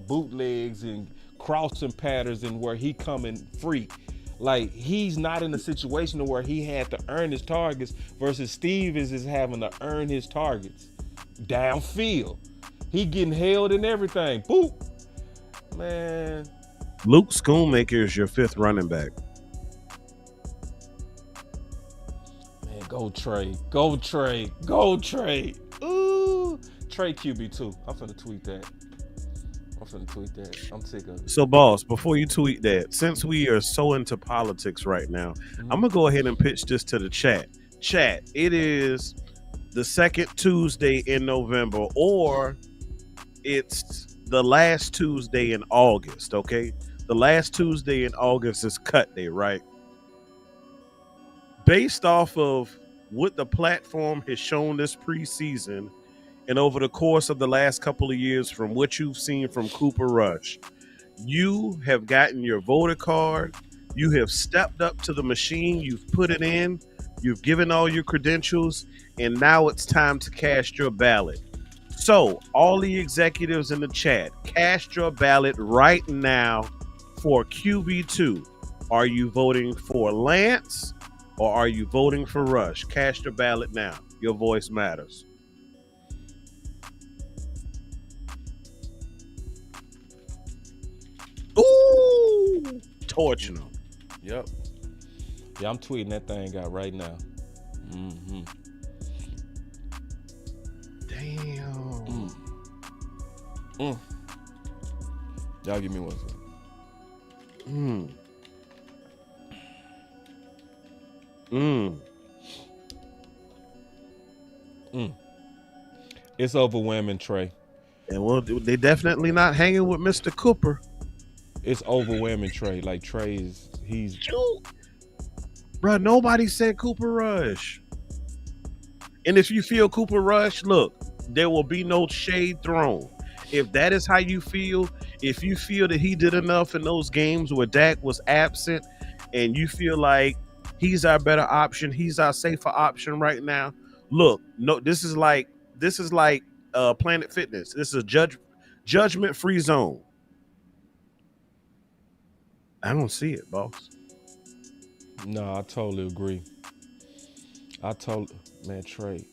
bootlegs and crossing patterns and where he coming free. Like, he's not in a situation where he had to earn his targets versus Stevens is having to earn his targets downfield. He getting held and everything. Boop. Man. Luke Schoonmaker is your 5th running back. Man, go Trey. Go Trey. Go Trey. Ooh. Trey QB2. I'm finna tweet that. I'm sick of it. So, boss, before you tweet that, since we are so into politics right now, I'm gonna go ahead and pitch this to the chat. Chat, it is the 2nd Tuesday in November, or it's the last Tuesday in August, okay? The last Tuesday in August is cut day, right? Based off of what the platform has shown this preseason, and over the course of the last couple of years, from what you've seen from Cooper Rush, you have gotten your voter card. You have stepped up to the machine. You've put it in. You've given all your credentials. And now it's time to cast your ballot. So all the executives in the chat, cast your ballot right now for QB2. Are you voting for Lance or are you voting for Rush? Cast your ballot now. Your voice matters. Ooh, torching them. Yep. Yeah, I'm tweeting that thing out right now. Mm-hmm. Damn. Y'all give me one second. It's overwhelming, Trey. And well, they definitely not hanging with Mr. Cooper. It's overwhelming, Trey. Like, he's. Bro, nobody said Cooper Rush. And if you feel Cooper Rush, look, there will be no shade thrown. If that is how you feel, if you feel that he did enough in those games where Dak was absent and you feel like he's our better option, he's our safer option right now, look, no, this is like Planet Fitness. This is a judgment-free zone. I don't see it, boss. No, I totally agree. Man, Trey.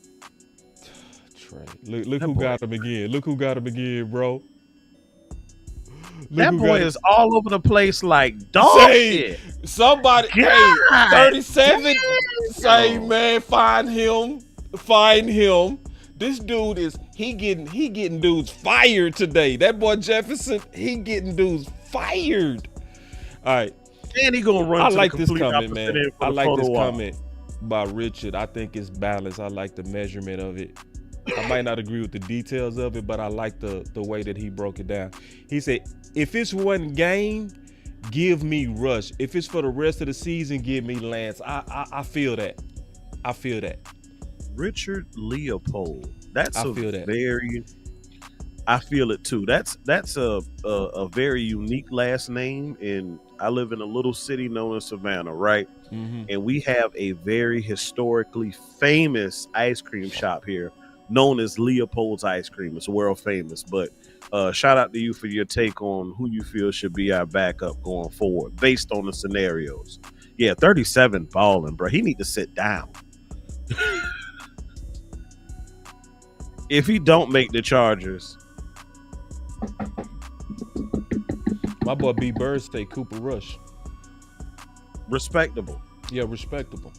Look who got him again. Look who got him again, bro. That boy is all over the place like dog shit. Somebody, hey, 37. Say, man, find him. This dude he getting dudes fired today. That boy Jefferson, he getting dudes fired. All right. And he gonna run. I to like the this complete comment, man. opposite end for I the like photo this op. comment by Richard. I think it's balanced. I like the measurement of it. I might not agree with the details of it, but I like the way that he broke it down. He said, if it's one game, give me Rush. If it's for the rest of the season, give me Lance. I feel that. I feel that. Richard Leopold. That's I feel it too. That's a very unique last name, and I live in a little city known as Savannah, right? Mm-hmm. And we have a very historically famous ice cream shop here known as Leopold's Ice Cream. It's world famous, but shout out to you for your take on who you feel should be our backup going forward based on the scenarios. Yeah, 37 balling, bro. He need to sit down. If he don't make the Chargers, my boy B Bird say Cooper Rush. respectable. Yeah, respectable.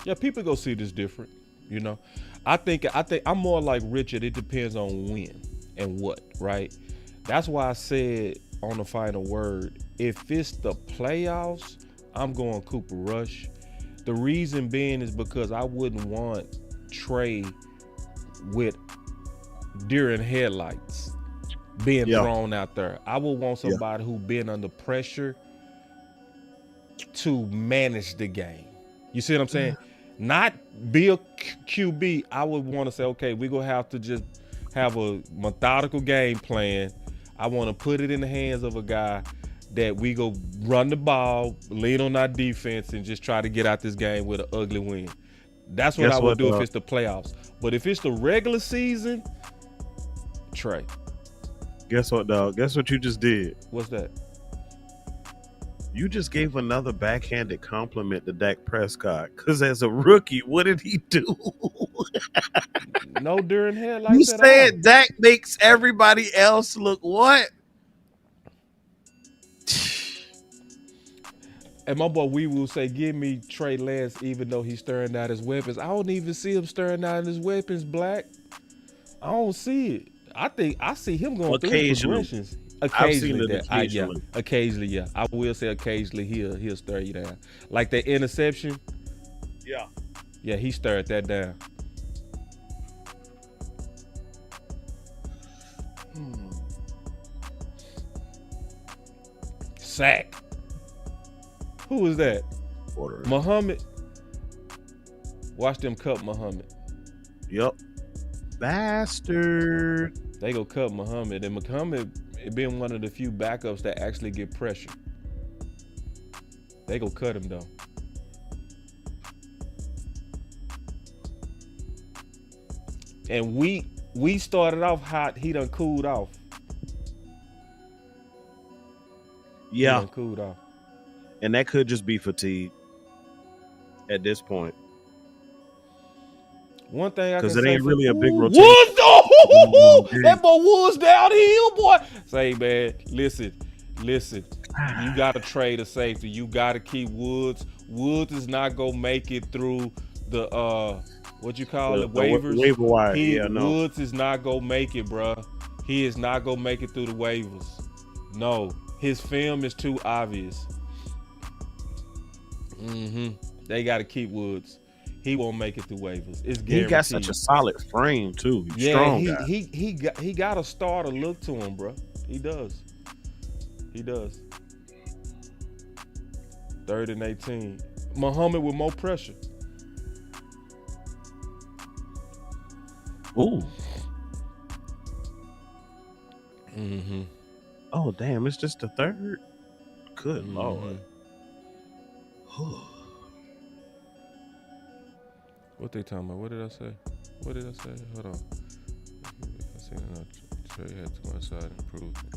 Yeah, people go see this different, you know. I think I'm more like Richard. It depends on when and what, right? That's why I said on the final word, if it's the playoffs, I'm going Cooper Rush. The reason being is because I wouldn't want Trey with deer in headlights being thrown out there. I would want somebody who been under pressure to manage the game. You see what I'm saying? Not be a QB. I would want to say, okay, we're going to have to just have a methodical game plan. I want to put it in the hands of a guy that we go run the ball, lean on our defense, and just try to get out this game with an ugly win. That's what I would do if it's the playoffs. But if it's the regular season, Trey. Guess what, dog? Guess what you just did? What's that? You just gave another backhanded compliment to Dak Prescott. Because as a rookie, what did he do? No Duron headlights. You said Dak makes everybody else look what? And my boy we will say, give me Trey Lance, even though he's stirring out his weapons. I don't even see him stirring out his weapons, Black. I don't see it. I see him going through his progressions. Occasionally, occasionally, yeah. I will say occasionally he'll stir you down. Like that interception. Yeah. Yeah, he stirred that down. Sack. Who was that? Muhammad. Watch them cut Muhammad. Yep. Bastard. They go cut Muhammad, and Muhammad being one of the few backups that actually get pressure. They go cut him though. And we started off hot. He done cooled off. Yeah. He done cooled off. And that could just be fatigue at this point. One thing I can say, because it ain't really a big rotation. Woods, that boy Woods downhill, boy. Say, man, listen. You got to trade a safety. You got to keep Woods. Woods is not gonna make it through the what you call it, waivers. Waiver wire. Woods is not gonna make it, bruh. He is not gonna make it through the waivers. No, his film is too obvious. They got to keep Woods. He won't make it through waivers. It's guaranteed. He got such a solid frame too. He's strong guy. He got a starter look to him, bro. He does. 3rd and 18. Muhammad with more pressure. Ooh. Oh damn! It's just the 3rd. Good Lord. What they talking about? What did I say? Hold on. I seen enough. Trey had too much side improvement.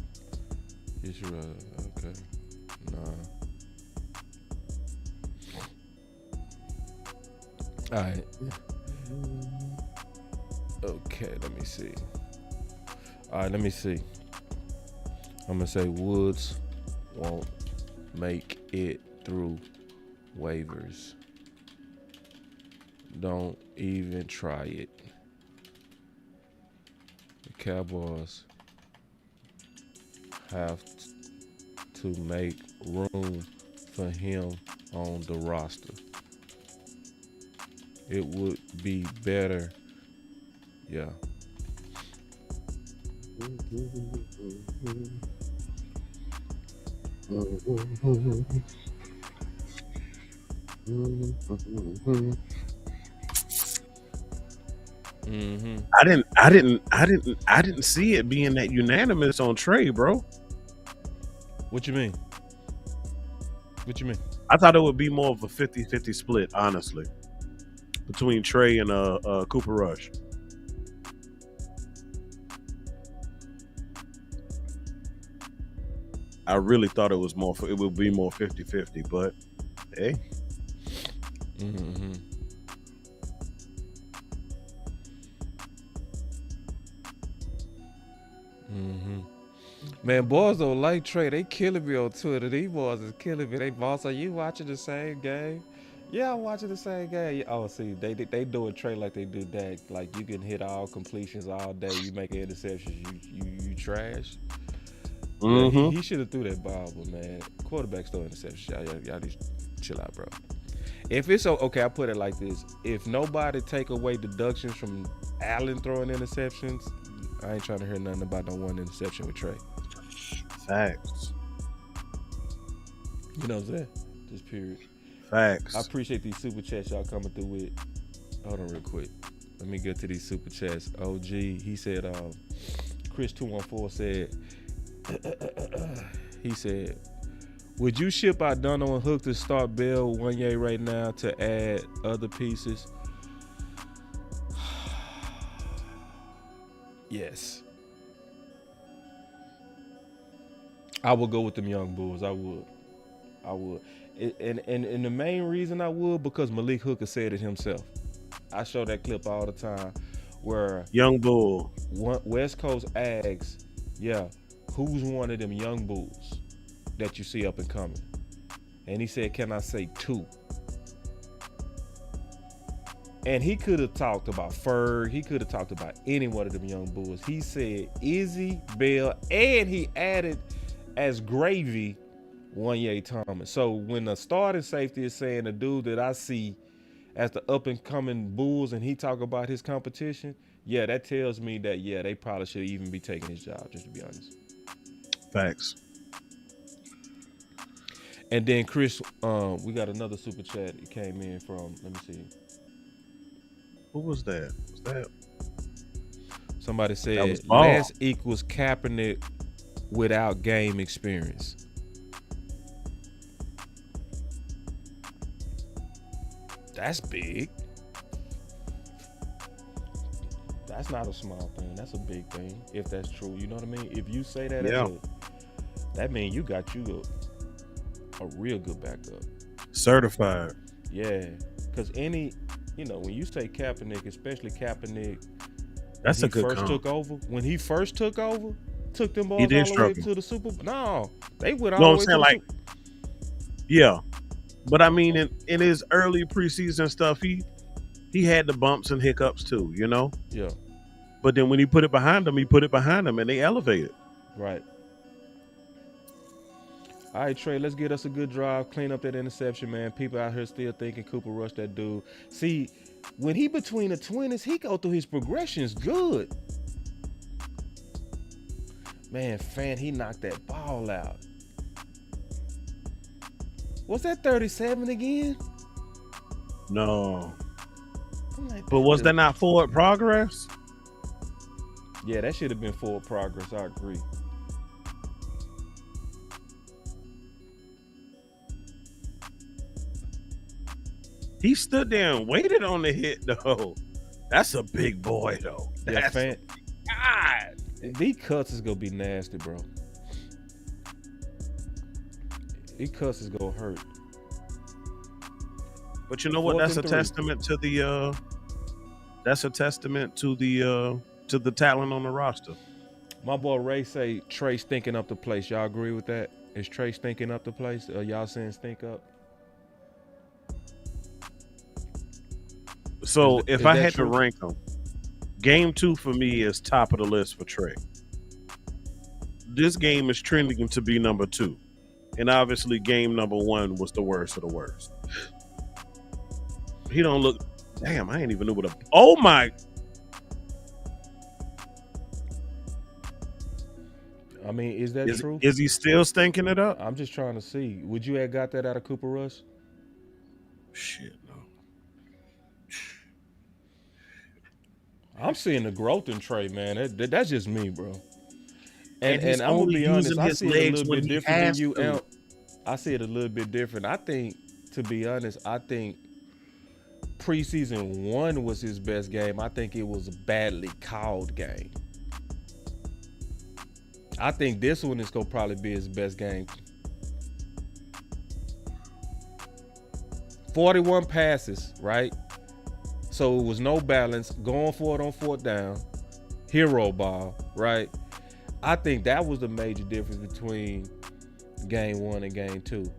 You should okay. Nah. All right. Okay, let me see. All right, let me see. I'm gonna say Woods won't make it through waivers. Don't even try it. The Cowboys have to make room for him on the roster. It would be better. Yeah. I didn't see it being that unanimous on Trey, bro. What you mean? I thought it would be more of a 50-50 split, honestly, between Trey and Cooper Rush. I really thought it would be more 50-50, but hey. Man, boys don't like Trey. They killing me on Twitter. These boys is killing me. They boss, are you watching the same game? Yeah, I'm watching the same game. Oh, see, they doing Trey like they do Dak. Like you can hit all completions all day. You make interceptions. You trash. Yeah, he should have threw that ball, but man, quarterbacks throw interceptions. Y'all need to chill out, bro. If it's okay, I put it like this: if nobody take away deductions from Allen throwing interceptions, I ain't trying to hear nothing about no one interception with Trey. Facts. You know what I'm saying? Just period. Facts. I appreciate these super chats y'all coming through with. Hold on real quick. Let me get to these super chats. OG, he said, Chris214 said, he said, would you ship out Dono and Hook to start Bell Wanye right now to add other pieces? Yes. I would go with them young bulls. I would. And the main reason I would, because Malik Hooker said it himself. I show that clip all the time where Young bull. West Coast asks, yeah, who's one of them young bulls that you see up and coming? And he said, can I say two? And he could have talked about Ferg. He could have talked about any one of them young bulls. He said Izzy, Bell, and he added as gravy Wanye Thomas. So when the starting safety is saying the dude that I see as the up and coming bulls and he talk about his competition, yeah, that tells me that, yeah, they probably should even be taking his job, just to be honest. Facts. And then Chris, we got another super chat. It came in from, let me see. Who was that? Was that? Somebody That said was Ball. Lance equals Kaepernick without game experience. That's big. That's not a small thing. That's a big thing, if that's true. You know what I mean? If you say that, Yeah. that means you got you a real good backup. Certified. Yeah, because when you say Kaepernick, especially Kaepernick, That's a good first comp. took over. When he first took over, took them balls He all did the way struggle. to the Super Bowl. No, they went all No, the I'm way saying, to the like, Super yeah. But I mean, in his early preseason stuff, he had the bumps and hiccups too, you know? Yeah, But then when he put it behind him, and they elevated. right. All right, Trey, let's get us a good drive, clean up that interception, man. People out here still thinking Cooper rushed that dude. See, when he between the 20s, he go through his progressions good. Man, he knocked that ball out. Was that 37 again? No. I'm like, But was that not forward progress? Yeah, that should have been forward progress. I agree. He stood there and waited on the hit, though. That's a big boy, though. Yeah, That's God. These cuts is gonna be nasty, bro. These cuts is gonna hurt. But you know what? 4th That's a and 3. testament to the. That's a testament to the talent on the roster. My boy Ray say Trey stinking up the place. Y'all agree with that? Is Trey stinking up the place? Y'all saying stink up? So if I that had true? to rank them, game 2 for me is top of the list for Trey. This game is trending to be number 2. And obviously game number 1 was the worst of the worst. He don't look, damn, I ain't even know what oh my. I mean, is that true? Is he still stinking it up? I'm just trying to see. Would you have got that out of Cooper Rush? Shit, no. I'm seeing the growth in Trey, man. That's just me, bro. And he's I'm gonna only be honest, using I his see it a legs little when bit he different than has you, to. Amp. I see it a little bit different. I think, to be honest, preseason 1 was his best game. I think it was a badly called game. I think this one is gonna probably be his best game. 41 passes, right? So it was no balance, going for it on 4th down, hero ball, right? I think that was the major difference between game 1 and game 2,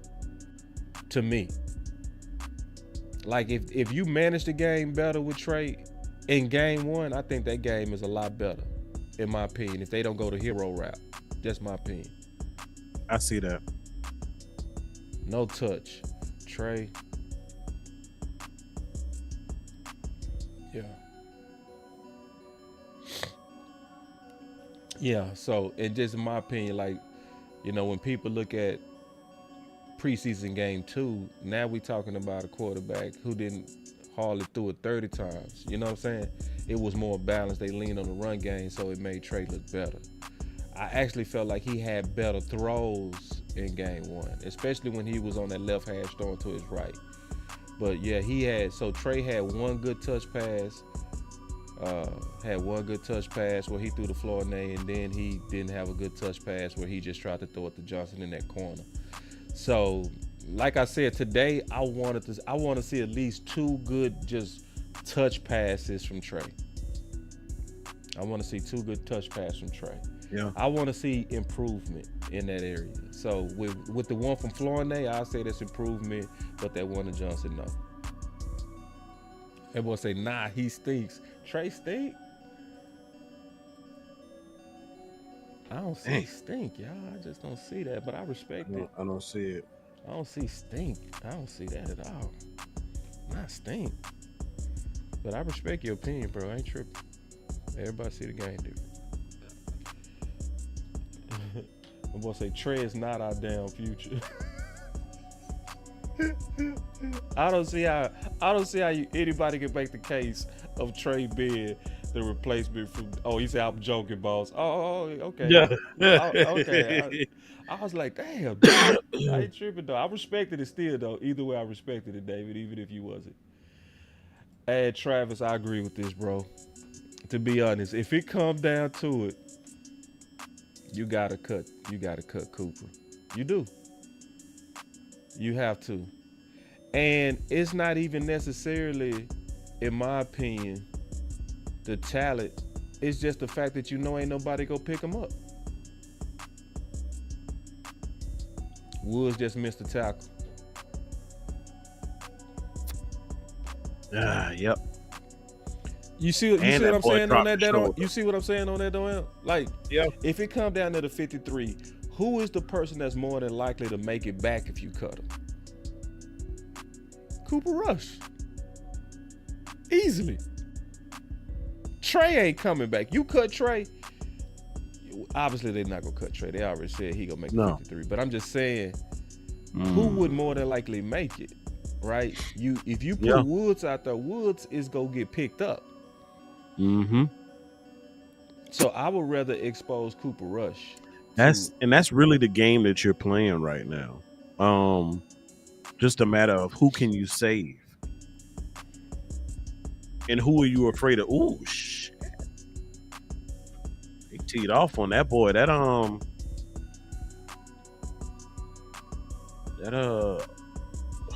to me. Like, if you manage the game better with Trey in game 1, I think that game is a lot better, in my opinion, if they don't go the hero route. Just my opinion. I see that. No touch. Trey. Yeah. Yeah, so, and just in my opinion, like, when people look at preseason game 2. Now we talking about a quarterback who didn't hardly threw it 30 times. You know what I'm saying? It was more balanced. They leaned on the run game, so it made Trey look better. I actually felt like he had better throws in game 1, especially when he was on that left hash throwing to his right. But yeah, Trey had one good touch pass. Where he threw the Flornay, and then he didn't have a good touch pass where he just tried to throw it to Johnson in that corner. So, like I said, today I want to see at least 2 good just touch passes from Trey. I want to see 2 good touch passes from Trey. Yeah. I want to see improvement in that area. So with the one from Flornay, I say that's improvement, but that one to Johnson, no. Everyone say, nah, he stinks. Trey stink? I don't see stink, y'all. I just don't see that, but I respect it. I don't see it. I don't see stink. I don't see that at all. Not stink. But I respect your opinion, bro. I ain't tripping. Everybody see the game different. I'm gonna say Trey is not our damn future. I don't see how anybody can make the case of Trey being the replacement from. Oh, he said I'm joking, boss. Oh, okay. Yeah. Okay. I was like, damn. I ain't tripping though. I respected it still though. Either way, I respected it, David, even if you wasn't. And Travis, I agree with this, bro. To be honest, if it comes down to it, you gotta cut Cooper. You do. You have to. And it's not even necessarily, in my opinion, the talent. It's just the fact that ain't nobody go pick him up. Woods just missed the tackle. Yep. You see what I'm saying on that? You see what I'm saying on that, though? Like, if it come down to the 53, who is the person that's more than likely to make it back if you cut him? Cooper Rush. Easily. Trey ain't coming back. You cut Trey. Obviously, they're not going to cut Trey. They already said he going to make the 53. But I'm just saying, who would more than likely make it, right? If you put Woods out there, Woods is going to get picked up. Mm-hmm. So I would rather expose Cooper Rush. That's really the game that you're playing right now. Just a matter of who can you save, and who are you afraid of? Ooh, shit! He teed off on that boy. That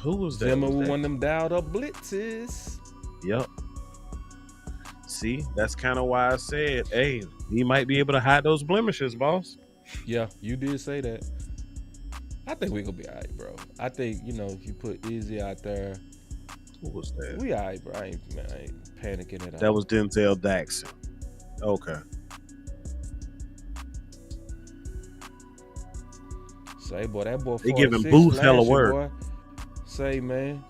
who was that? Zimmer with one of them dialed up blitzes. Yep. See, that's kind of why I said, hey, he might be able to hide those blemishes, boss. Yeah, you did say that. I think we're going to be all right, bro. I think, if you put Izzy out there. Who was that? We all right, bro. I ain't panicking at all. That was Denzel Daxon. Okay. Say, boy, that boy. They giving Booth hella work. Boy. Say, man.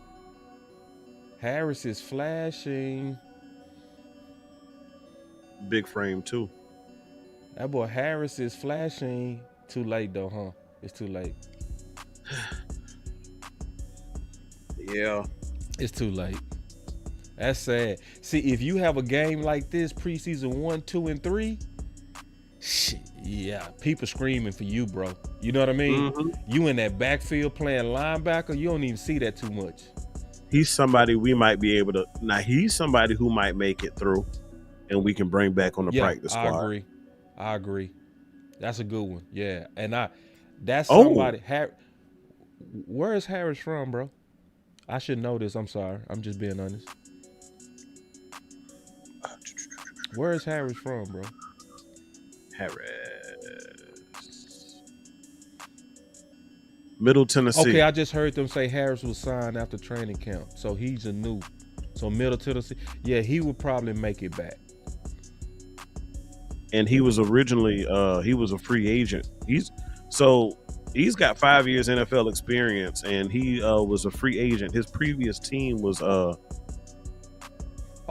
Harris is flashing. Big frame, too. That boy Harris is flashing. Too late, though, huh? It's too late. Yeah. It's too late. That's sad. See, if you have a game like this, preseason 1, 2, and 3, shit, yeah, people screaming for you, bro. You know what I mean? Mm-hmm. You in that backfield playing linebacker, you don't even see that too much. He's somebody we might be able to. Now, he's somebody who might make it through, and we can bring back on the practice squad. I agree. That's a good one. Yeah, and that's somebody. Where is Harris from, bro? I should know this. I'm sorry. I'm just being honest. Where is Harris from, bro? Harris. Middle Tennessee. Okay, I just heard them say Harris was signed after training camp. So he's a new. So Middle Tennessee. Yeah, he would probably make it back. And he was originally he was a free agent. He's got 5 years NFL experience, and he was a free agent. His previous team was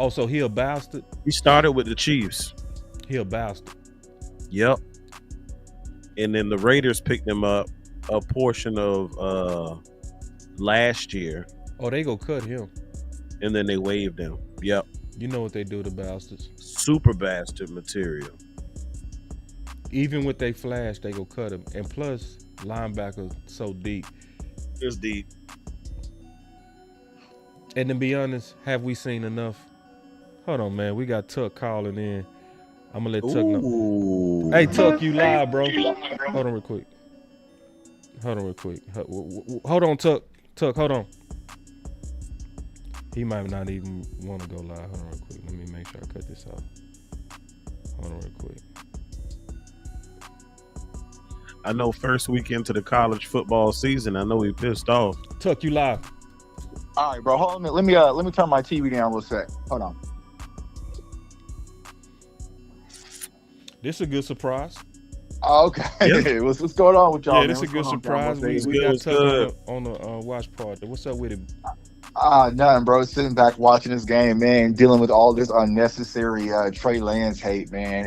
so he a bastard? He started with the Chiefs. He a bastard. Yep. And then the Raiders picked him up a portion of last year, Oh, they go cut him. and then they waived him. Yep, You know what they do to bastards. super bastard material. Even with they flash, they go cut him. And plus, linebacker so deep. It's deep. And to be honest, have we seen enough? Hold on, man. We got Tuck calling in. I'm gonna let Tuck know. Ooh. Hey, Tuck, you live, bro. Hold on real quick. Hold on, Tuck. Tuck, hold on. He might not even want to go live. Hold on real quick. Let me make sure I cut this off. Hold on real quick. I know first week into the college football season, I know he pissed off. Tuck, you live. All right, bro. Hold on a minute. Let me turn my TV down a little sec. Hold on. This is a good surprise. Oh, okay. Yeah. What's going on with y'all? Yeah, this is a good surprise. We got Tuck on the watch party. What's up with it? Nothing, bro. Sitting back watching this game, man. Dealing with all this unnecessary Trey Lance hate, man.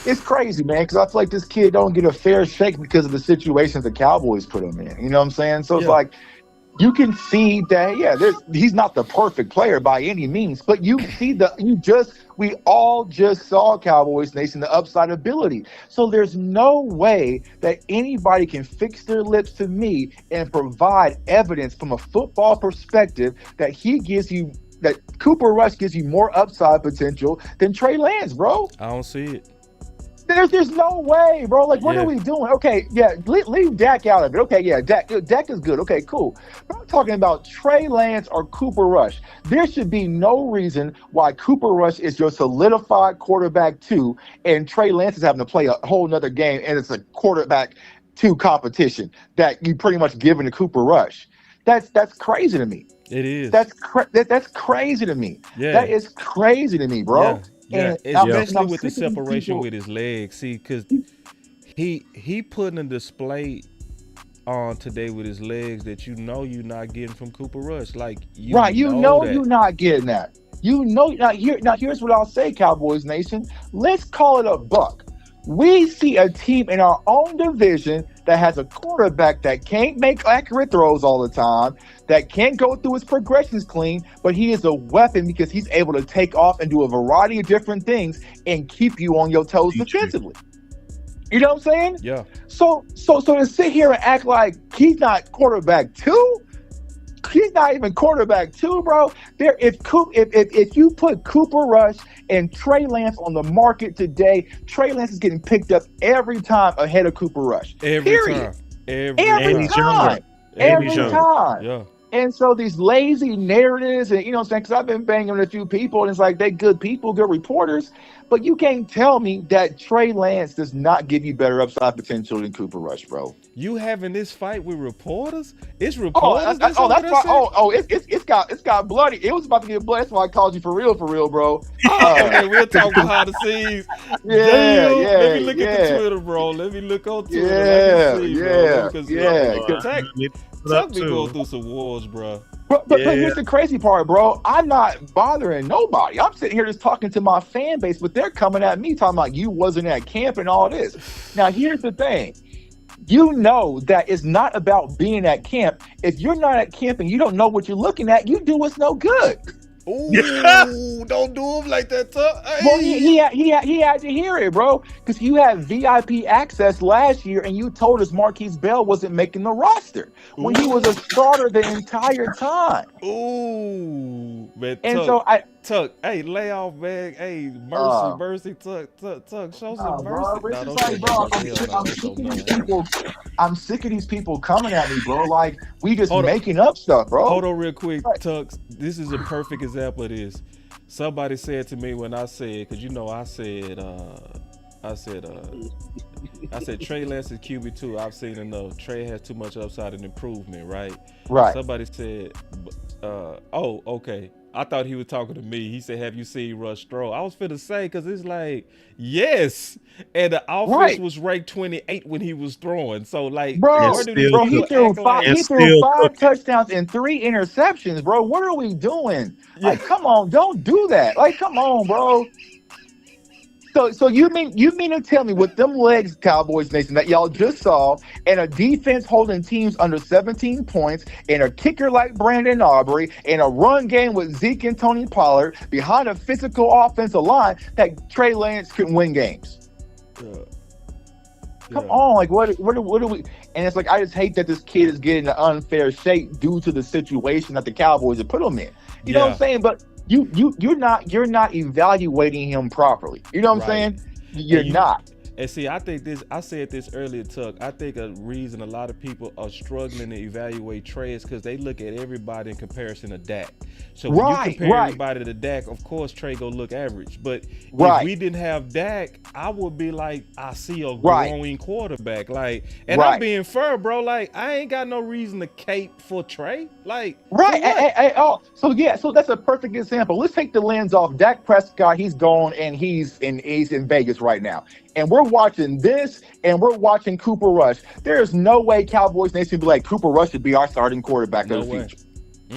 It's crazy, man. Because I feel like this kid don't get a fair shake because of the situations the Cowboys put him in. You know what I'm saying? So it's like you can see that, he's not the perfect player by any means, but you see we all just saw Cowboys Nation, the upside ability. So there's no way that anybody can fix their lips to me and provide evidence from a football perspective that that Cooper Rush gives you more upside potential than Trey Lance, bro. I don't see it. There's no way, bro. Like, what are we doing? Okay, leave Dak out of it. Okay, Dak is good. Okay, cool. But I'm talking about Trey Lance or Cooper Rush. There should be no reason why Cooper Rush is your solidified quarterback 2, and Trey Lance is having to play a whole nother game, and it's a quarterback 2 competition that you pretty much giving to Cooper Rush. That's crazy to me. It is. That's crazy to me. Yeah. That is crazy to me, bro. Yeah, especially with the separation with his legs. See, because he putting a display on today with his legs that you're not getting from Cooper Rush. Like you're not getting that. Now here's what I'll say, Cowboys Nation. Let's call it a buck. We see a team in our own division that has a quarterback that can't make accurate throws all the time, that can't go through his progressions clean, but he is a weapon because he's able to take off and do a variety of different things and keep you on your toes defensively. You know what I'm saying? Yeah. So to sit here and act like he's not quarterback 2, he's not even quarterback 2, bro. If you put Cooper Rush and Trey Lance on the market today, Trey Lance is getting picked up every time ahead of Cooper Rush. Every time. Yeah. And so these lazy narratives, and you know what I'm saying, because I've been banging with a few people, and it's like they good people, good reporters, but you can't tell me that Trey Lance does not give you better upside potential than Cooper Rush, bro. You having this fight with reporters? It's reporters. It's got bloody. It was about to get bloody. That's why I called you for real, bro. Okay, we'll talk behind the scenes. Let me look at the Twitter, bro. Let me look on Twitter. Tuck be going through some wars, bro. But here's the crazy part, bro. I'm not bothering nobody. I'm sitting here just talking to my fan base, but they're coming at me talking about you wasn't at camp and all this. Now, here's the thing. You know that it's not about being at camp. If you're not at camp and you don't know what you're looking at, you do what's no good. Ooh, don't do him like that, Tuck. Hey. Well, he had to hear it, bro, because you had VIP access last year, and you told us Marquise Bell wasn't making the roster when he was a starter the entire time. Ooh, man, and Tuck, hey, lay off, man. Hey, mercy, Tuck, show some mercy. I'm sick of these people coming at me, bro. Like, we just making up stuff, bro. Hold on real quick, Tuck. This is a perfect example of this. Somebody said to me when I said, because I said Trey Lance is QB2. I've seen enough. Trey has too much upside and improvement, right? Right. Somebody said, oh, okay. I thought he was talking to me. He said, have you seen Rush throw? I was finna say, because it's like, yes. And the offense was ranked 28 when he was throwing. So, like, he threw 5 touchdowns and 3 interceptions, bro. What are we doing? Like, come on, don't do that. Like, come on, bro. So you mean to tell me with them legs, Cowboys Nation, that y'all just saw, and a defense holding teams under 17 points, and a kicker like Brandon Aubrey, and a run game with Zeke and Tony Pollard behind a physical offensive line, that Trey Lance couldn't win games? Come on, like what do we? And it's like, I just hate that this kid is getting an unfair shake due to the situation that the Cowboys have put him in. You know what I'm saying? But you're not evaluating him properly. You know what I'm saying? You're not. And see, I think this, I said this earlier, Tuck. I think a reason a lot of people are struggling to evaluate Trey is because they look at everybody in comparison to Dak. So when you compare everybody to Dak, of course Trey go look average. But if we didn't have Dak, I would be like, I see a growing quarterback. Like, and I'm being fair, bro. Like, I ain't got no reason to cape for Trey. Like, so that's a perfect example. Let's take the lens off Dak Prescott. He's gone and he's in Vegas right now. And we're watching this, and we're watching Cooper Rush. There's no way Cowboys Nation be like, Cooper Rush should be our starting quarterback of the future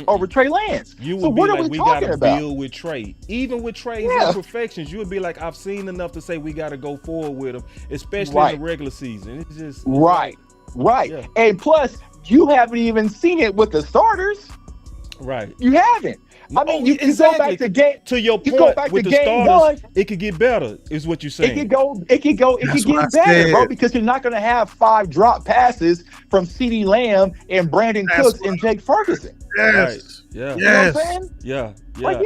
over Trey Lance. You would so be what like, are we we talking gotta about? build with Trey. Even with Trey's imperfections, you would be like, I've seen enough to say we got to go forward with him, especially in the regular season. It's just right. Yeah. And plus, you haven't even seen it with the starters. Right. You haven't. I mean, you can go back to game. To your point, go back with to the game starters, one. it could get better, is what you're saying. It could get better, bro, because you're not going to have 5 drop passes from CeeDee Lamb and Brandon Cooks and Jake Ferguson. Yes. Yeah. You know what I'm saying? Yeah. Like,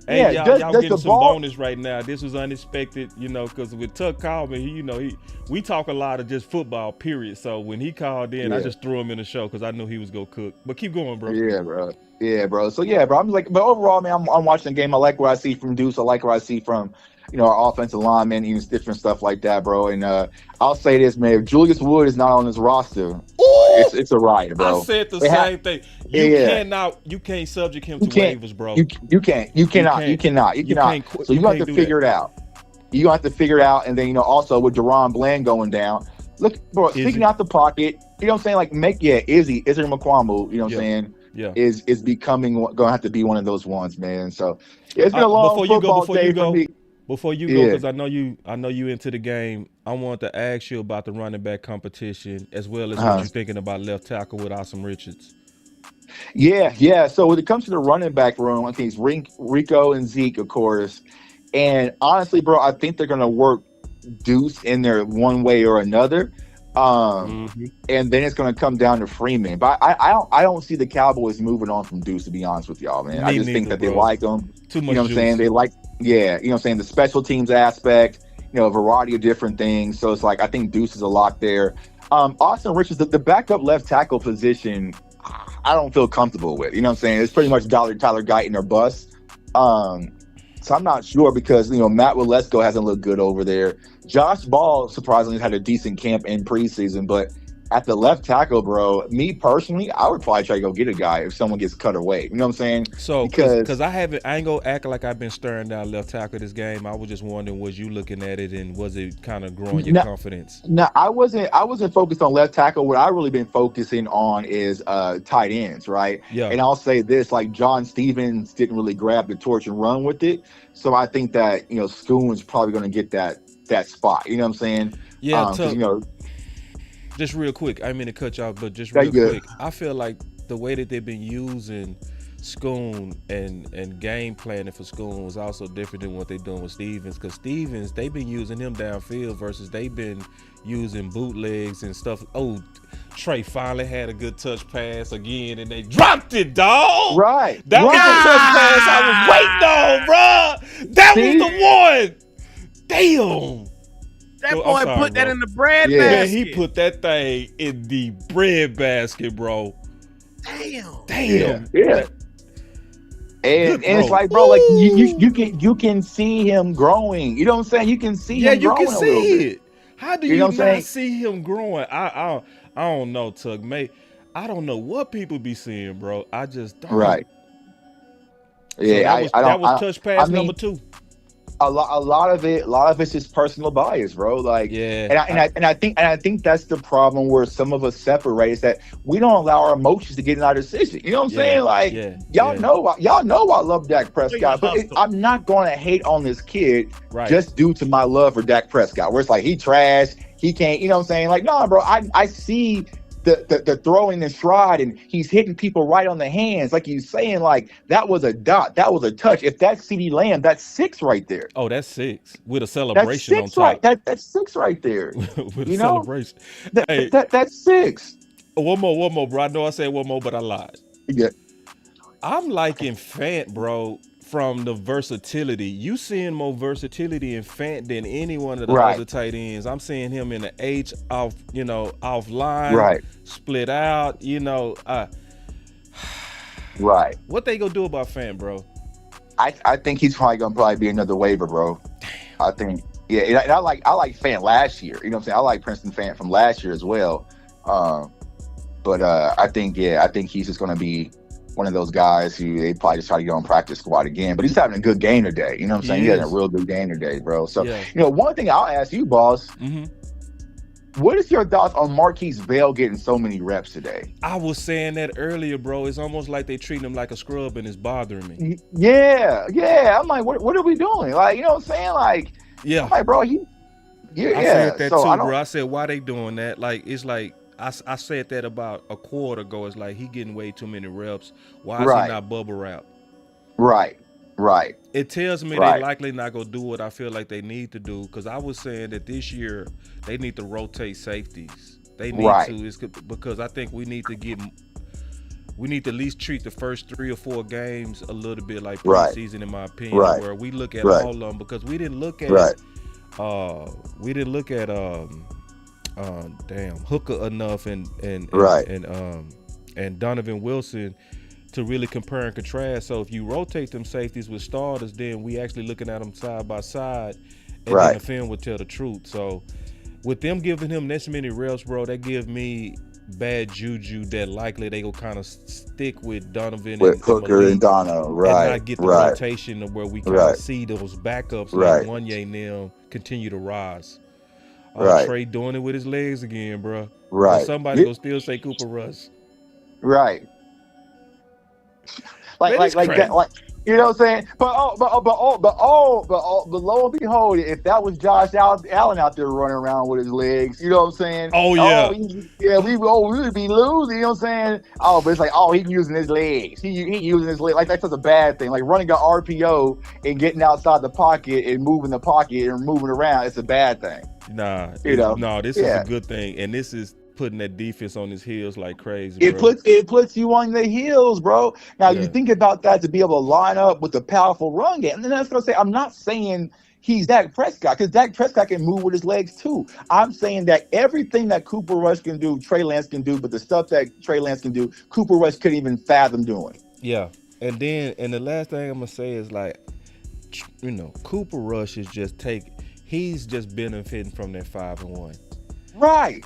Hey, y'all getting the some bonus right now. This was unexpected, because with Tuck Coleman, we talk a lot of just football, period. So when he called in, I just threw him in the show because I knew he was going to cook. But keep going, bro. Yeah, bro. So, bro, I'm like, but overall, man, I'm watching the game. I like what I see from Deuce. I like what I see from, our offensive linemen, even different stuff like that, bro. And I'll say this, man, if Julius Wood is not on this roster, it's a riot, bro. I said the same thing. You can't subject him to waivers, bro. You cannot. So you have to figure it out. You have to figure it out. And then, also with Duron Bland going down, look, bro, sticking out the pocket, you know what I'm saying? Like, Izzy McQuamble, you know what I'm saying? Yeah. Is becoming going to have to be one of those ones, man. So it's been a long football day for me. Before you go, because I know you into the game, I want to ask you about the running back competition as well as what you're thinking about left tackle with Awesome Richards. Yeah. So when it comes to the running back room, I think it's Rico and Zeke, of course. And honestly, bro, I think they're going to work Deuce in there one way or another. And then it's going to come down to Freeman. But I don't see the Cowboys moving on from Deuce, to be honest with y'all, man. I just think that they like him. Too much you know what I'm saying? They like, you know what I'm saying, the special teams aspect, a variety of different things. So it's like, I think Deuce is a lock there. Austin Richards, the backup left tackle position, I don't feel comfortable with. You know what I'm saying? It's pretty much Tyler Guyton or bust. So I'm not sure because, Matt Walesko hasn't looked good over there. Josh Ball, surprisingly, had a decent camp in preseason, but at the left tackle, bro, me personally, I would probably try to go get a guy if someone gets cut away. You know what I'm saying? So, because I ain't gonna act like I've been staring down left tackle this game. I was just wondering, was you looking at it and was it kind of growing your confidence? No, I wasn't focused on left tackle. What I really been focusing on is tight ends, right? Yeah. And I'll say this, like John Stevens didn't really grab the torch and run with it. So I think that, Schoon's probably gonna get that spot. You know what I'm saying? Yeah. Just real quick, I mean to cut you off, but just real quick, I feel like the way that they've been using Schoon and game planning for Schoon was also different than what they're doing with Stevens, because Stevens, they've been using him downfield versus they've been using bootlegs and stuff. Oh, Trey finally had a good touch pass again, and they dropped it, dog. Right. That was the touch pass I was waiting on, bro. That was the one. Damn. That boy put that in the bread basket. Man, he put that thing in the bread basket, bro. Damn. Yeah. And it's like, bro, like you can see him growing. You know what I'm saying? You can see him growing. Yeah, you can see it. How do you not see him growing? I don't know, Tug. Mate, I don't know what people be seeing, bro. I just don't. Right. Yeah, so that was touch pass number 2. a lot of it's just personal bias, bro. Like, Yeah. and I think that's the problem where some of us separate, is that we don't allow our emotions to get in our decision. You know what I'm saying? Like, y'all know I love Dak Prescott, but I'm not going to hate on this kid just due to my love for Dak Prescott. Where it's like, he trash, he can't. You know what I'm saying? Like, no, bro. I see the throwing in stride, and he's hitting people right on the hands. Like you saying, like, that was a dot, that was a touch. If that's CeeDee Lamb, that's 6 right there. Oh, that's 6 with a celebration that's 6 on top. Right, that's 6 right there. With a celebration. That's 6. One more, bro. I know I said one more, but I lied. Yeah. I'm liking Fant, bro, from the versatility. You seeing more versatility in Fant than any one of the other tight ends. I'm seeing him in the H off line, split out, Right. What they gonna do about Fant, bro? I think he's probably gonna be another waiver, bro. Damn. I think, and I like Fant last year. You know what I'm saying? I like Princeton Fant from last year as well. But I think he's just gonna be one of those guys who they probably just try to get on practice squad again. But he's having a good game today. You know what I'm saying? He's having a real good game today, bro. So, one thing I'll ask you, boss, what is your thoughts on Marquise Bell getting so many reps today? I was saying that earlier, bro. It's almost like they treat him like a scrub, and it's bothering me. Yeah. I'm like, what are we doing? Like, you know what I'm saying? Like, I'm like, bro, I said that too, bro. I said, why they doing that? Like, it's like, I said that about a quarter ago. It's like, he getting way too many reps. Why is he not bubble wrap? Right. It tells me they likely not gonna do what I feel like they need to do. Because I was saying that this year they need to rotate safeties. They need to, because I think we need to at least treat the first 3 or 4 games a little bit like preseason, in my opinion, where we look at all of them, because we didn't look at Hooker enough and Donovan Wilson to really compare and contrast. So if you rotate them safeties with starters, then we actually looking at them side by side, and then the film would tell the truth. So with them giving him this many reps, bro, that give me bad juju that likely they go kind of stick with Donovan with Hooker and Dono, and not get the rotation of where we kind of see those backups like Wanye and them continue to rise. Trey doing it with his legs again, bro. And somebody will still say Cooper Rush. Like that, like, you know what I'm saying? But lo and behold, if that was Josh Allen out there running around with his legs, you know what I'm saying? We would be losing. You know what I'm saying? But it's like, he's using his legs. He using his legs. Like, that's just a bad thing. Like, running an RPO and getting outside the pocket and moving the pocket and moving around, it's a bad thing. This is a good thing, and this is putting that defense on his heels like crazy. It puts you on the heels, bro. Now you think about that, to be able to line up with the powerful run game. And then I was gonna say, I'm not saying he's Dak Prescott, because Dak Prescott can move with his legs too. I'm saying that everything that Cooper Rush can do, Trey Lance can do, but the stuff that Trey Lance can do, Cooper Rush couldn't even fathom doing. Yeah. And the last thing I'm gonna say is, like, Cooper Rush is he's just benefiting from that 5-1. Right.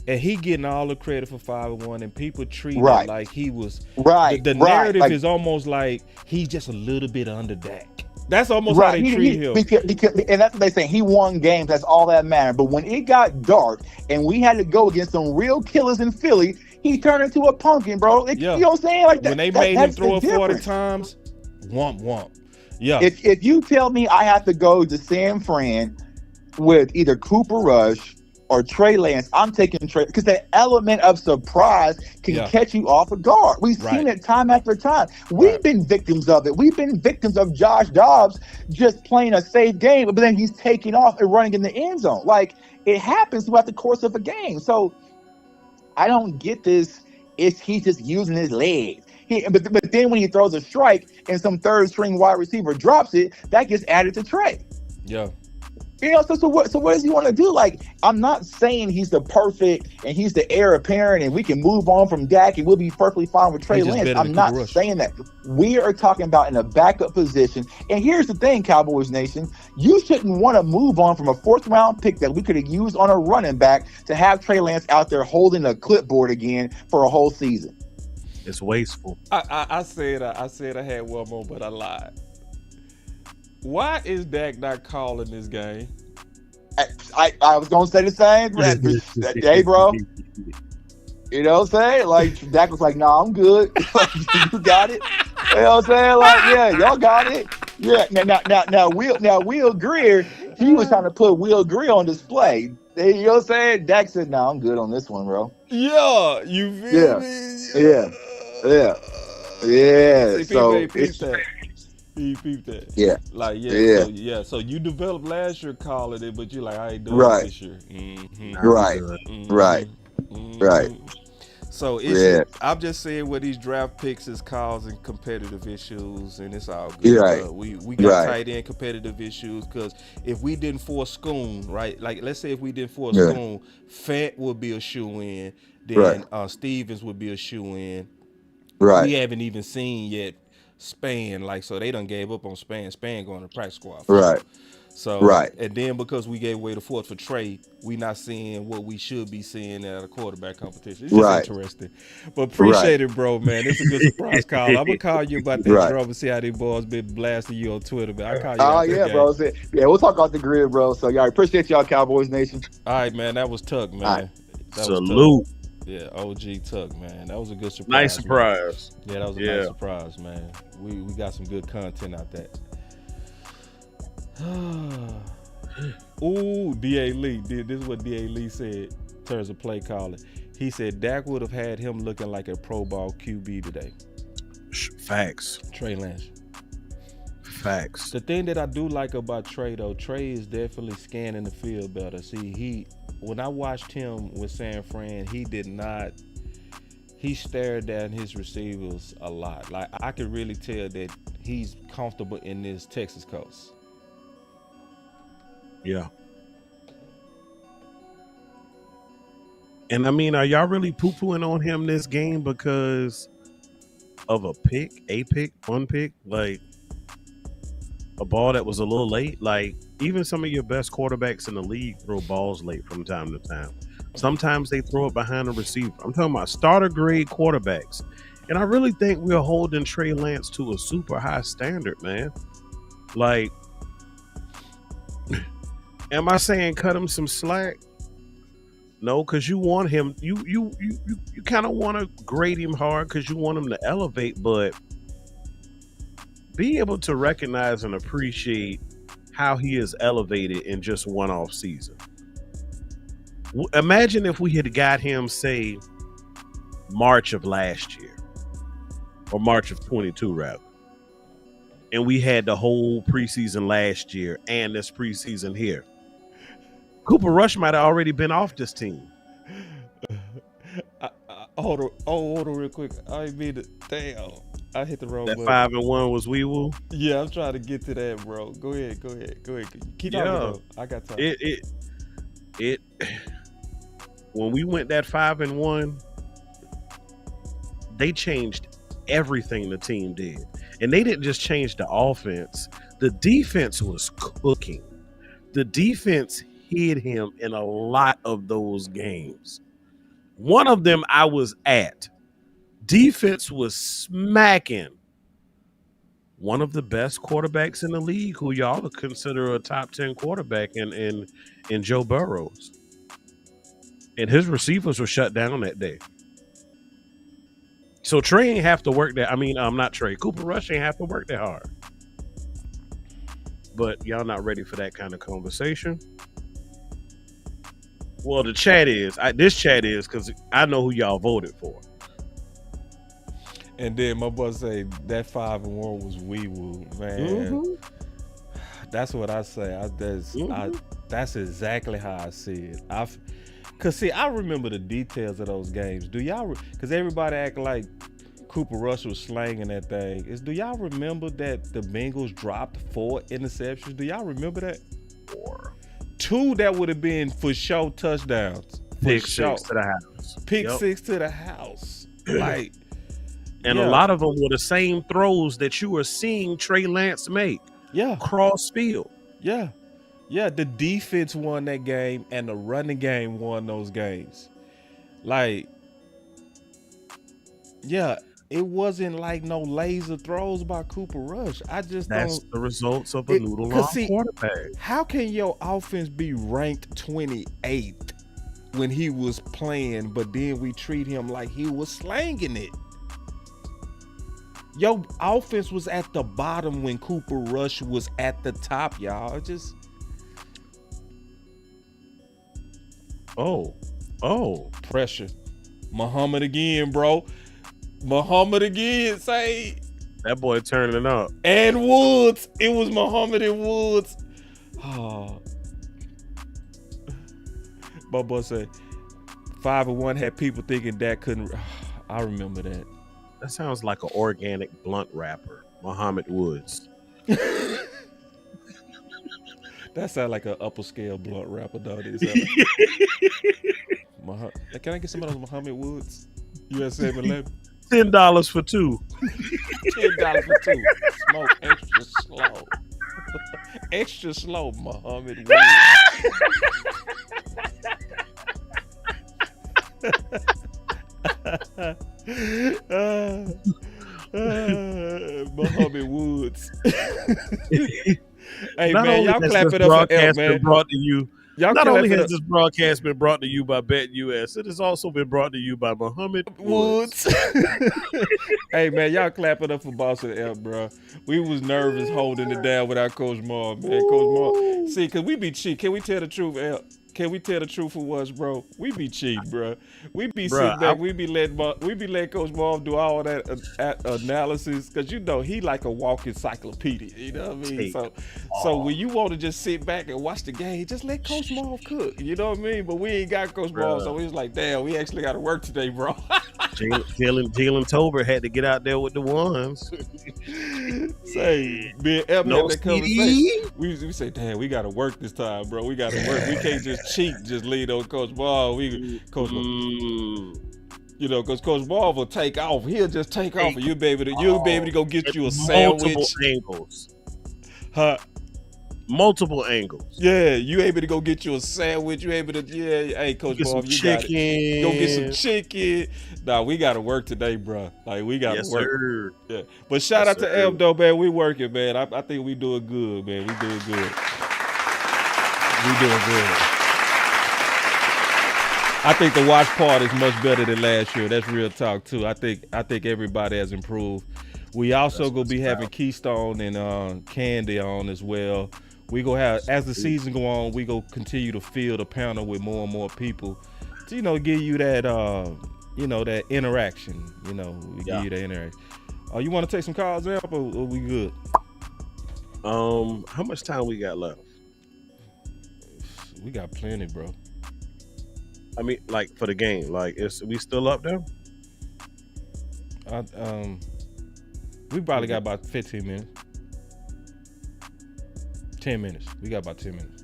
And he getting all the credit for 5-1, and people treat it like he was. The narrative is almost like he's just a little bit under Dak. That's almost how they treat him. And that's what they say. He won games. That's all that mattered. But when it got dark and we had to go against some real killers in Philly, he turned into a pumpkin, bro. You know what I'm saying? Like, when they made him throw it 40 times, womp. Yeah. If you tell me I have to go to San Fran with either Cooper Rush or Trey Lance, I'm taking Trey, because the element of surprise can catch you off guard. We've seen it time after time. We've been victims of it. We've been victims of Josh Dobbs just playing a safe game, but then he's taking off and running in the end zone. Like, it happens throughout the course of a game. So I don't get this. He's just using his legs. But then when he throws a strike and some third string wide receiver drops it, that gets added to Trey. Yeah. So what does he want to do? Like, I'm not saying he's the perfect and he's the heir apparent and we can move on from Dak and we'll be perfectly fine with Trey Lance. I'm not saying that. We are talking about in a backup position. And here's the thing, Cowboys Nation. You shouldn't want to move on from a 4th round pick that we could have used on a running back to have Trey Lance out there holding a clipboard again for a whole season. It's wasteful. I said I had one more, but I lied. Why is Dak not calling this game? I was gonna say the same. Hey, bro. You know what I'm saying? Like Dak was like, "Nah, I'm good. Like, you got it." You know what I'm saying? Like, yeah, y'all got it. Yeah. Now, Will Greer, he was trying to put Will Greer on display. You know what I'm saying? Dak said, "Nah, I'm good on this one, bro." Yeah, you feel Yeah, me? yeah. See, people So ain't peeped it's that. He peeped that. yeah, Like, yeah. so you developed last year calling it, but you like, I ain't doing it Right, this year. Mm-hmm. right, right, right. Mm-hmm. So Yeah, I'm just saying what these draft picks is causing competitive issues, and it's all you're good. right, We got right. tight end competitive issues because if we didn't force Schoon, right? Like let's say if we didn't force Yeah, Schoon, Fant would be a shoe in, right, then Stevens would be a shoe in. right, We haven't even seen yet Span, like so they done gave up on Span. Span going to practice squad for sure. right, So right. and then because we gave away the fourth for Trey, we not seeing what we should be seeing at a quarterback competition. It's just Right, interesting. But right, appreciate it, bro, man. It's a good surprise call. I'm gonna call you about that right. drum and see how these boys been blasting you on Twitter, man. I'll call you Oh after the yeah, game. bro. Yeah, we'll talk about the grid, bro. So yeah, I appreciate y'all, Cowboys Nation. All right, man. That was Tuck, All right, man. That was Tuck. Salute. Yeah, OG Tuck, man. That was a good Nice surprise, man. surprise. Yeah, that was a Yeah. nice surprise, man. We got some good content out there. Ooh, D.A. Lee. This is what D.A. Lee said in terms of play calling. He said Dak would have had him looking like a Pro Bowl QB today. Facts. Trey Lance. Facts. The thing that I do like about Trey, though, Trey is definitely scanning the field better. See, when I watched him with San Fran, he stared down his receivers a lot. Like, I could really tell that he's comfortable in this Texas coast. Yeah. And I mean, are y'all really poo-pooing on him this game because of one pick, like a ball that was a little late? Like, even some of your best quarterbacks in the league throw balls late from time to time. Sometimes they throw it behind a receiver. I'm talking about starter grade quarterbacks. And I really think we're holding Trey Lance to a super high standard, man. Like, am I saying cut him some slack? No, because you want him. You kind of want to grade him hard because you want him to elevate, but be able to recognize and appreciate how he is elevated in just one off season. Imagine if we had got him, say, March of last year, or March of 22, rather, and we had the whole preseason last year and this preseason here. Cooper Rush might have already been off this team. Hold on real quick. I mean, damn, I hit the wrong That button. 5-1 was Weevil. Yeah, I'm trying to get to that, bro. Go ahead. Keep talking, though. I got time. It when we went that 5-1, they changed everything the team did. And they didn't just change the offense. The defense was cooking. The defense hid him in a lot of those games. One of them I was at. Defense was smacking one of the best quarterbacks in the league, who y'all would consider a top 10 quarterback in Joe Burrows. And his receivers were shut down that day. So Trey ain't have to work that. I mean, not Trey. Cooper Rush ain't have to work that hard. But y'all not ready for that kind of conversation. Well, the chat is. This chat is because I know who y'all voted for. And then my boy say that 5-1 was wee woo, man. Mm-hmm. That's what I say. That's exactly how I see it. Cause see, I remember the details of those games. Do y'all? Cause everybody act like Cooper Rush was slanging that thing. Do y'all remember that the Bengals dropped 4 interceptions? Do y'all remember that? 4. 2 that would have been for sure touchdowns. Pick 6 to the house. Pick 6 to the house. Like, and a lot of them were the same throws that you were seeing Trey Lance make. Yeah. Cross field. Yeah. Yeah, the defense won that game and the running game won those games. Like, yeah, it wasn't like no laser throws by Cooper Rush. I just That's don't. the results of a noodle off quarterback. How can your offense be ranked 28th when he was playing, but then we treat him like he was slanging it? Your offense was at the bottom when Cooper Rush was at the top, y'all. Just pressure. Muhammad again, bro. Muhammad again, say. That boy turning up. And Woods. It was Muhammad and Woods. Oh. My boy said 5-1 had people thinking Dak couldn't. I remember that. That sounds like an organic blunt rapper, Muhammad Woods. That sounds like an upper scale blunt rapper, dog. Can I get some of those Muhammad Woods? US 7-Eleven. $10 for two. $10 for two. Smoke extra slow. Extra slow, Muhammad Woods. Muhammad Woods. Hey, Not man, y'all clap it up for Amp, man. Brought to you. Y'all Not only has this broadcast been brought to you by Bet U.S., it has also been brought to you by Muhammad Woods. Hey, man, y'all clap it up for Boss and Amp, bro. We was nervous holding it down without Coach Marv, man. Coach Marv, see, because we be cheap. Can we tell the truth, Amp? Can we tell the truth for us, bro? We be cheap, bro. We be sitting back. We be letting Coach Marv do all that analysis, because you know he like a walking encyclopedia. You know what I mean? So when you want to just sit back and watch the game, just let Coach Marv cook. You know what I mean? But we ain't got Coach Marv, so we was like, damn, we actually got to work today, bro. Jalen Tober had to get out there with the ones. Say, man, Amp had that conversation. We say, damn, we got to work this time, bro. We got to work. We can't just cheat, just lead on Coach Marv. Coach Marv. You know, because Coach Marv will take off. He'll just take off, and you'll be able to go get you a sandwich. Multiple angles. Huh? Multiple angles. Yeah, you able to go get you a sandwich. You able to, hey, Coach Marv, you got it. Go get some chicken. Nah, we got to work today, bro. Like, we got to work. Sir. Yeah. But shout out to Amp, though, man. We working, man. I think we doing good, man. We doing good. I think the watch part is much better than last year. That's real talk too. I think everybody has improved. We also gonna be having Keystone and Candy on as well. We gonna have, as the season go on, we gonna continue to fill the panel with more and more people to give you that that interaction. Give you that interaction. You want to take some calls, Amp, or we good? How much time we got left? We got plenty, bro. I mean, like, for the game, like, we still up there? We probably got about 15 minutes. 10 minutes. We got about 10 minutes.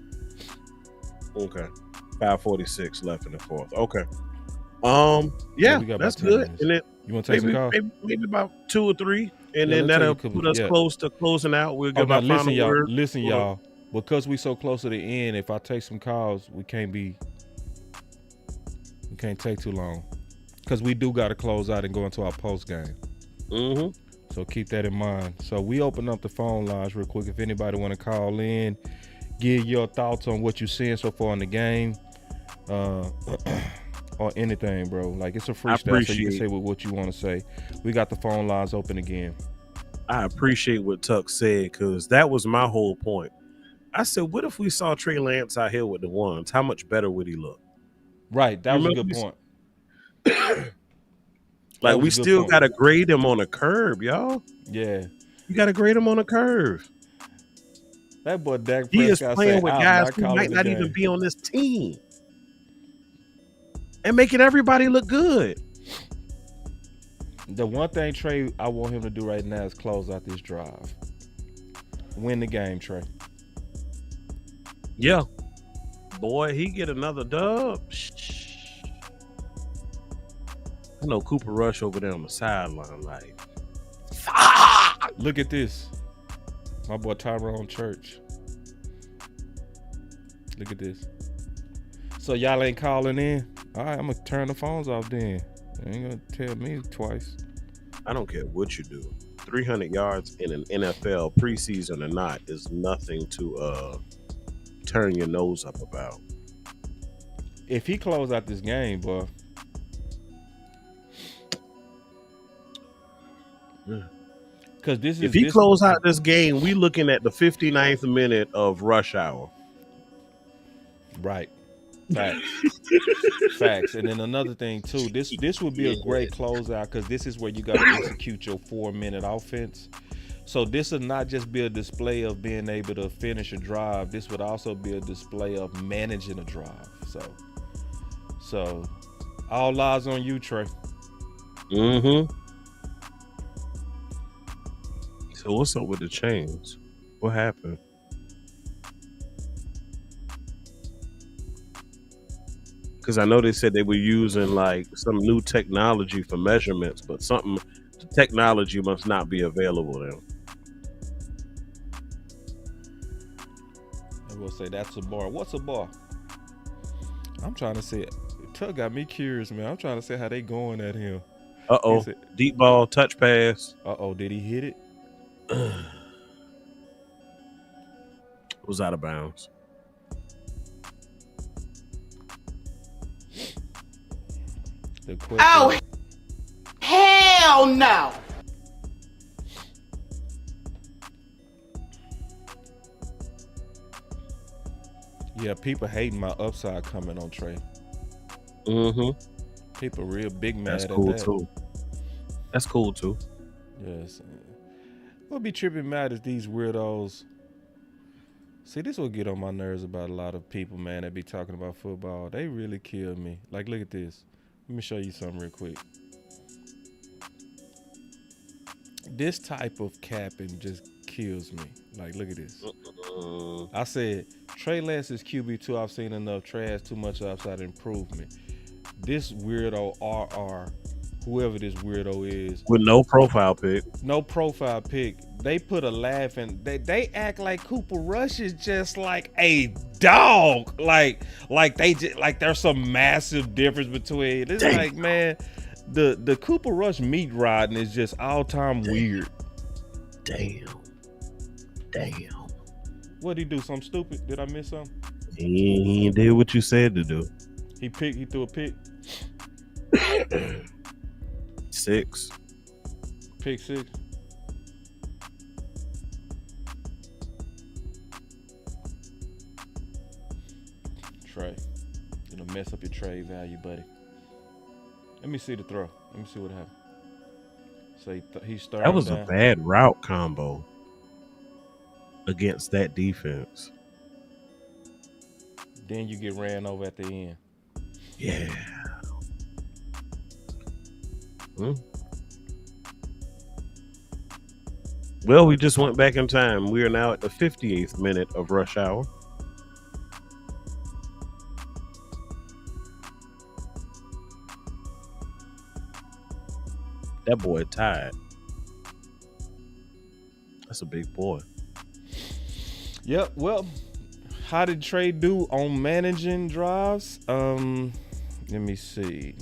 Okay. 5:46 left in the fourth. Okay. That's good. Minutes. And then you want to take some calls? Maybe about 2 or 3, and then that'll put us close to closing out. We'll give our final word. Listen, y'all. Because we so close to the end, if I take some calls, we can't take too long, because we do got to close out and go into our post game. So keep that in mind. So we open up the phone lines real quick. If anybody want to call in, give your thoughts on what you're seeing so far in the game, or anything, bro. Like, it's a freestyle, so you can say what you want to say. We got the phone lines open again. I appreciate what Tuck said, because that was my whole point. I said, what if we saw Trey Lance out here with the ones? How much better would he look? Right, that was a good point. Like, we still got to grade him on a curve, y'all. Yeah. You got to grade him on a curve. That boy Dak Prescott, he is playing with guys who might not even be on this team and making everybody look good. The one thing, Trey, I want him to do right now is close out this drive. Win the game, Trey. Yeah. Boy, he get another dub. I know Cooper Rush over there on the sideline, like, look at this. My boy Tyrone Church. Look at this. So y'all ain't calling in? All right, I'm going to turn the phones off then. You ain't going to tell me twice. I don't care what you do. 300 yards in an NFL preseason or not is nothing to turn your nose up about. If he close out this game, boy. Because if he close out this game, we looking at the 59th minute of rush hour. Right. Facts. Facts. And then another thing too, this would be a great closeout because this is where you got to execute your 4-minute offense. So this would not just be a display of being able to finish a drive. This would also be a display of managing a drive. So all eyes on you, Trey. Mm-hmm. So what's up with the chains? What happened? Because I know they said they were using like some new technology for measurements, but the technology must not be available now. I will say that's a bar. What's a bar? I'm trying to say it. Tug got me curious, man. I'm trying to say how they going at him. Uh-oh. Deep ball, touch pass. Uh-oh, did he hit it? Was out of bounds. Oh, hell no. Yeah, people hating my upside coming on Trey. Mm-hmm. People real big mad That's at cool that. too. That's cool too. Yes. What be tripping mad is these weirdos. See, this will get on my nerves about a lot of people, man, that be talking about football. They really kill me. Like, look at this. Let me show you something real quick. This type of capping just kills me. Like, look at this. I said, Trey Lance is QB2. I've seen enough. Trey has too much upside improvement. This weirdo RR, whoever this weirdo is. With no profile pic. No profile pic. They put a laugh and they act like Cooper Rush is just like a dog. Like they just, like there's some massive difference between. It's like, man, the Cooper Rush meat riding is just all time weird. Damn. What'd he do? Something stupid? Did I miss something? He did what you said to do. He threw a pick. 6. Pick 6. Trey, you know, mess up your trade value, buddy. Let me see the throw. Let me see what happened. So he started. That was a bad route combo against that defense. Then you get ran over at the end. Yeah. Well, we just went back in time. We are now at the 58th minute of rush hour. That boy tied. That's a big boy. Yep. Well, how did Trey do on managing drives? Let me see.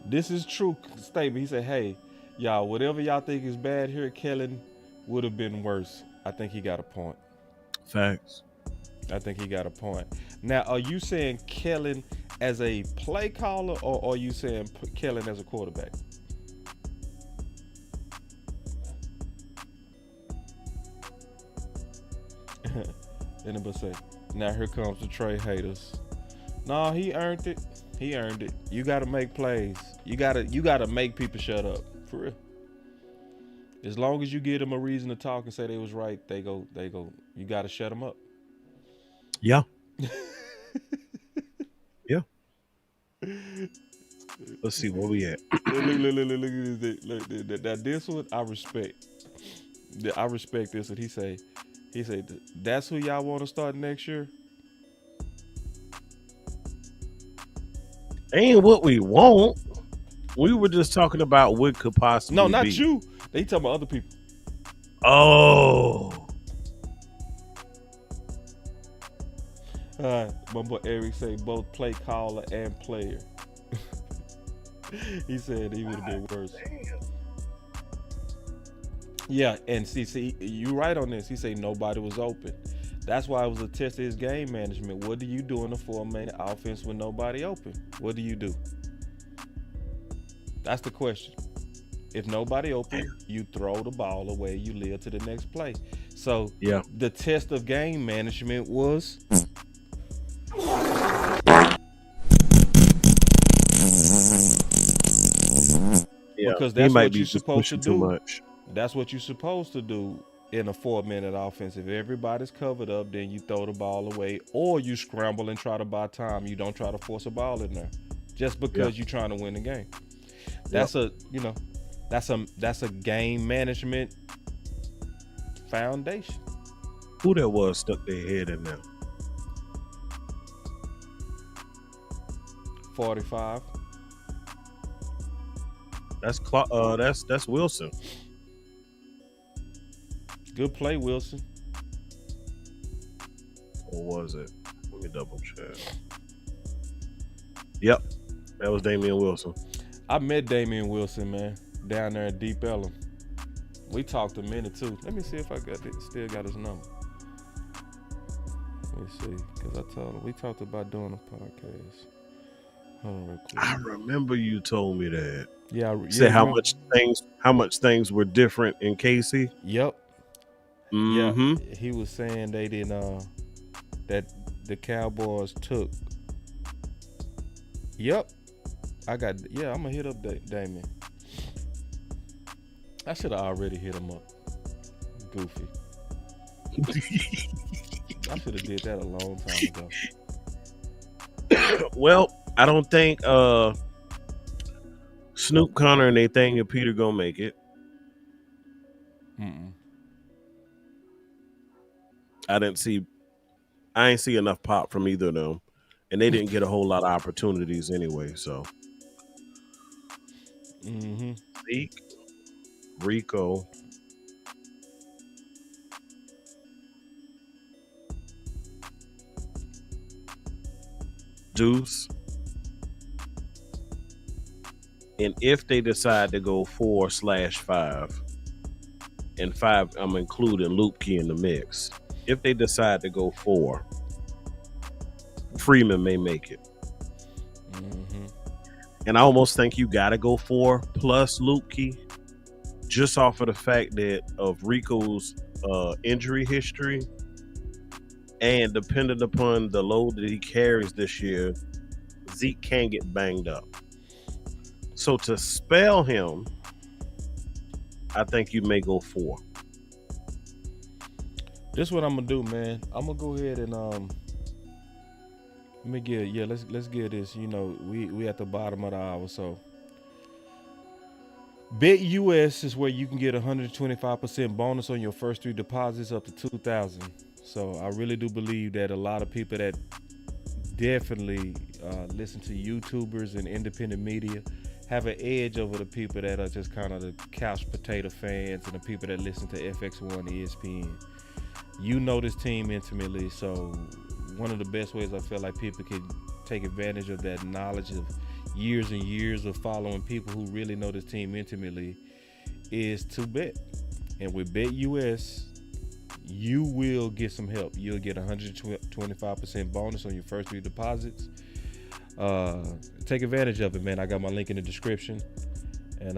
This is true statement. He said, hey, y'all, whatever y'all think is bad here, Kellen would have been worse. I think he got a point. Facts. I think he got a point. Now, are you saying Kellen as a play caller, or are you saying Kellen as a quarterback? Anybody say, now here comes the Trey haters. No, he earned it. He earned it. You got to make plays. You gotta make people shut up. For real. As long as you give them a reason to talk and say they was right, they go. You got to shut them up. Yeah. Yeah. Let's see where we at. Look at this. Now this one I respect. I respect this. And he said, that's who y'all want to start next year. Ain't what we want. We were just talking about what could possibly No, not be. you. They talking about other people. Oh, My boy Eric say both play caller and player. He said he would have been worse. Yeah, and see, you right on this. He say nobody was open. That's why it was a test of his game management. What do you do in a 4-man offense with nobody open? What do you do? That's the question. If nobody open, you throw the ball away. You live to the next play. So yeah. the test of game management was Yeah, because he that's might what be you're just supposed to pushing too do. much. That's what you're supposed to do in a 4-minute offense. If everybody's covered up, then you throw the ball away, or you scramble and try to buy time. You don't try to force a ball in there, just because you're trying to win the game. That's that's a game management foundation. Who that was stuck their head in there? 45. That's Wilson. Good play, Wilson. Or was it? Let me double check. Yep, that was Damian Wilson. I met Damian Wilson, man, down there in Deep Ellum. We talked a minute too. Let me see if I still got his number. Let me see, because I told him we talked about doing a podcast. Hold on real quick. I remember you told me that. Yeah, You said how much things were different in Casey. Yep. Mm-hmm. Yeah, he was saying they didn't. That the Cowboys took. Yep. I'm gonna hit up Damien. I should have already hit him up. Goofy. I should have did that a long time ago. Well, I don't think Snoop, Connor, and Nathaniel Peter gonna make it. Mm-mm. I ain't see enough pop from either of them, and they didn't get a whole lot of opportunities anyway. So, Zeke, Rico, Deuce, and if they decide to go 4/5, and 5, I'm including Luepke in the mix. If they decide to go 4, Freeman may make it. And I almost think you got to go 4 plus Luepke, just off of the fact that of Rico's injury history, and depending upon the load that he carries this year, Zeke can get banged up. So to spell him, I think you may go 4. This is what I'm gonna do, man. I'm gonna go ahead and let's get this. You know, we at the bottom of the hour, so Bet U.S. is where you can get 125% bonus on your first 3 deposits up to $2,000. So I really do believe that a lot of people that definitely listen to YouTubers and independent media have an edge over the people that are just kind of the couch potato fans and the people that listen to FX1, ESPN. You know this team intimately, so one of the best ways I feel like people can take advantage of that knowledge of years and years of following people who really know this team intimately is to bet. And with Bet U.S., you will get some help. You'll get 125% bonus on your first 3 deposits. Take advantage of it, man. I got my link in the description. And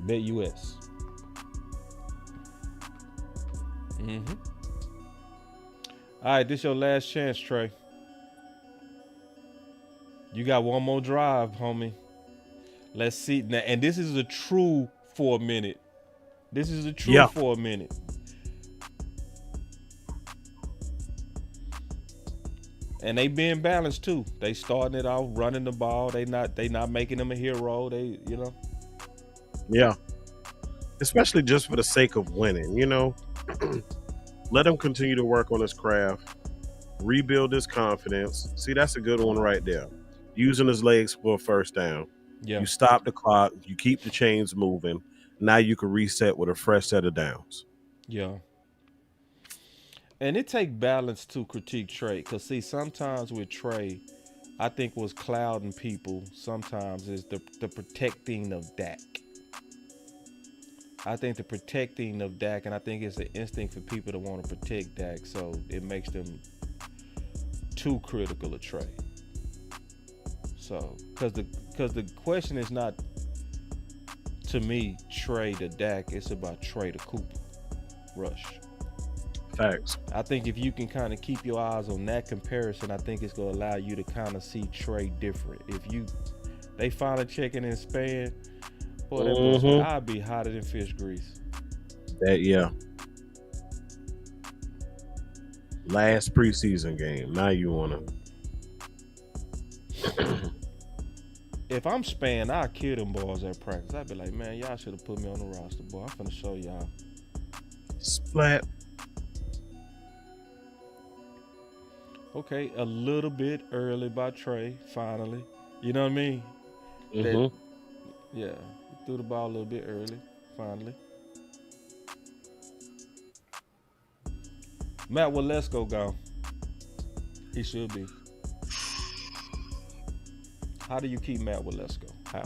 Bet U.S. All right, this your last chance, Trey. You got one more drive, homie. Let's see. Now, and this is a true 4-minute. This is a true 4-minute. And they being balanced too. They starting it off running the ball. They not making them a hero. Yeah. Especially just for the sake of winning, you know. Let him continue to work on his craft, rebuild his confidence. See, that's a good one right there. Using his legs for a first down. Yeah. You stop the clock, you keep the chains moving. now you can reset with a fresh set of downs. Yeah. And it take balance to critique Trey. Because, see, sometimes with Trey, I think what's clouding people sometimes is the protecting of Dak. I think the protecting of Dak, and I think it's an instinct for people to want to protect Dak, so it makes them too critical of Trey. So, because the question is not, to me, Trey to Dak, it's about Trey to Cooper Rush. Facts. I think if you can kind of keep your eyes on that comparison, I think it's going to allow you to kind of see Trey different. If they finally checking in span, boy, that motherfucker, I'd be hotter than fish grease. Yeah. Last preseason game. Now you want to. If I'm Span, I'd kill them boys at practice. I'd be like, man, y'all should have put me on the roster, boy. I'm finna show y'all. Splat. Okay, a little bit early by Trey, finally. You know what I mean? Yeah, he threw the ball a little bit early, finally. Matt Walesko gone. He should be. How do you keep Matt Walesko? How?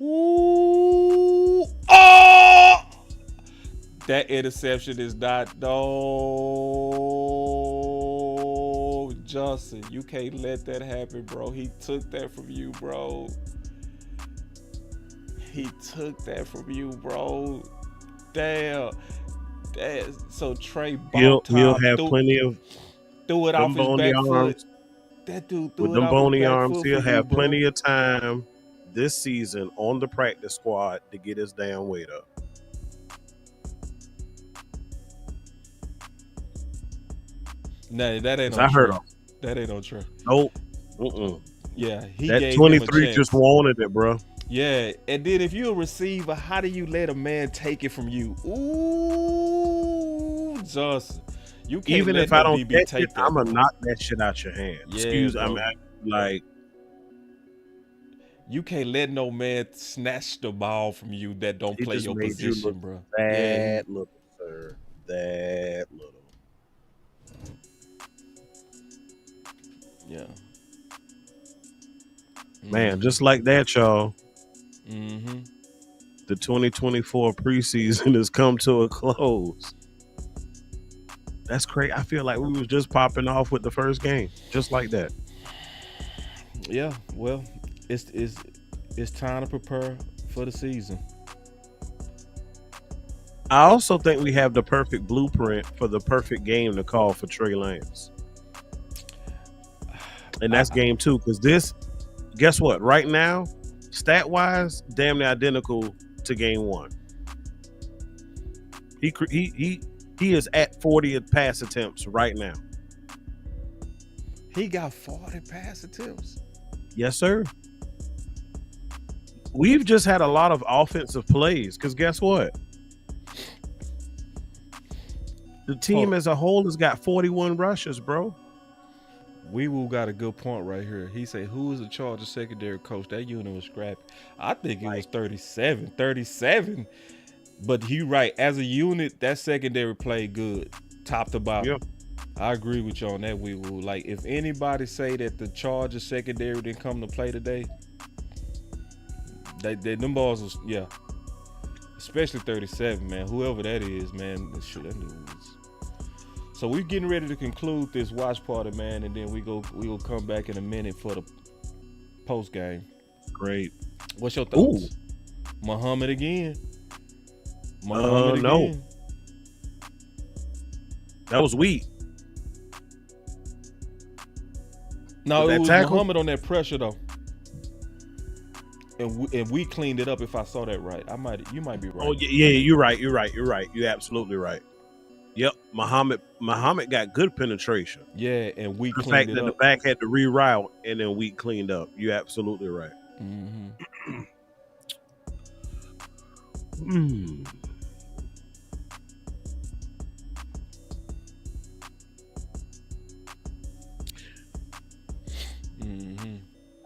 Ooh, oh! That interception is not. No, Johnson, you can't let that happen, bro. He took that from you, bro. He took that from you, bro. Damn. So Trey He'll have plenty of threw it off his back foot. That dude threw with it them off his bony back arms. foot He'll for have you, bro. plenty of time this season on the practice squad to get his damn weight up. Nah, that ain't I on heard Trey. him. That ain't on Trey. Nope. Yeah, he that gave 23 him a just chance. wanted it, bro. Yeah, and then if you're a receiver, how do you let a man take it from you? Ooh, Johnson. You can't Even let if I no don't DB catch take it, that, I'm going bro. to knock that shit out your hand. Yeah, Excuse bro. me. Like, you can't let no man snatch the ball from you that don't he play just your made you position, look bro. that little, sir. That little. Yeah. Man, just like that, y'all. Mm-hmm. The 2024 preseason has come to a close. That's crazy. I feel like we was just popping off with the first game, just like that. Yeah, well, it's time to prepare for the season. I also think we have the perfect blueprint for the perfect game to call for Trey Lance. And that's game 2. Because this, guess what? Right now, stat-wise, damn near identical to game 1. He is at 40 pass attempts right now. He got 40 pass attempts. Yes, sir. We've just had a lot of offensive plays because guess what? The team as a whole has got 41 rushes, bro. Weewu got a good point right here. He said, who is the Chargers secondary coach? That unit was scrappy. I think it was 37. 37. But you right. As a unit, that secondary played good. Top to bottom. Yeah. I agree with you on that, Weewu. Like, if anybody say that the Chargers secondary didn't come to play today, them balls was, yeah. Especially 37, man. Whoever that is, man. That dude was. So we're getting ready to conclude this watch party, man, and then we will come back in a minute for the post game. Great. What's your thoughts? Ooh. Muhammad again. No. That was weak. No, it was tackle? Muhammad on that pressure though. And we cleaned it up if I saw that right. You might be right. Oh yeah, you're right. You're absolutely right. Yep, Muhammad got good penetration. Yeah, and we cleaned it up. The fact that the back had to reroute and then we cleaned up. You're absolutely right. Mm-hmm.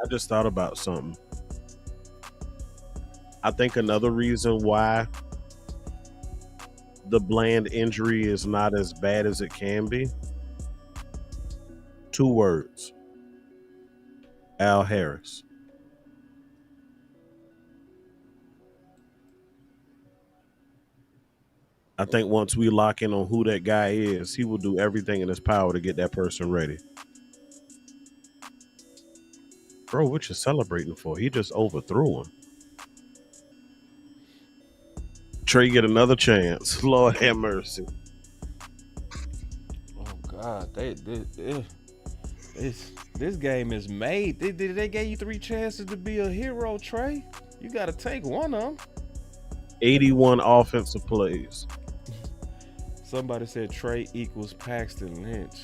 just thought about something. I think another reason why the Bland injury is not as bad as it can be. 2 words. Al Harris. I think once we lock in on who that guy is, he will do everything in his power to get that person ready. Bro, what you celebrating for? He just overthrew him. Trey get another chance. Lord have mercy. Oh God, this game is made. They gave you 3 chances to be a hero, Trey. You got to take one of them. 81 offensive plays. Somebody said Trey equals Paxton Lynch.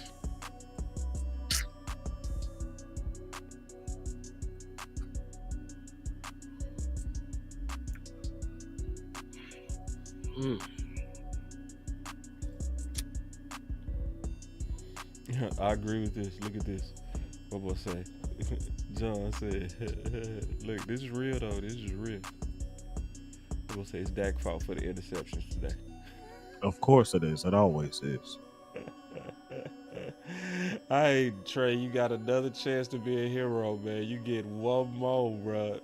I agree with this. Look at this. What will I say? John said, look, this is real though. This is real. What will I say? It's Dak fault for the interceptions today. Of course it is. It always is. Hey, Trey, you got another chance to be a hero, man. You get one more, bro.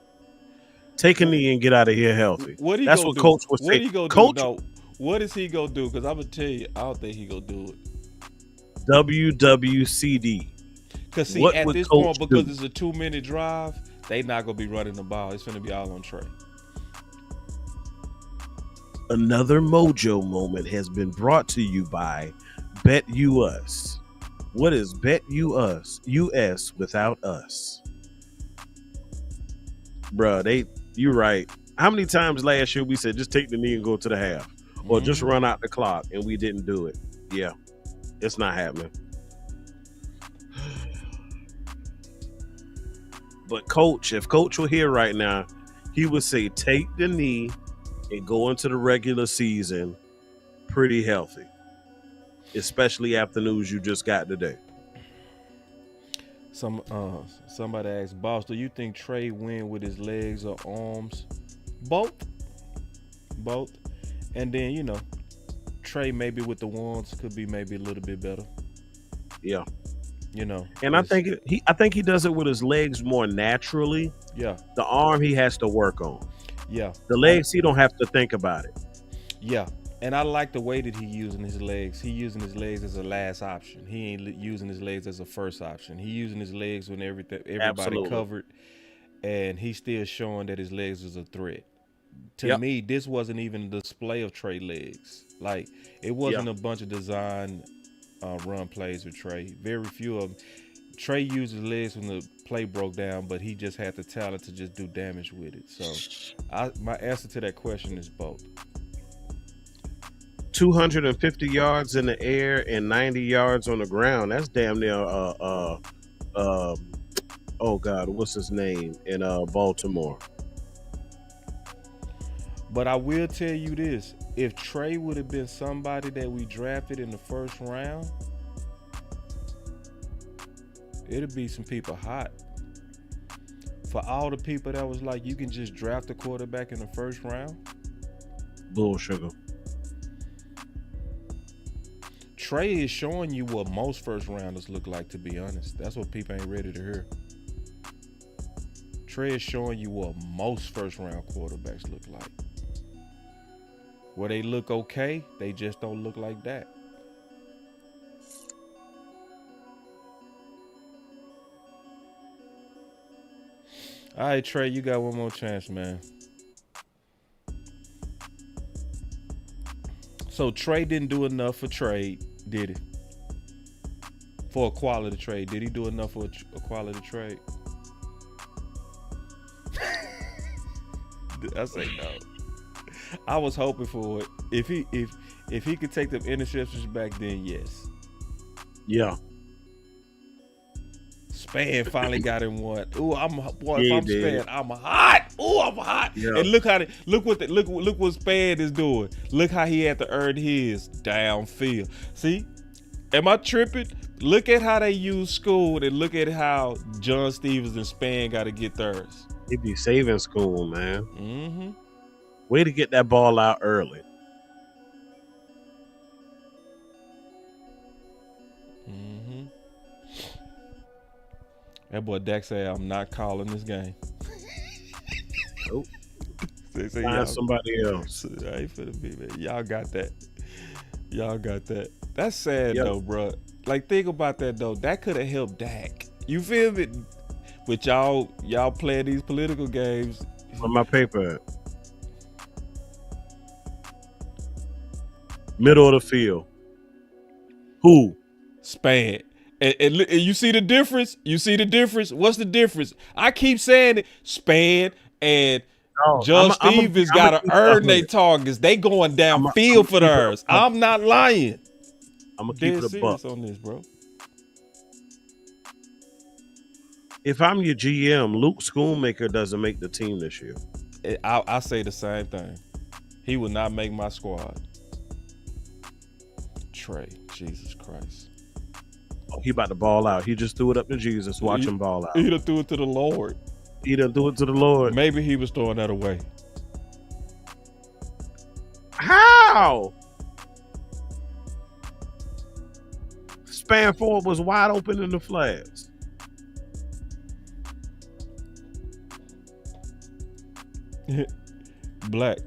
Take a knee and get out of here healthy. That's what Coach was saying. What he gonna do? No, what is he gonna do? Because I'm gonna tell you, I don't think he gonna do it. WWCD. Because see, at this point, because it's a 2-minute drive, they not gonna be running the ball. It's gonna be all on Trey. Another mojo moment has been brought to you by Bet U.S. What is Bet U.S. without us? Bruh, you right. How many times last year we said just take the knee and go to the half, or just run out the clock, and we didn't do it? Yeah, it's not happening. But if Coach were here right now, he would say take the knee and go into the regular season pretty healthy, especially after news you just got today. Somebody asked, Boss, do you think Trey win with his legs or arms? Both. And then, Trey maybe with the ones could be maybe a little bit better. Yeah. And I think he does it with his legs more naturally. Yeah. The arm he has to work on. Yeah. The legs he don't have to think about it. Yeah. And I like the way that he using his legs. He using his legs as a last option. He ain't using his legs as a first option. He using his legs when everybody Absolutely. covered, and he's still showing that his legs is a threat. To me, this wasn't even a display of Trey legs. Like, it wasn't a bunch of design run plays with Trey. Very few of them. Trey used his legs when the play broke down, but he just had the talent to just do damage with it. So my answer to that question is both. 250 yards in the air and 90 yards on the ground. That's damn near oh God, what's his name in Baltimore? But I will tell you this. If Trey would have been somebody that we drafted in the first round, it'd be some people hot. For all the people that was like, you can just draft a quarterback in the first round. Bull sugar. Trey is showing you what most first rounders look like, to be honest. That's what people ain't ready to hear. Trey is showing you what most first round quarterbacks look like. Where they look okay, they just don't look like that. All right, Trey, you got one more chance, man. So Trey didn't do enough for trade, did he? For a quality trade. Did he do enough for a quality trade? I say no. I was hoping for it. If he could take them interceptions back, then yes. Yeah. Span finally got him one. Ooh, I'm Span, I'm hot. Ooh, I'm hot. Yeah. And look what Span is doing. Look how he had to earn his downfield. See? Am I tripping? Look at how they use school and look at how John Stevens and Span got to get theirs. He be saving school, man. Mm-hmm. Way to get that ball out early. Mm-hmm. That boy Dak said, I'm not calling this game. Nope. They say, Find somebody else. I ain't finna be, man. Y'all got that. Y'all got that. That's sad, though, bro. Like, think about that, though. That could have helped Dak. You feel me? But y'all playing these political games. Where my paper at? Middle of the field. Who? Span. And you see the difference? You see the difference? What's the difference? I keep saying it. Span and Judge Stevens got to earn their targets. They going downfield for theirs. I'm not lying. I'm going to keep it a buck on this, bro. If I'm your GM, Luke Schoonmaker doesn't make the team this year. I say the same thing. He would not make my squad. Trey, Jesus Christ. Oh, he about to ball out. He just threw it up to Jesus. Watch him ball out. He done threw it to the Lord. He done threw it to the Lord. Maybe he was throwing that away. How? Span forward was wide open in the flats. Black.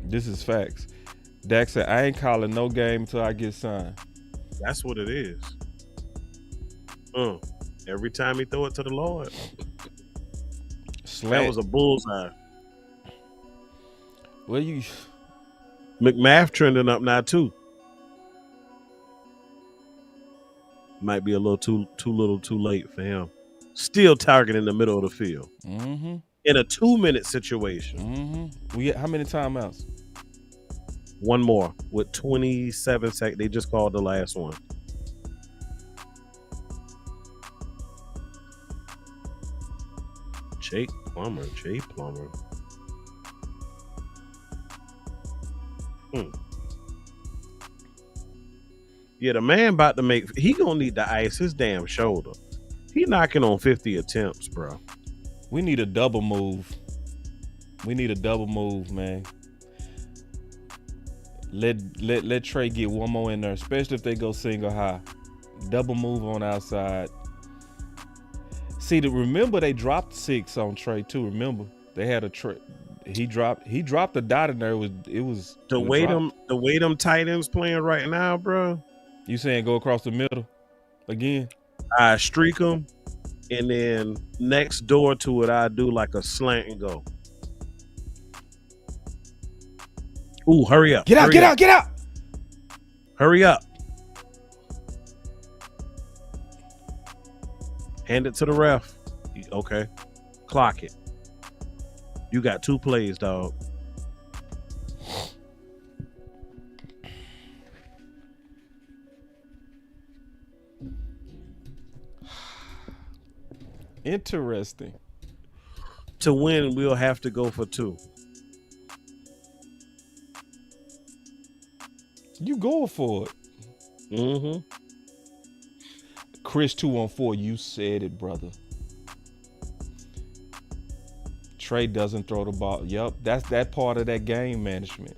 This is facts. Dak said, I ain't calling no game until I get signed. That's what it is. Every time he throw it to the Lord. Slant. That was a bullseye. Well, you McMath trending up now too. Might be a little too late for him. Still targeting the middle of the field. Mm-hmm. In a 2-minute situation. Mm-hmm. We get how many timeouts? One more with 27 seconds. They just called the last one. Jay Plummer. Yeah, the man about to make. He gonna need to ice his damn shoulder. He knocking on 50 attempts, bro. We need a double move. Man. Let Trey get one more in there, especially if they go single high. Double move on outside. See, remember they dropped 6 on Trey too. Remember they had a Trey. He dropped the dot in there. It was the way them tight ends playing right now, bro. You saying go across the middle again? I streak them, and then next door to it, I do like a slant and go. Ooh, hurry up. Get out. Hurry up. Hand it to the ref. Okay. Clock it. You got 2 plays, dog. Interesting. To win, we'll have to go for 2. You going for it. Mm-hmm. Chris 2-on-4, you said it, brother. Trey doesn't throw the ball. Yep, that's that part of that game management.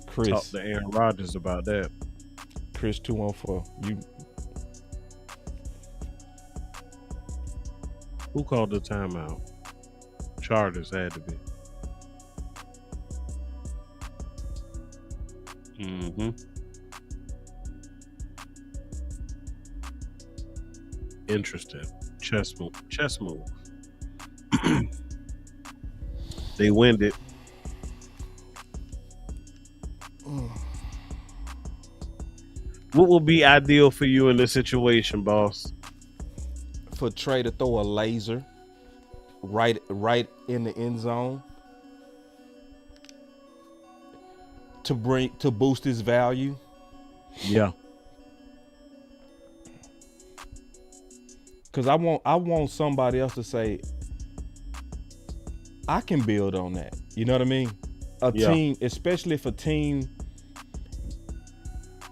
Chris. Talk to Aaron Rodgers about that. Chris 2-on-4. You. Who called the timeout? Chargers had to be. Mm-hmm. Interesting. Chess move. They wind it. What will be ideal for you in this situation, boss? For Trey to throw a laser right in the end zone to boost his value. Yeah. Cause I want somebody else to say, I can build on that. You know what I mean? A team, especially if a team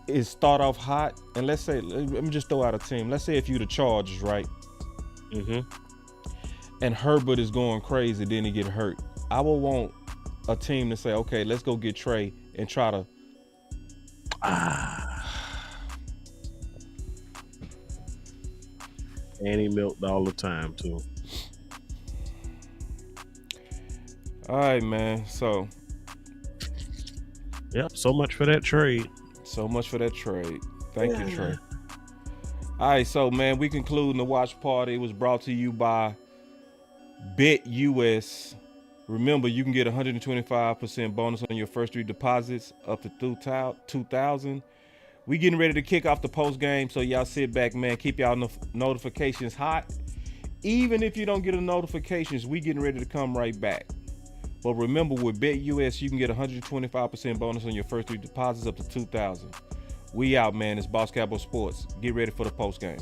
is start off hot, and let's say, let me just throw out a team. Let's say if you the Chargers, right? And Herbert is going crazy, then he get hurt. I would want a team to say, okay, let's go get Trey and try to. And he milked all the time too. All right, man. So. Yep. So much for that trade. So much for that trade. Thank you, Trey. All right, so man, we conclude the watch party. It was brought to you by Bet U.S. Remember, you can get 125% bonus on your first 3 deposits up to $2,000. We getting ready to kick off the post game, so y'all sit back, man. Keep y'all notifications hot. Even if you don't get the notifications, we getting ready to come right back. But remember, with Bet U.S, you can get 125% bonus on your first 3 deposits up to $2,000. We out, man. It's Boss Cowboy Sports. Get ready for the post game.